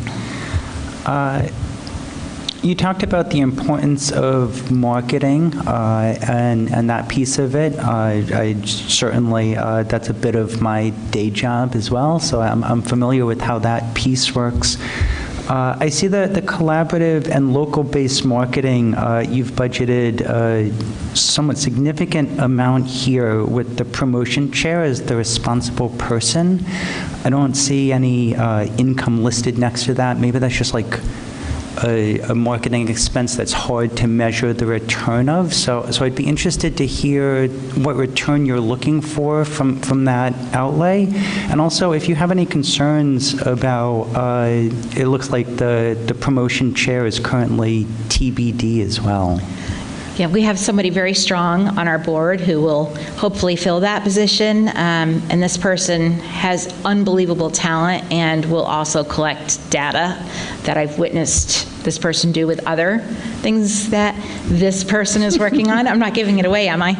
You talked about the importance of marketing and that piece of it. I certainly, that's a bit of my day job as well, so I'm familiar with how that piece works. I see that the collaborative and local-based marketing, you've budgeted a somewhat significant amount here with the promotion chair as the responsible person. I don't see any income listed next to that. Maybe that's just like a marketing expense that's hard to measure the return of. So I'd be interested to hear what return you're looking for from that outlay. And also, if you have any concerns about, it looks like the promotion chair is currently TBD as well. Yeah, we have somebody very strong on our board who will hopefully fill that position, and this person has unbelievable talent and will also collect data that I've witnessed this person do with other things that this person is working on. I'm not giving it away, am I?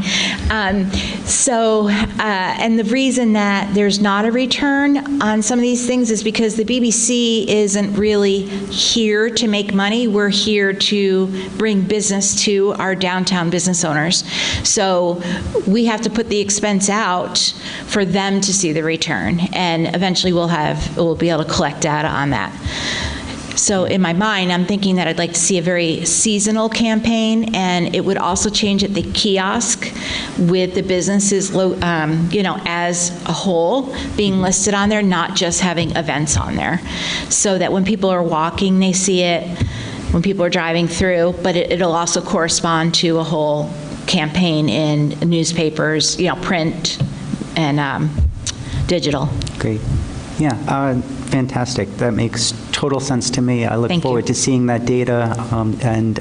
So, and the reason that there's not a return on some of these things is because the BBC isn't really here to make money. We're here to bring business to our downtown business owners. So we have to put the expense out for them to see the return, and eventually we'll be able to collect data on that. So in my mind, I'm thinking that I'd like to see a very seasonal campaign, and it would also change at the kiosk with the businesses, as a whole being listed on there, not just having events on there. So that when people are walking, they see it, when people are driving through, but it'll also correspond to a whole campaign in newspapers, print and digital. Great. Yeah, fantastic. That makes total sense to me. I look forward to seeing that data, and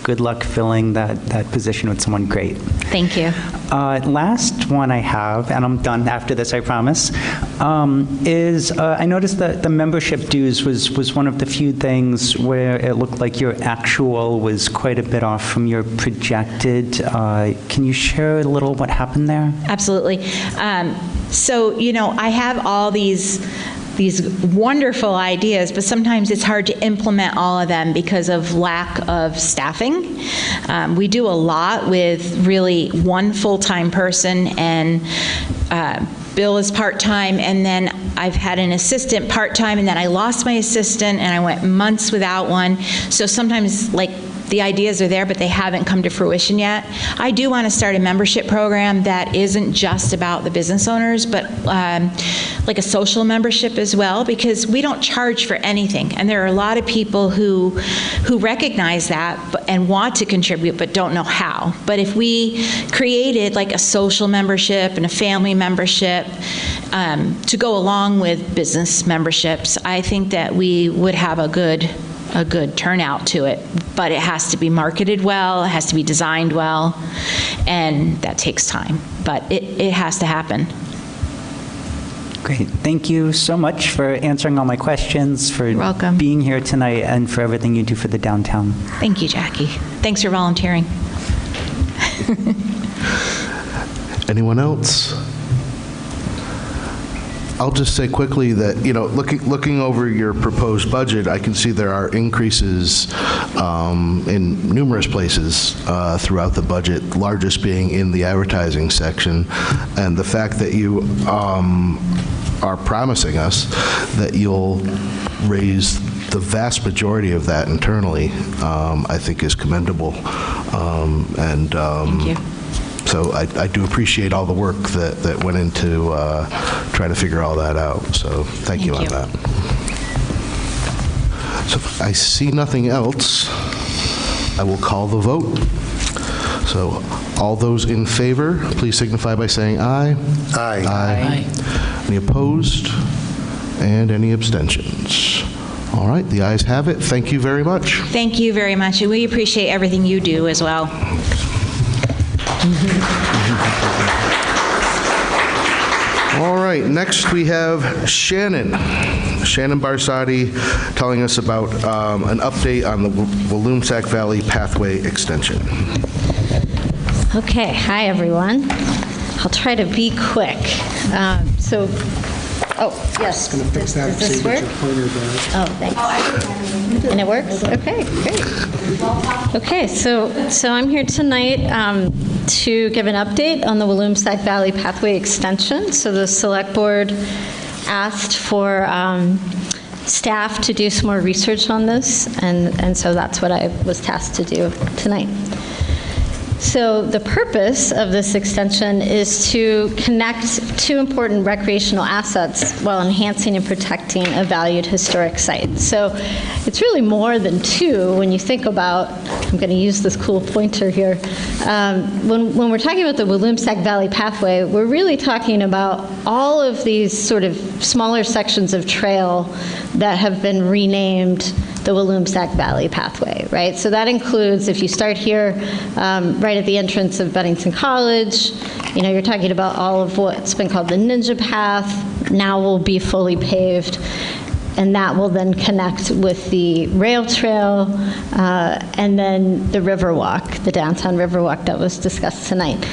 good luck filling that position with someone great. Thank you. Last one I have, and I'm done after this, I promise, is I noticed that the membership dues was one of the few things where it looked like your actual was quite a bit off from your projected. Can you share a little what happened there? Absolutely. So, I have all these wonderful ideas, but sometimes it's hard to implement all of them because of lack of staffing. We do a lot with really one full-time person, and Bill is part-time, and then I've had an assistant part-time, and then I lost my assistant, and I went months without one. So sometimes, the ideas are there, but they haven't come to fruition yet. I do want to start a membership program that isn't just about the business owners, but like a social membership as well, because we don't charge for anything. And there are a lot of people who recognize that and want to contribute, but don't know how. But if we created like a social membership and a family membership to go along with business memberships, I think that we would have a good turnout to it. But it has to be marketed well, it has to be designed well, and that takes time. But it has to happen. Great. Thank you so much for answering all my questions, for being here tonight, and for everything you do for the downtown. Thank you, Jackie. Thanks for volunteering. Anyone else? I'll just say quickly that, looking over your proposed budget, I can see there are increases in numerous places throughout the budget, largest being in the advertising section. And the fact that you are promising us that you'll raise the vast majority of that internally, I think is commendable. Thank you. So I do appreciate all the work that went into trying to figure all that out. So thank you on that. So if I see nothing else, I will call the vote. So all those in favor, please signify by saying aye. Aye. Aye. Any opposed? And any abstentions? All right, the ayes have it. Thank you very much. Thank you very much. And we appreciate everything you do as well. All right, next we have Shannon Barsati telling us about an update on the Walloomsac Valley Pathway Extension. Okay, hi everyone. I'll try to be quick. Yes. Going to fix that. Does this work? Oh, thanks. And it works? Okay, great. Okay, so I'm here tonight to give an update on the Walloomsac Valley Pathway Extension. So the Select Board asked for staff to do some more research on this, and so that's what I was tasked to do tonight. So the purpose of this extension is to connect two important recreational assets while enhancing and protecting a valued historic site. So it's really more than two when you think about, I'm going to use this cool pointer here, when we're talking about the Walloomsac Valley Pathway, we're really talking about all of these sort of smaller sections of trail that have been renamed the Walloomsac Valley Pathway, right? So that includes, if you start here, right at the entrance of Bennington College, you're talking about all of what's been called the Ninja Path, now will be fully paved, and that will then connect with the rail trail, and then the Riverwalk, the downtown Riverwalk that was discussed tonight.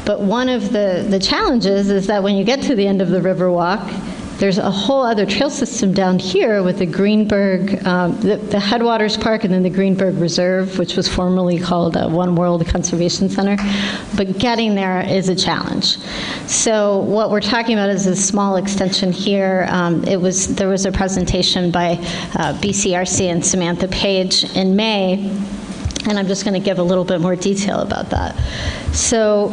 But one of the challenges is that when you get to the end of the Riverwalk, there's a whole other trail system down here with the Greenberg, the Headwaters Park, and then the Greenberg Reserve, which was formerly called One World Conservation Center. But getting there is a challenge. So what we're talking about is a small extension here. There was a presentation by BCRC and Samantha Page in May, and I'm just going to give a little bit more detail about that. So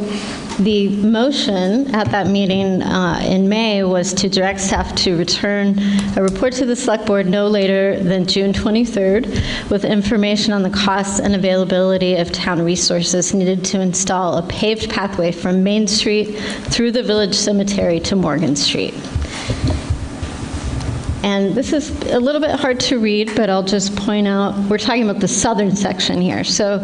the motion at that meeting in May was to direct staff to return a report to the Select Board no later than June 23rd with information on the costs and availability of town resources needed to install a paved pathway from Main Street through the Village Cemetery to Morgan Street. And this is a little bit hard to read, but I'll just point out, we're talking about the southern section here. So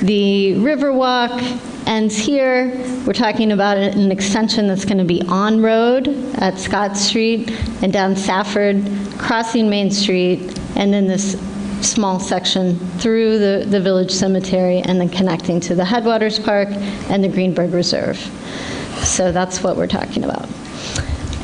the Riverwalk ends here. We're talking about an extension that's going to be on road at Scott Street and down Safford, crossing Main Street, and then this small section through the Village Cemetery and then connecting to the Headwaters Park and the Greenberg Reserve. So that's what we're talking about.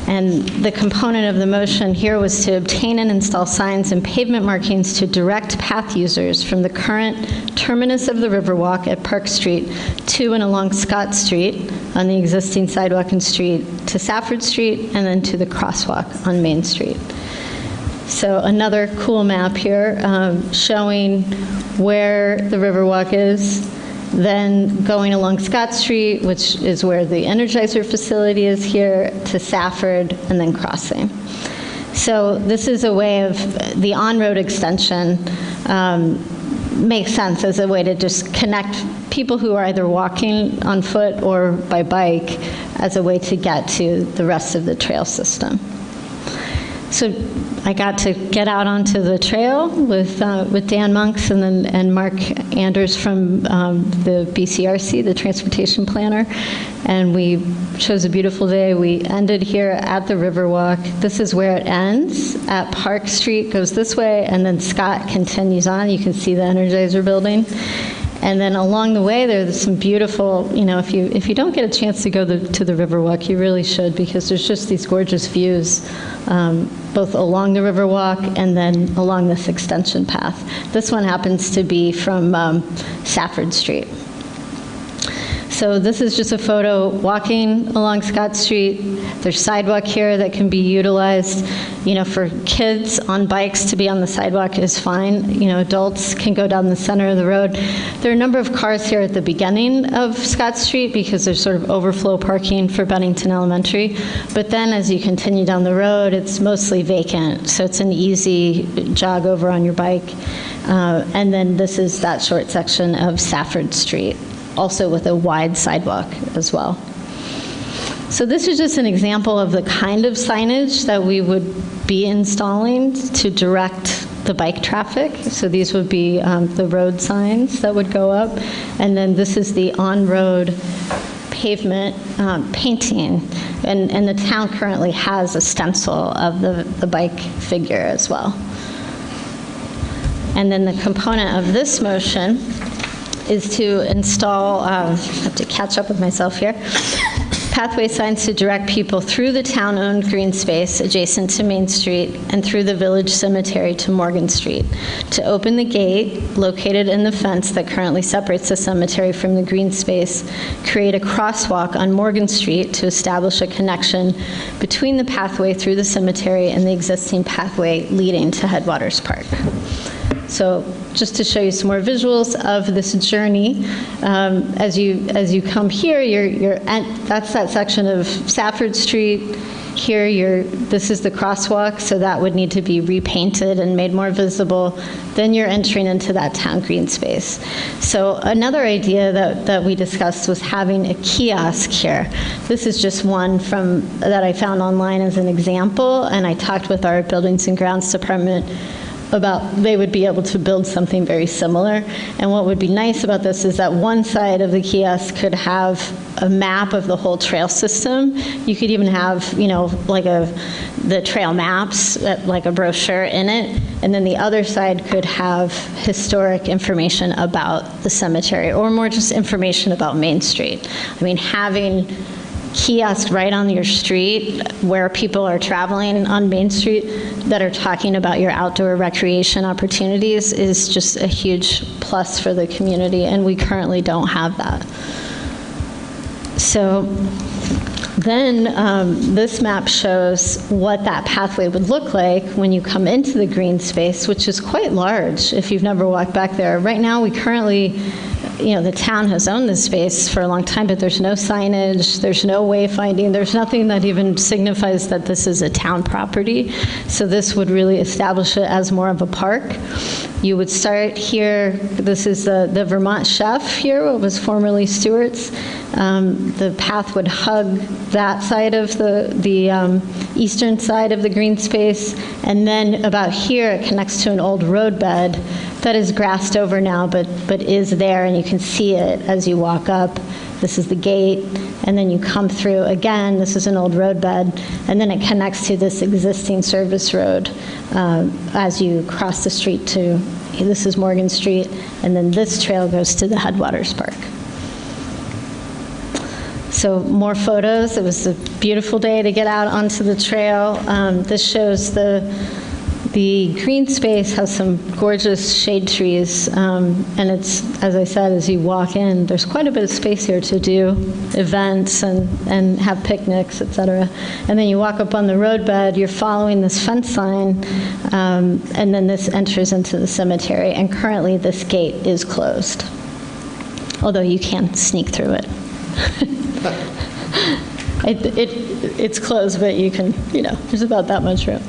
And the component of the motion here was to obtain and install signs and pavement markings to direct path users from the current terminus of the Riverwalk at Park Street to and along Scott Street on the existing sidewalk and street to Safford Street and then to the crosswalk on Main Street. So another cool map here showing where the Riverwalk is, then going along Scott Street, which is where the Energizer facility is here, to Safford, and then crossing. So this is a way of, the on-road extension makes sense as a way to just connect people who are either walking on foot or by bike as a way to get to the rest of the trail system. So I got to get out onto the trail with Dan Monks and Mark Anders from the BCRC, the transportation planner, and we chose a beautiful day. We ended here at the Riverwalk. This is where it ends at Park Street, goes this way, and then Scott continues on. You can see the Energizer building. And then along the way, there's some beautiful, if you don't get a chance to go to the Riverwalk, you really should, because there's just these gorgeous views, both along the Riverwalk and then along this extension path. This one happens to be from Safford Street. So this is just a photo walking along Scott Street. There's sidewalk here that can be utilized. For kids on bikes to be on the sidewalk is fine. Adults can go down the center of the road. There are a number of cars here at the beginning of Scott Street because there's sort of overflow parking for Bennington Elementary. But then as you continue down the road, it's mostly vacant. So it's an easy jog over on your bike. And then this is that short section of Safford Street, also with a wide sidewalk as well. So this is just an example of the kind of signage that we would be installing to direct the bike traffic. So these would be the road signs that would go up. And then this is the on-road pavement painting. And the town currently has a stencil of the bike figure as well. And then the component of this motion is to install, I have to catch up with myself here, pathway signs to direct people through the town-owned green space adjacent to Main Street and through the Village Cemetery to Morgan Street, to open the gate located in the fence that currently separates the cemetery from the green space, create a crosswalk on Morgan Street to establish a connection between the pathway through the cemetery and the existing pathway leading to Headwaters Park. So just to show you some more visuals of this journey, as you come here, that's that section of Safford Street. Here, this is the crosswalk, so that would need to be repainted and made more visible. Then you're entering into that town green space. So another idea that we discussed was having a kiosk here. This is just one that I found online as an example, and I talked with our Buildings and Grounds Department they would be able to build something very similar. And what would be nice about this is that one side of the kiosk could have a map of the whole trail system. You could even have, like the trail maps, like a brochure in it. And then the other side could have historic information about the cemetery, or more just information about Main Street. I mean, having kiosks right on your street where people are traveling on Main Street that are talking about your outdoor recreation opportunities is just a huge plus for the community, and we currently don't have that. So then this map shows what that pathway would look like when you come into the green space, which is quite large if you've never walked back there. Right now, we currently, the town has owned this space for a long time, but there's no signage, there's no wayfinding, there's nothing that even signifies that this is a town property. So this would really establish it as more of a park. You would start here, this is the Vermont Chef here, what was formerly Stewart's. The path would hug that side of the eastern side of the green space, and then about here it connects to an old roadbed that is grassed over now, but is there, and you can see it as you walk up. This is the gate, and then you come through again. This is an old roadbed, and then it connects to this existing service road as you cross the street to, this is Morgan Street, and then this trail goes to the Headwaters Park. So more photos. It was a beautiful day to get out onto the trail. This shows the green space has some gorgeous shade trees, and it's, as I said, as you walk in, there's quite a bit of space here to do events and have picnics, etc. And then you walk up on the roadbed, you're following this fence line, and then this enters into the cemetery, and currently this gate is closed, although you can sneak through it. It's closed, but you can, there's about that much room.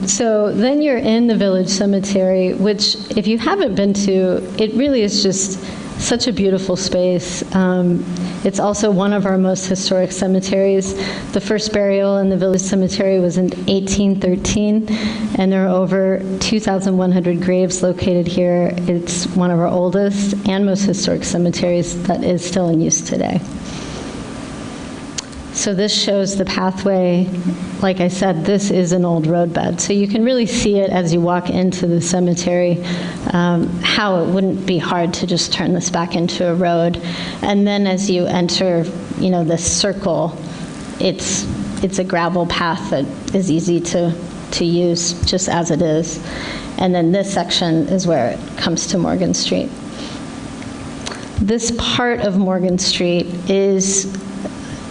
So then you're in the Village Cemetery, which if you haven't been to, it really is just such a beautiful space. It's also one of our most historic cemeteries. The first burial in the Village Cemetery was in 1813, and there are over 2,100 graves located here. It's one of our oldest and most historic cemeteries that is still in use today. So this shows the pathway. Like I said, this is an old roadbed. So you can really see it as you walk into the cemetery, how it wouldn't be hard to just turn this back into a road. And then as you enter, this circle, it's a gravel path that is easy to use just as it is. And then this section is where it comes to Morgan Street. This part of Morgan Street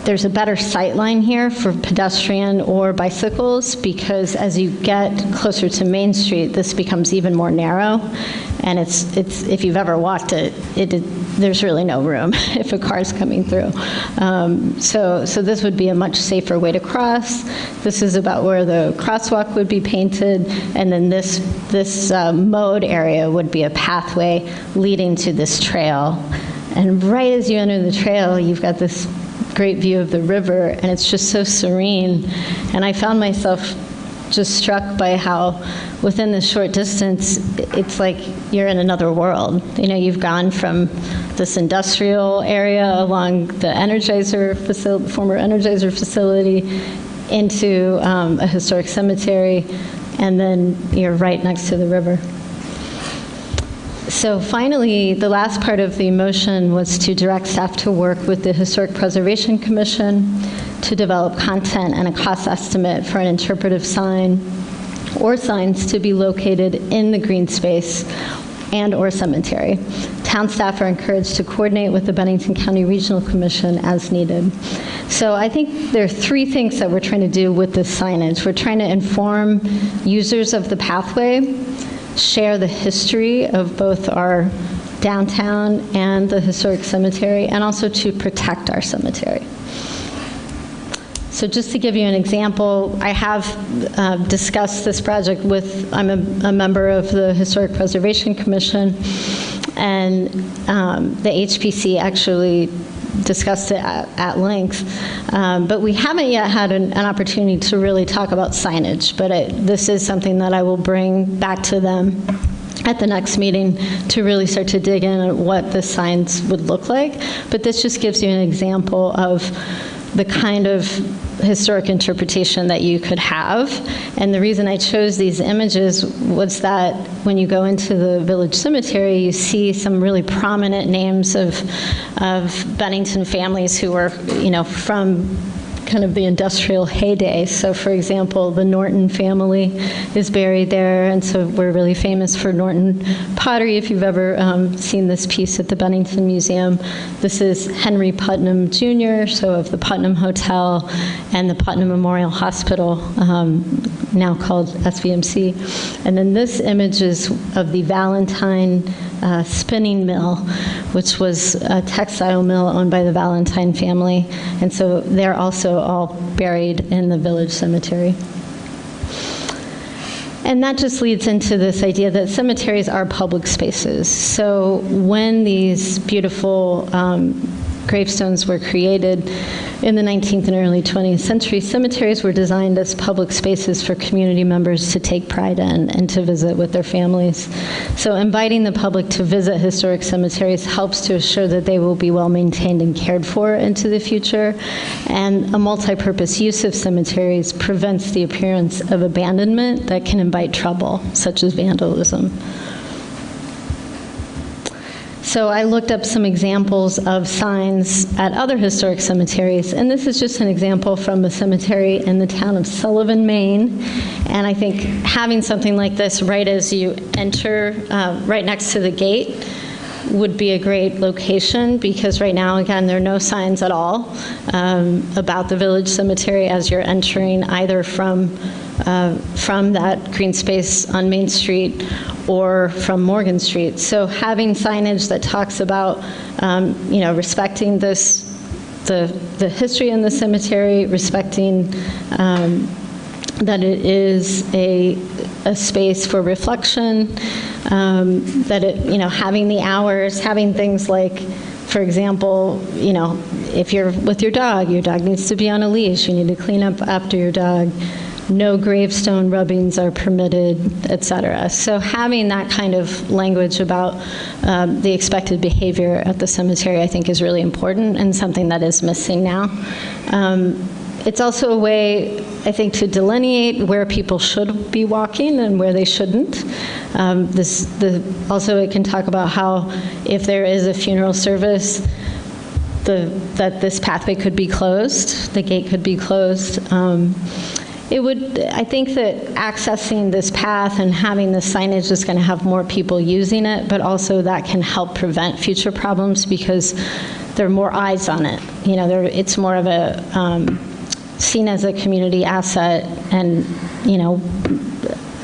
there's a better sight line here for pedestrian or bicycles, because as you get closer to Main Street, this becomes even more narrow. And it's if you've ever walked it, there's really no room if a car's coming through. So this would be a much safer way to cross. This is about where the crosswalk would be painted, and then this mode area would be a pathway leading to this trail. And right as you enter the trail, you've got this great view of the river, and it's just so serene. And I found myself just struck by how within this short distance, it's like you're in another world. You've gone from this industrial area along the Energizer facility, former Energizer facility, into a historic cemetery, and then you're right next to the river. So finally, the last part of the motion was to direct staff to work with the Historic Preservation Commission to develop content and a cost estimate for an interpretive sign or signs to be located in the green space and or cemetery. Town staff are encouraged to coordinate with the Bennington County Regional Commission as needed. So I think there are three things that we're trying to do with this signage. We're trying to inform users of the pathway, share the history of both our downtown and the historic cemetery, and also to protect our cemetery. So just to give you an example, I have discussed this project with, I'm a member of the Historic Preservation Commission, and the HPC actually discussed it at length, but we haven't yet had an opportunity to really talk about signage, but this is something that I will bring back to them at the next meeting to really start to dig in at what the signs would look like. But this just gives you an example of the kind of historic interpretation that you could have. And the reason I chose these images was that when you go into the village cemetery, you see some really prominent names of Bennington families who were, from kind of the industrial heyday. So for example, the Norton family is buried there, and so we're really famous for Norton pottery, if you've ever seen this piece at the Bennington Museum. This is Henry Putnam Jr., so of the Putnam Hotel and the Putnam Memorial Hospital, now called SVMC. And then this image is of the Valentine spinning mill, which was a textile mill owned by the Valentine family. And so they're also all buried in the village cemetery. And that just leads into this idea that cemeteries are public spaces. So when these beautiful gravestones were created in the 19th and early 20th century, cemeteries were designed as public spaces for community members to take pride in and to visit with their families. So inviting the public to visit historic cemeteries helps to assure that they will be well maintained and cared for into the future. And a multi-purpose use of cemeteries prevents the appearance of abandonment that can invite trouble, such as vandalism. So I looked up some examples of signs at other historic cemeteries, and this is just an example from a cemetery in the town of Sullivan, Maine. And I think having something like this right as you enter, right next to the gate, would be a great location, because right now, again, there are no signs at all about the village cemetery as you're entering, either from that green space on Main Street or from Morgan Street. So having signage that talks about, respecting the history in the cemetery, respecting that it is a space for reflection, that it, having the hours, having things like, for example, if you're with your dog needs to be on a leash, you need to clean up after your dog. No gravestone rubbings are permitted, et cetera. So having that kind of language about the expected behavior at the cemetery, I think, is really important and something that is missing now. It's also a way, I think, to delineate where people should be walking and where they shouldn't. Also, it can talk about how if there is a funeral service, that this pathway could be closed, the gate could be closed. I think that accessing this path and having this signage is going to have more people using it, but also that can help prevent future problems because there are more eyes on it. It's more of a seen as a community asset and,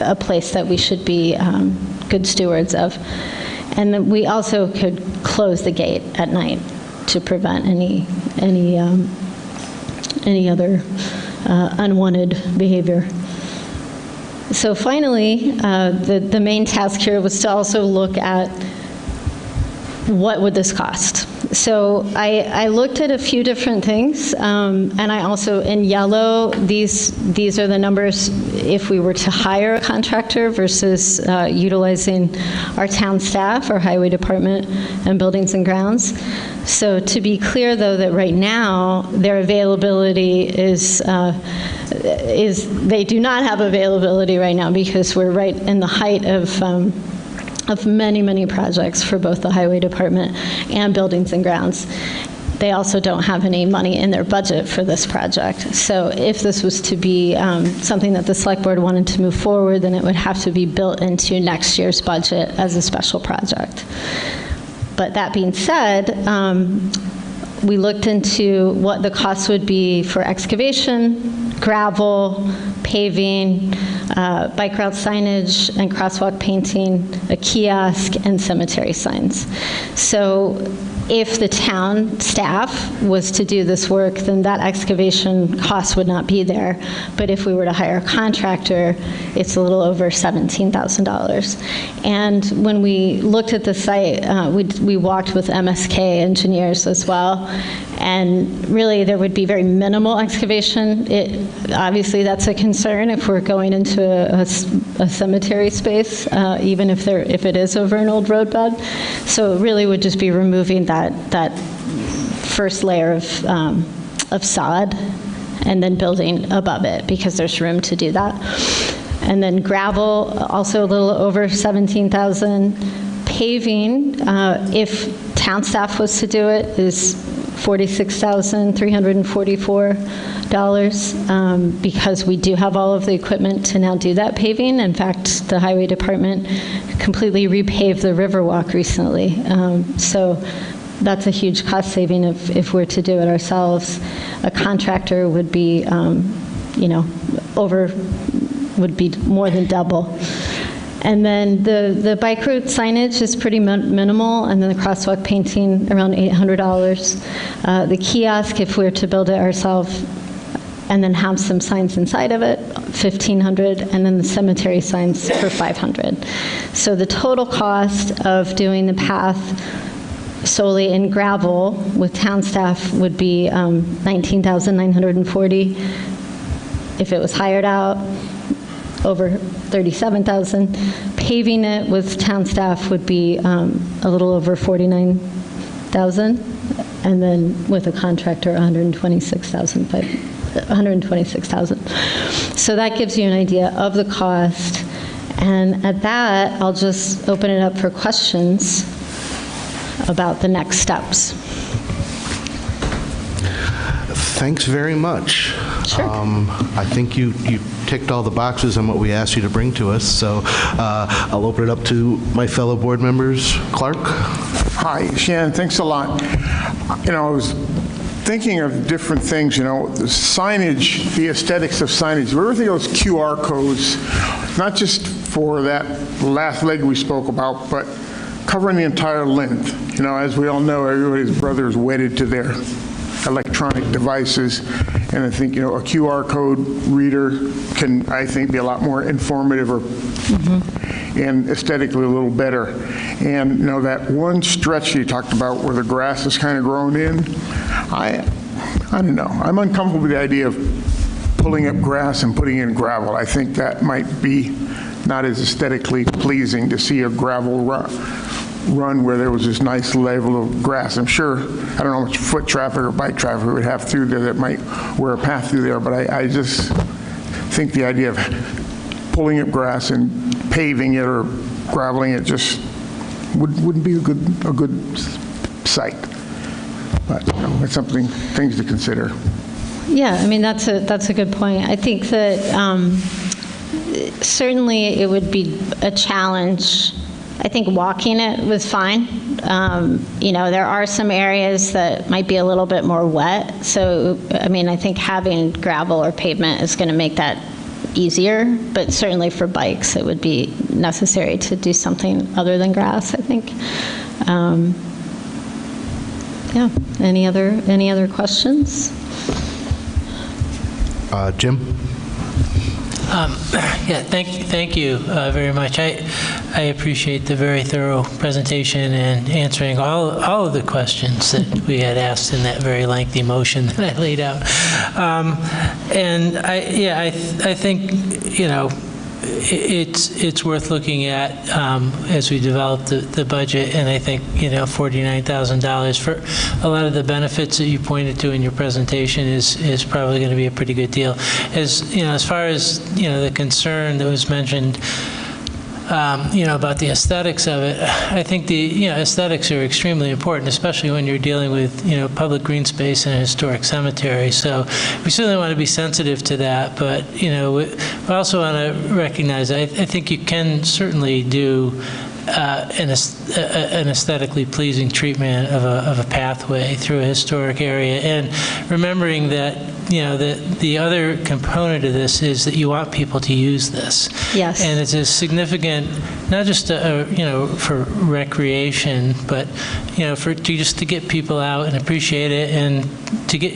a place that we should be good stewards of. And then we also could close the gate at night to prevent any other unwanted behavior. So finally, the main task here was to also look at what would this cost. So I looked at a few different things, and I also, in yellow, these are the numbers if we were to hire a contractor versus utilizing our town staff, our highway department, and buildings and grounds. So to be clear, though, that right now their availability is they do not have availability right now because we're right in the height of many, many projects for both the highway department and buildings and grounds. They also don't have any money in their budget for this project. So if this was to be something that the select board wanted to move forward, then it would have to be built into next year's budget as a special project. But that being said, we looked into what the cost would be for excavation, gravel, paving, bike route signage and crosswalk painting, a kiosk, and cemetery signs. So If the town staff was to do this work, then that excavation cost would not be there. But if we were to hire a contractor, it's a little over $17,000. And when we looked at the site, we walked with MSK engineers as well, and really there would be very minimal excavation. Obviously that's a concern if we're going into a cemetery space, even if it is over an old roadbed. So it really would just be removing that first layer of sod and then building above it, because there's room to do that. And then gravel, also a little over 17,000. Paving, if town staff was to do it, is $46,344, because we do have all of the equipment to now do that paving. In fact, the highway department completely repaved the Riverwalk recently. So that's a huge cost saving if we're to do it ourselves. A contractor would be, would be more than double. And then the bike route signage is pretty minimal, and then the crosswalk painting around $800. The kiosk, if we were to build it ourselves and then have some signs inside of it, $1,500, and then the cemetery signs for $500. So the total cost of doing the path solely in gravel with town staff would be $19,940. If it was hired out, over $37,000. Paving it with town staff would be a little over $49,000, and then with a contractor, $126,000. So that gives you an idea of the cost. And at that, I'll just open it up for questions about the next steps. Thanks very much. Sure. I think you ticked all the boxes on what we asked you to bring to us, so I'll open it up to my fellow board members. Clark? Hi, Shannon, thanks a lot. I was thinking of different things, the signage, the aesthetics of signage. We ever think of those QR codes, not just for that last leg we spoke about, but covering the entire length. As we all know, everybody's brother is wedded to their electronic devices, and I think a QR code reader can, I think, be a lot more informative and aesthetically a little better. And that one stretch you talked about where the grass is kind of grown in, I don't know. I'm uncomfortable with the idea of pulling up grass and putting in gravel. I think that might be not as aesthetically pleasing to see a gravel run where there was this nice level of grass. I'm sure, I don't know how much foot traffic or bike traffic we would have through there that might wear a path through there, but I just think the idea of pulling up grass and paving it or graveling it just wouldn't be a good site. But it's things to consider. Yeah, I mean, that's a good point. I think that certainly it would be a challenge. I think walking it was fine. There are some areas that might be a little bit more wet. So, I mean, I think having gravel or pavement is going to make that easier. But certainly for bikes, it would be necessary to do something other than grass, I think. Yeah. Any other questions? Jim? Yeah, thank you very much. I appreciate the very thorough presentation and answering all of the questions that we had asked in that very lengthy motion that I laid out. And I think it's worth looking at as we develop the budget, and I think $49,000 for a lot of the benefits that you pointed to in your presentation is probably going to be a pretty good deal. As far as the concern that was mentioned, about the aesthetics of it, I think the aesthetics are extremely important, especially when you're dealing with public green space and a historic cemetery. So we certainly want to be sensitive to that, but we also want to recognize I think you can certainly do an aesthetically pleasing treatment of a pathway through a historic area, and remembering that the other component of this is that you want people to use this. Yes. And it's a significant, not just for recreation, but just to get people out and appreciate it, and to get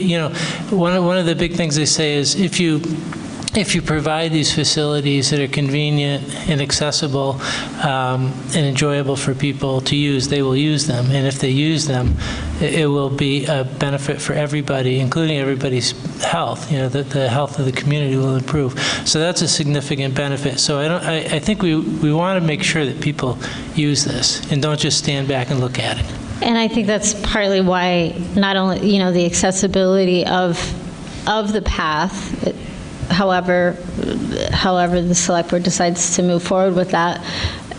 one of the big things they say is if you provide these facilities that are convenient and accessible and enjoyable for people to use, they will use them. And if they use them, it will be a benefit for everybody, including everybody's health. The health of the community will improve. So that's a significant benefit. So I think we want to make sure that people use this and don't just stand back and look at it. And I think that's partly why not only, the accessibility of the path, however the select board decides to move forward with that,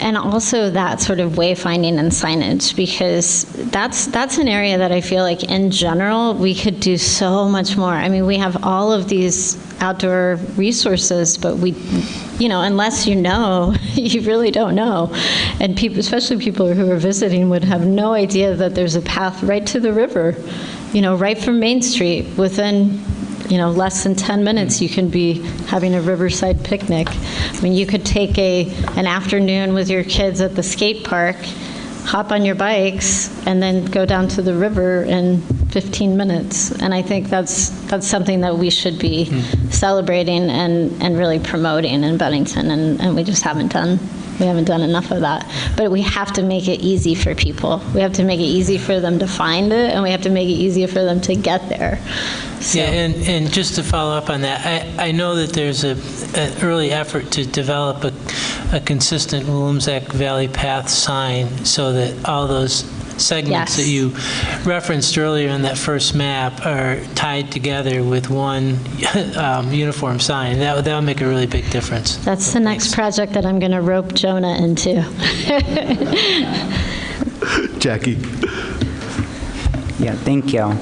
and also that sort of wayfinding and signage, because that's an area that I feel like in general we could do so much more. I mean, we have all of these outdoor resources, but we, unless you know, you really don't know. And people, especially people who are visiting, would have no idea that there's a path right to the river, right from Main Street. Within less than 10 minutes, you can be having a riverside picnic. I mean, you could take an afternoon with your kids at the skate park, hop on your bikes, and then go down to the river in 15 minutes. And I think that's something that we should be celebrating and really promoting in Bennington, and we just haven't done. We haven't done enough of that. But we have to make it easy for people. We have to make it easy for them to find it, and we have to make it easier for them to get there. So. Yeah, and just to follow up on that, I know that there's an early effort to develop a consistent Williamsack Valley Path sign so that all those segments that you referenced earlier in that first map are tied together with one uniform sign. That'll make a really big difference. That's the next project that I'm going to rope Jonah into. Jackie. Yeah, thank you.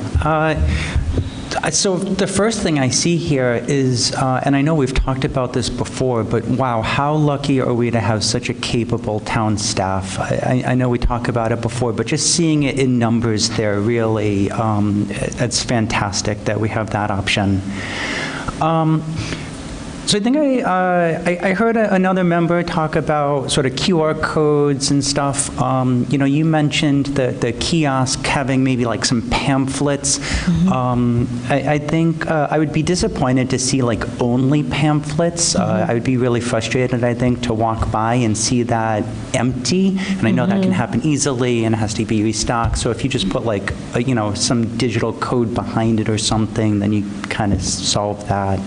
So the first thing I see here is, and I know we've talked about this before, but wow, how lucky are we to have such a capable town staff? I know we talked about it before, but just seeing it in numbers there, really, it's fantastic that we have that option. So I think I heard another member talk about sort of QR codes and stuff. You mentioned the kiosk having maybe like some pamphlets. I think I would be disappointed to see like only pamphlets. I would be really frustrated, I think, to walk by and see that empty. And I know that can happen easily and it has to be restocked. So if you just put like, some digital code behind it or something, then you kind of solve that.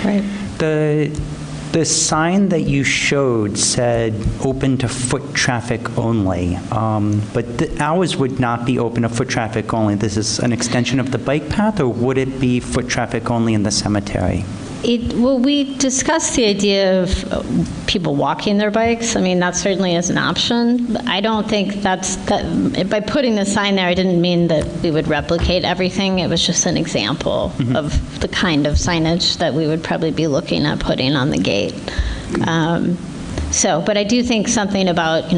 Right. The sign that you showed said open to foot traffic only, but ours would not be open to foot traffic only. This is an extension of the bike path, or would it be foot traffic only in the cemetery? Well, we discussed the idea of people walking their bikes. I mean, that certainly is an option. I don't think by putting the sign there, I didn't mean that we would replicate everything. It was just an example of the kind of signage that we would probably be looking at putting on the gate. But I do think something about,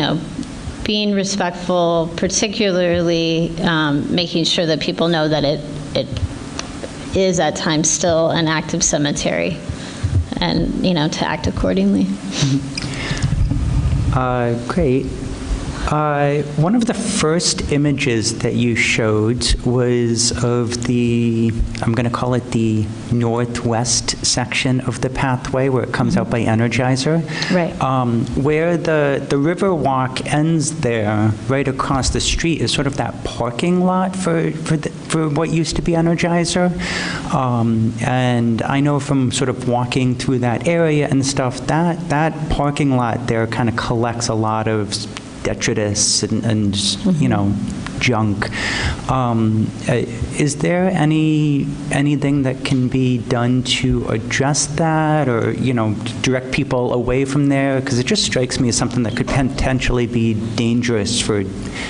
being respectful, particularly making sure that people know that it is at times still an active cemetery, and to act accordingly. Great. One of the first images that you showed was of the, I'm going to call it the northwest section of the pathway where it comes out by Energizer. Right. Where the river walk ends there, right across the street, is sort of that parking lot for what used to be Energizer. And I know from sort of walking through that area and stuff, that parking lot there kind of collects a lot of detritus and junk. Is there anything that can be done to address that, or direct people away from there? Because it just strikes me as something that could potentially be dangerous for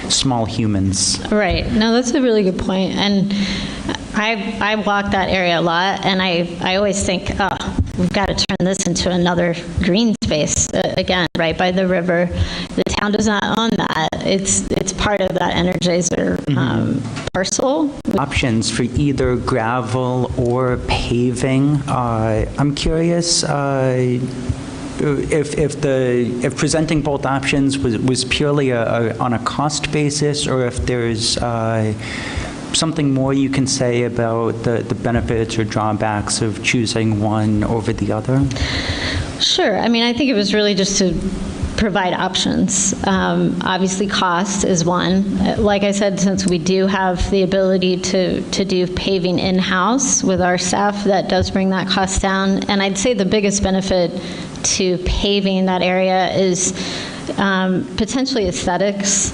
small humans. Right. No, that's a really good point. And I walk that area a lot, and I always think, we've got to turn this into another green space again, right by the river. The town does not own that. It's part of that Energizer parcel. Options for either gravel or paving. I'm curious if presenting both options was purely on a cost basis, or if there's something more you can say about the benefits or drawbacks of choosing one over the other? Sure. I mean, I think it was really just to provide options. Obviously, cost is one. Like I said, since we do have the ability to do paving in-house with our staff, that does bring that cost down. And I'd say the biggest benefit to paving that area is potentially aesthetics,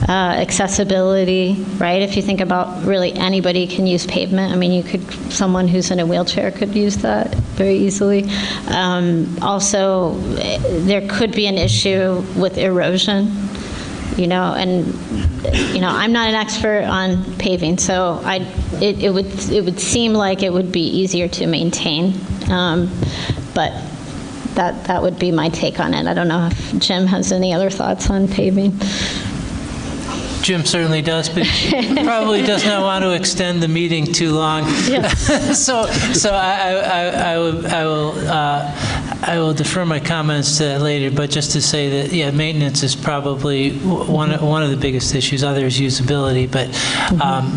accessibility, right? If you think about really anybody can use pavement. I mean, someone who's in a wheelchair could use that very easily. Also, there could be an issue with erosion, and I'm not an expert on paving, so it would seem like it would be easier to maintain, but that would be my take on it. I don't know if Jim has any other thoughts on paving. Jim certainly does, but he probably does not want to extend the meeting too long. Yeah. so I will defer my comments to that later. But just to say that, yeah, maintenance is probably one of the biggest issues. Others usability, but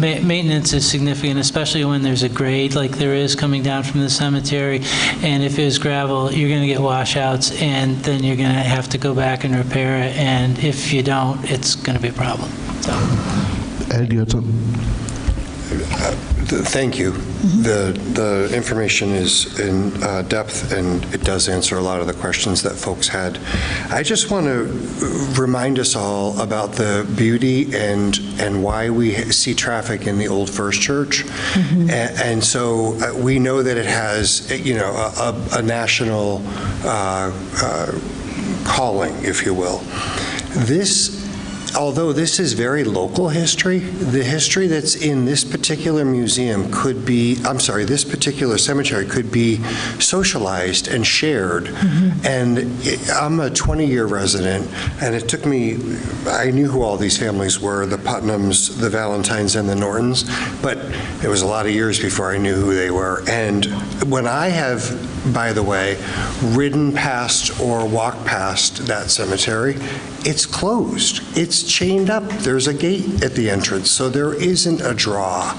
maintenance is significant, especially when there's a grade like there is coming down from the cemetery. And if it's gravel, you're going to get washouts, and then you're going to have to go back and repair it. And if you don't, it's going to be a problem. So. Ed, you had something? Thank you. The information is in depth, and it does answer a lot of the questions that folks had. I just want to remind us all about the beauty and why we see traffic in the Old First Church. And so we know that it has, a national calling, if you will. Although this is very local history, the history that's in this particular museum this particular cemetery could be socialized and shared. And I'm a 20-year resident, and it took me, I knew who all these families were, the Putnams, the Valentines, and the Nortons, but it was a lot of years before I knew who they were. And when I have, by the way, ridden past or walked past that cemetery, it's closed. It's chained up. There's a gate at the entrance, so there isn't a draw.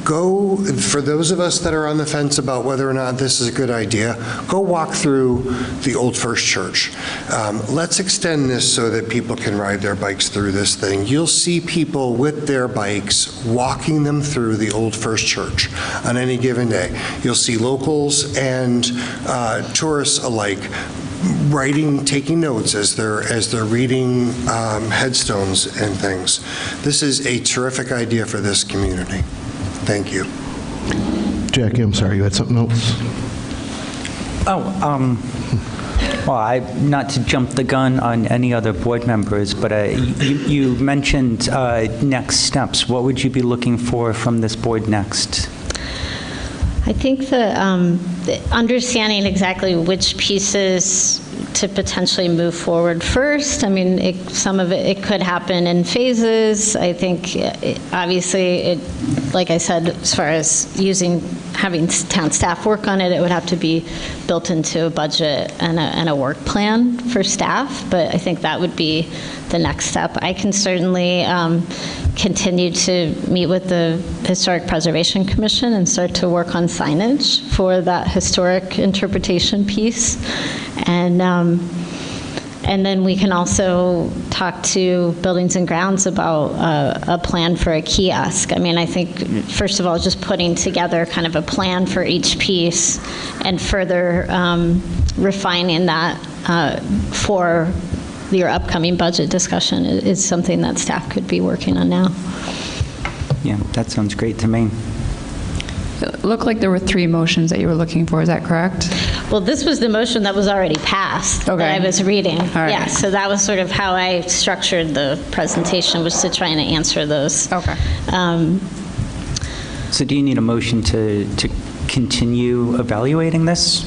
For those of us that are on the fence about whether or not this is a good idea, go walk through the Old First Church. Let's extend this so that people can ride their bikes through this thing. You'll see people with their bikes walking them through the Old First Church on any given day. You'll see locals and tourists alike taking notes as they're reading headstones and things. This is a terrific idea for this community. Thank you. Jackie, I'm sorry, you had something else? Well, not to jump the gun on any other board members, but you mentioned next steps. What would you be looking for from this board next? I think the understanding exactly which pieces to potentially move forward first. I mean, some of it could happen in phases. I think, obviously, like I said, as far as having town staff work on it, it would have to be built into a budget and a work plan for staff. But I think that would be the next step. I can certainly continue to meet with the Historic Preservation Commission and start to work on signage for that historic interpretation piece. And then we can also talk to Buildings and Grounds about a plan for a kiosk. I mean, I think, first of all, just putting together kind of a plan for each piece and further refining that for your upcoming budget discussion is something that staff could be working on now. Yeah, that sounds great to me. It looked like there were 3 motions that you were looking for. Is that correct? Well, this was the motion that was already passed that I was reading. All right. Yeah, so that was sort of how I structured the presentation, was to try and answer those. Okay. So do you need a motion to continue evaluating this?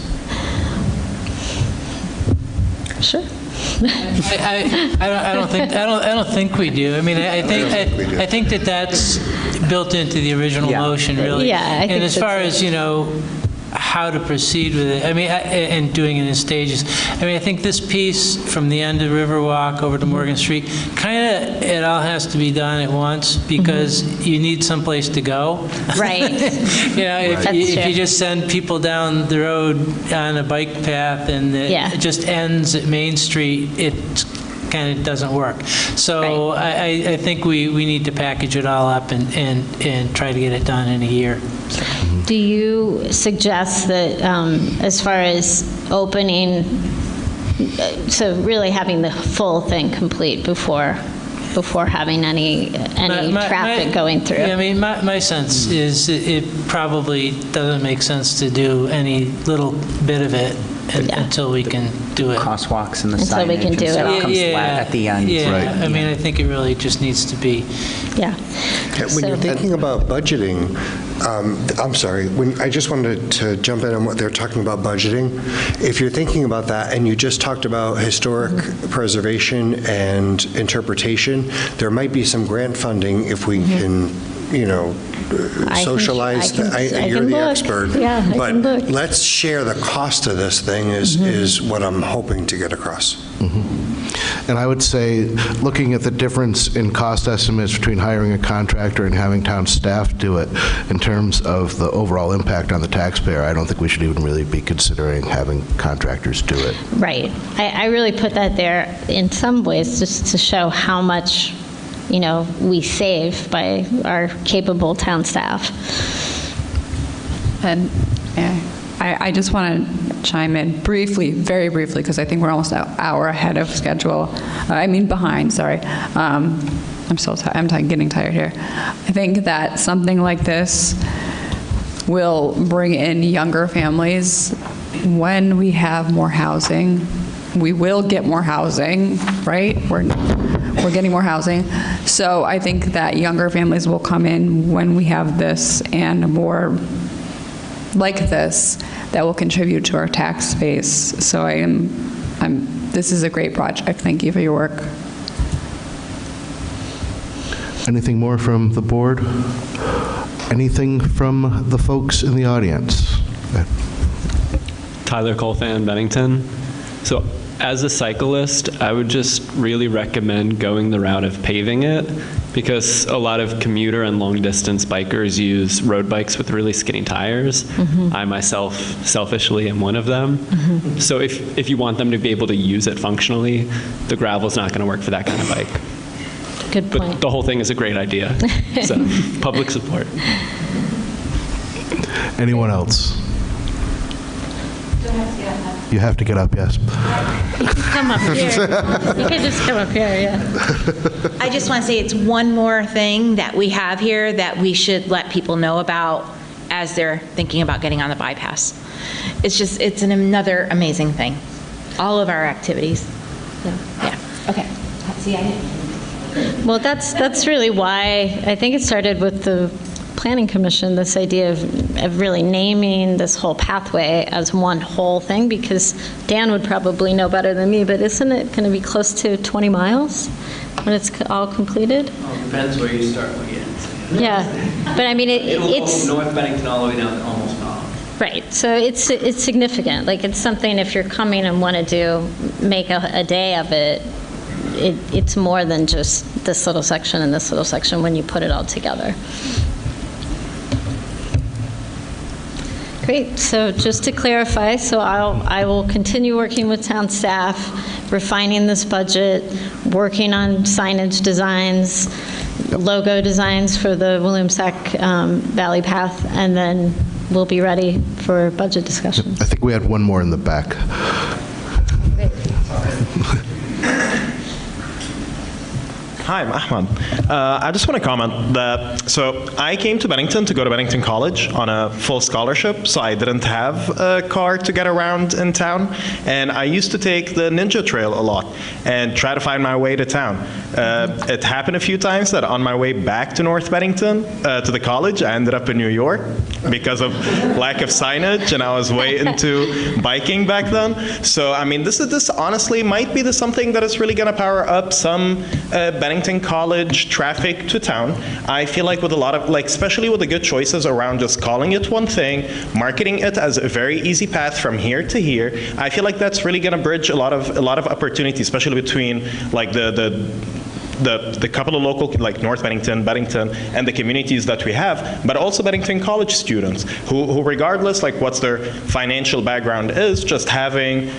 Sure. I don't think we do. I mean, I think that that's built into the original motion, really. Yeah, I think and as that's far it. as, how to proceed with it, I mean, and doing it in stages. I mean, I think this piece from the end of Riverwalk over to Morgan Street, kind of it all has to be done at once because you need someplace to go. Right. If you just send people down the road on a bike path and it just ends at Main Street, it kind of doesn't work. So I think we need to package it all up and try to get it done in a year. Do you suggest that as far as opening, so really having the full thing complete before having any traffic going through? Yeah, I mean, my sense is it probably doesn't make sense to do any little bit of it until we can do it. Crosswalks and the Until signage we can and do stuff it. comes at the end. Yeah, Right. I mean, I think it really just needs to be. Yeah. When you're thinking about budgeting, I'm sorry, I just wanted to jump in on what they're talking about budgeting. If you're thinking about that and you just talked about historic preservation and interpretation, there might be some grant funding if we can, socialize. You're the expert. Yeah, I can look. Let's share the cost of this thing is what I'm hoping to get across. And I would say, looking at the difference in cost estimates between hiring a contractor and having town staff do it, in terms of the overall impact on the taxpayer, I don't think we should even really be considering having contractors do it. Right. I really put that there in some ways just to show how much, we save by our capable town staff. And I just want to chime in briefly, very briefly, because I think we're almost an hour ahead of schedule. Behind, sorry. I'm so tired. I'm getting tired here. I think that something like this will bring in younger families when we have more housing. We will get more housing, right? We're getting more housing. So I think that younger families will come in when we have this and more like this that will contribute to our tax base. So this is a great project. Thank you for your work. Anything more from the board? Anything from the folks in the audience? Tyler Colfan, Bennington. So as a cyclist, I would just really recommend going the route of paving it because a lot of commuter and long distance bikers use road bikes with really skinny tires. I myself selfishly am one of them. So if you want them to be able to use it functionally, the gravel's not going to work for that kind of bike. Good point. But the whole thing is a great idea. So public support. Anyone else? You have to get up, yes. Come up here. You can just come up here, I just want to say it's one more thing that we have here that we should let people know about as they're thinking about getting on the bypass. It's another amazing thing. All of our activities. Yeah. Okay. See, Well, that's really why I think it started with the Planning Commission, this idea of really naming this whole pathway as one whole thing, because Dan would probably know better than me, but isn't it going to be close to 20 miles when it's all completed? Well, it depends where you start looking at it. Yeah, but I mean, it's... North Bennington all the way down to almost Nottingham. Right, so it's significant. Like, it's something, if you're coming and want to make a day of it, it's more than just this little section and this little section when you put it all together. Great, so just to clarify, so I will continue working with town staff, refining this budget, working on signage designs, logo designs for the Williamsack Valley Path, and then we'll be ready for budget discussion. I think we had one more in the back. Hi, I'm Ahmad. I just want to comment that, so I came to Bennington to go to Bennington College on a full scholarship, so I didn't have a car to get around in town, and I used to take the Ninja Trail a lot and try to find my way to town. It happened a few times that on my way back to North Bennington, to the college, I ended up in New York because of lack of signage, and I was way into biking back then. So, I mean, this honestly might be something that is really going to power up some Bennington College traffic to town. I feel like with a lot of, especially with the good choices around just calling it one thing, marketing it as a very easy path from here to here, I feel like that's really going to bridge a lot of opportunity, especially between the couple of local, like North Bennington, Bennington, and the communities that we have, but also Bennington College students who regardless what's their financial background is, just having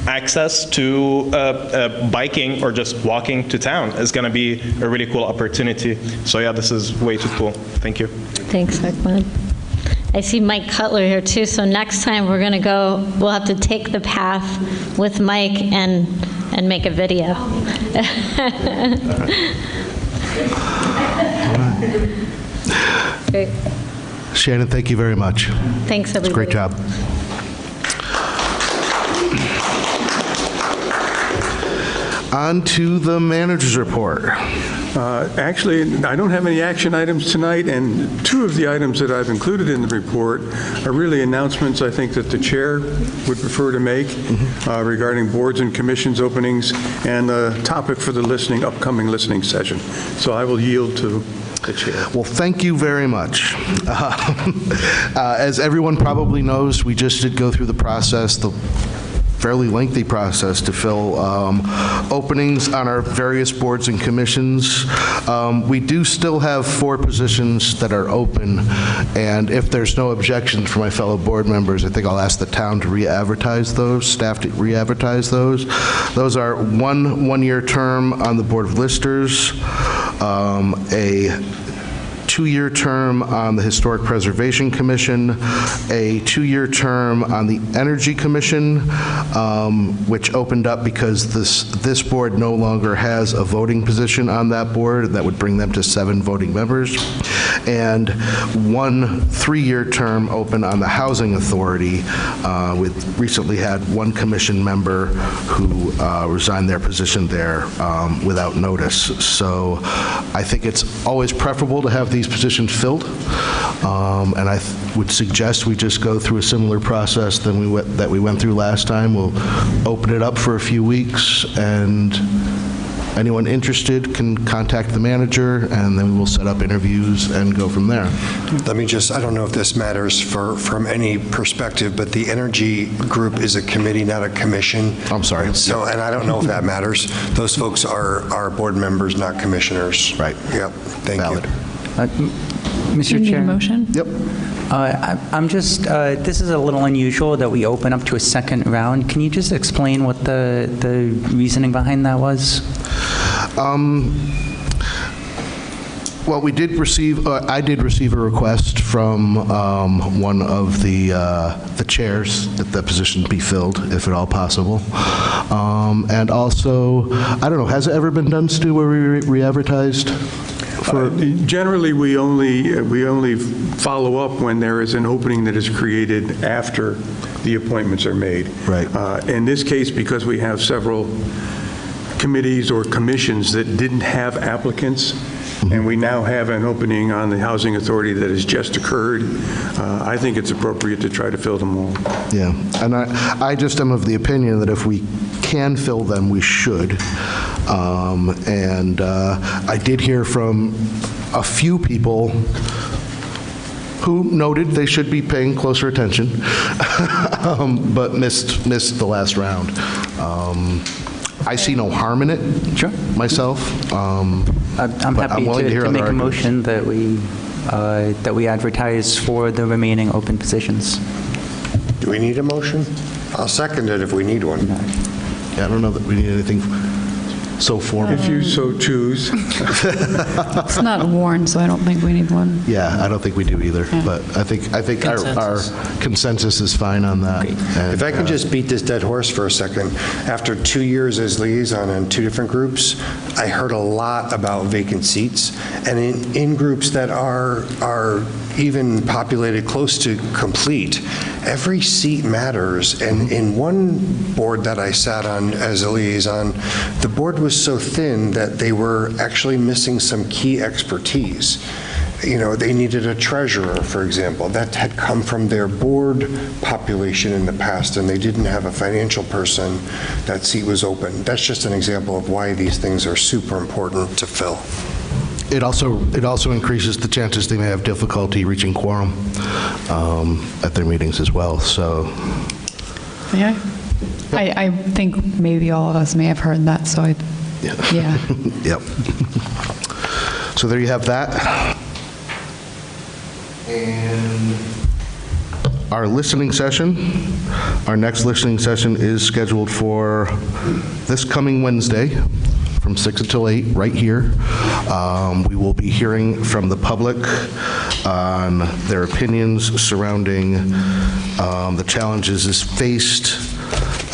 access to biking or just walking to town is going to be a really cool opportunity. So yeah, this is way too cool. Thank you. Thanks, Ahmad. I see Mike Cutler here too, so next time we'll have to take the path with Mike and make a video. Great. Shannon, thank you very much. Thanks, everybody. Great job. On to the manager's report. Actually, I don't have any action items tonight, and two of the items that I've included in the report are really announcements I think that the chair would prefer to make regarding boards and commissions openings and the topic for the upcoming listening session. So I will yield to the chair. Well, thank you very much. As everyone probably knows, we just did go through the process, the fairly lengthy process to fill openings on our various boards and commissions. We do still have 4 positions that are open, and if there's no objections from my fellow board members, I think I'll ask the town to re-advertise those, staff to re-advertise those. Those are one-year term on the Board of Listers, a 2-year term on the Historic Preservation Commission, a 2-year term on the Energy Commission, which opened up because this board no longer has a voting position on that board. That would bring them to 7 voting members. And 1 3-year term open on the Housing Authority. We recently had 1 commission member who resigned their position there without notice. So I think it's always preferable to have these positions filled, and I would suggest we just go through a similar process that we went through last time. We'll open it up for a few weeks, and anyone interested can contact the manager, and then we'll set up interviews and go from there. Let me just, I don't know if this matters from any perspective, but the Energy Group is a committee, not a commission. I'm sorry. So, and I don't know if that matters. Those folks are board members, not commissioners. Right. Yep. Thank you. Do Mr. you need Chair. a motion? Yep. I'm just, this is a little unusual that we open up to a second round. Can you just explain what the reasoning behind that was? Well, we did receive, I did receive a request from one of the chairs that the position be filled, if at all possible. And also, I don't know, has it ever been done, Stu, where we re-advertised? Generally, we only follow up when there is an opening that is created after the appointments are made. Right. In this case, because we have several committees or commissions that didn't have applicants, and we now have an opening on the Housing Authority that has just occurred, I think it's appropriate to try to fill them all. Yeah, and I just am of the opinion that if we can fill them, we should. And I did hear from a few people who noted they should be paying closer attention, but missed the last round. I see no harm in it. Sure. Myself. I'm happy to make a motion that we advertise for the remaining open positions. Do we need a motion? I'll second it if we need one. Yeah, I don't know that we need anything so formal. If you so choose. It's not warned, so I don't think we need one. Yeah, I don't think we do either. Yeah. But I think our consensus is fine on that. And, if I can just beat this dead horse for a second, after 2 years as liaison on 2 different groups, I heard a lot about vacant seats, and in groups that are even populated close to complete, every seat matters. And in one board that I sat on as a liaison, the board was so thin that they were actually missing some key expertise. You know, they needed a treasurer, for example. That had come from their board population in the past, and they didn't have a financial person. That seat was open. That's just an example of why these things are super important to fill. It also increases the chances they may have difficulty reaching quorum at their meetings as well, so. Yeah, I think maybe all of us may have heard that, so yeah. Yep. So there you have that. And our listening session, our next listening session is scheduled for this coming Wednesday from 6 until 8 right here. We will be hearing from the public on their opinions surrounding the challenges faced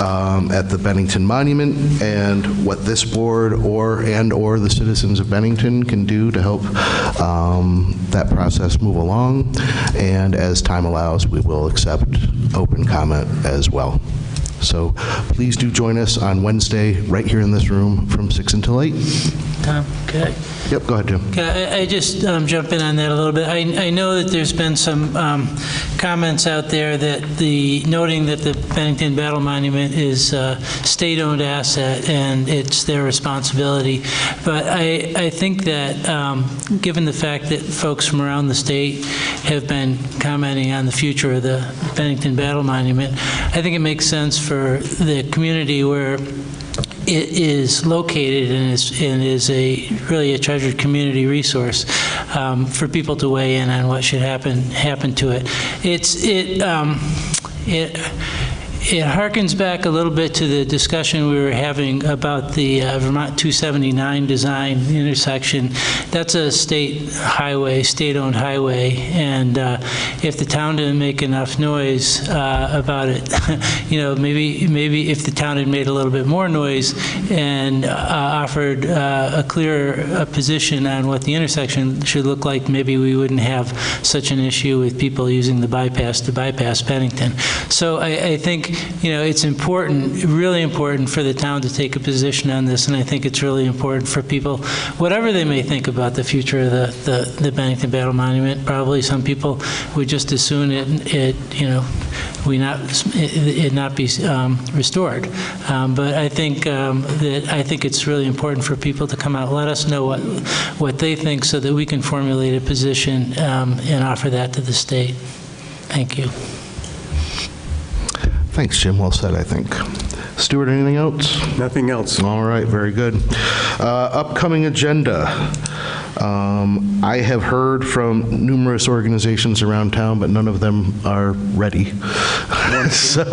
at the Bennington Monument and what this board or the citizens of Bennington can do to help that process move along. And as time allows, we will accept open comment as well. So please do join us on Wednesday right here in this room from 6 until 8. Tom, okay. Yep, go ahead, Jim. I just jump in on that a little bit. I know that there's been some comments out there that noting that the Bennington Battle Monument is a state-owned asset and it's their responsibility. But I think that given the fact that folks from around the state have been commenting on the future of the Bennington Battle Monument, I think it makes sense for the community where it is located and is really a treasured community resource for people to weigh in on what should happen to it. It harkens back a little bit to the discussion we were having about the Vermont 279 design intersection. That's a state highway, state-owned highway, and if the town didn't make enough noise about it, maybe if the town had made a little bit more noise and offered a clearer position on what the intersection should look like, maybe we wouldn't have such an issue with people using the bypass to bypass Bennington. So I think it's important, really important for the town to take a position on this, and I think it's really important for people, whatever they may think about the future of the Bennington Battle Monument. Probably some people would just as soon it not be restored. But I think it's really important for people to come out, let us know what they think, so that we can formulate a position and offer that to the state. Thank you. Thanks, Jim. Well said, I think. Stuart, anything else? Nothing else. All right, very good. Upcoming agenda. I have heard from numerous organizations around town, but none of them are ready. So,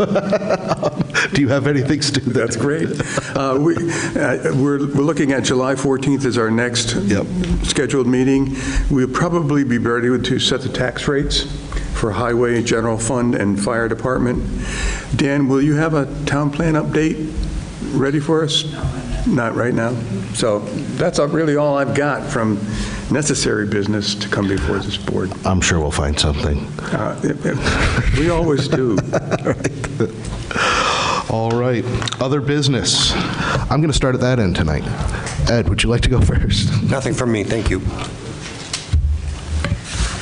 do you have anything, Stu? That's great. We're looking at July 14th as our next scheduled meeting. We'll probably be ready to set the tax rates for Highway, General Fund, and Fire Department. Dan, will you have a town plan update ready for us? Not right now. So that's really all I've got from necessary business to come before this board. I'm sure we'll find something. We always do. All right. Other business. I'm going to start at that end tonight. Ed, would you like to go first? Nothing from me. Thank you.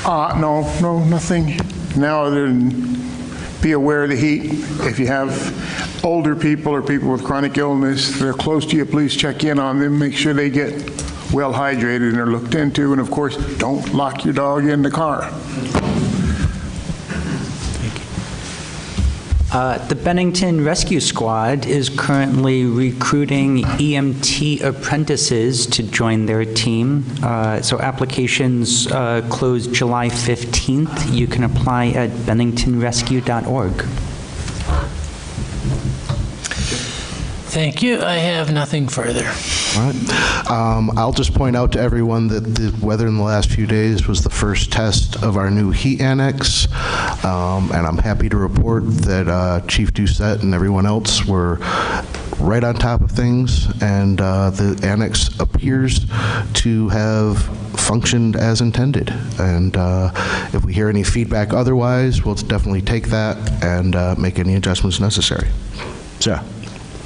No, nothing. Now, other than be aware of the heat. If you have older people or people with chronic illness, they're close to you, please check in on them. Make sure they get well hydrated and are looked into. And of course, don't lock your dog in the car. The Bennington Rescue Squad is currently recruiting EMT apprentices to join their team. So applications close July 15th. You can apply at benningtonrescue.org. Thank you. I have nothing further. All right. I'll just point out to everyone that the weather in the last few days was the first test of our new heat annex, and I'm happy to report that Chief Doucette and everyone else were right on top of things, and the annex appears to have functioned as intended. And if we hear any feedback otherwise, we'll definitely take that and make any adjustments necessary. So.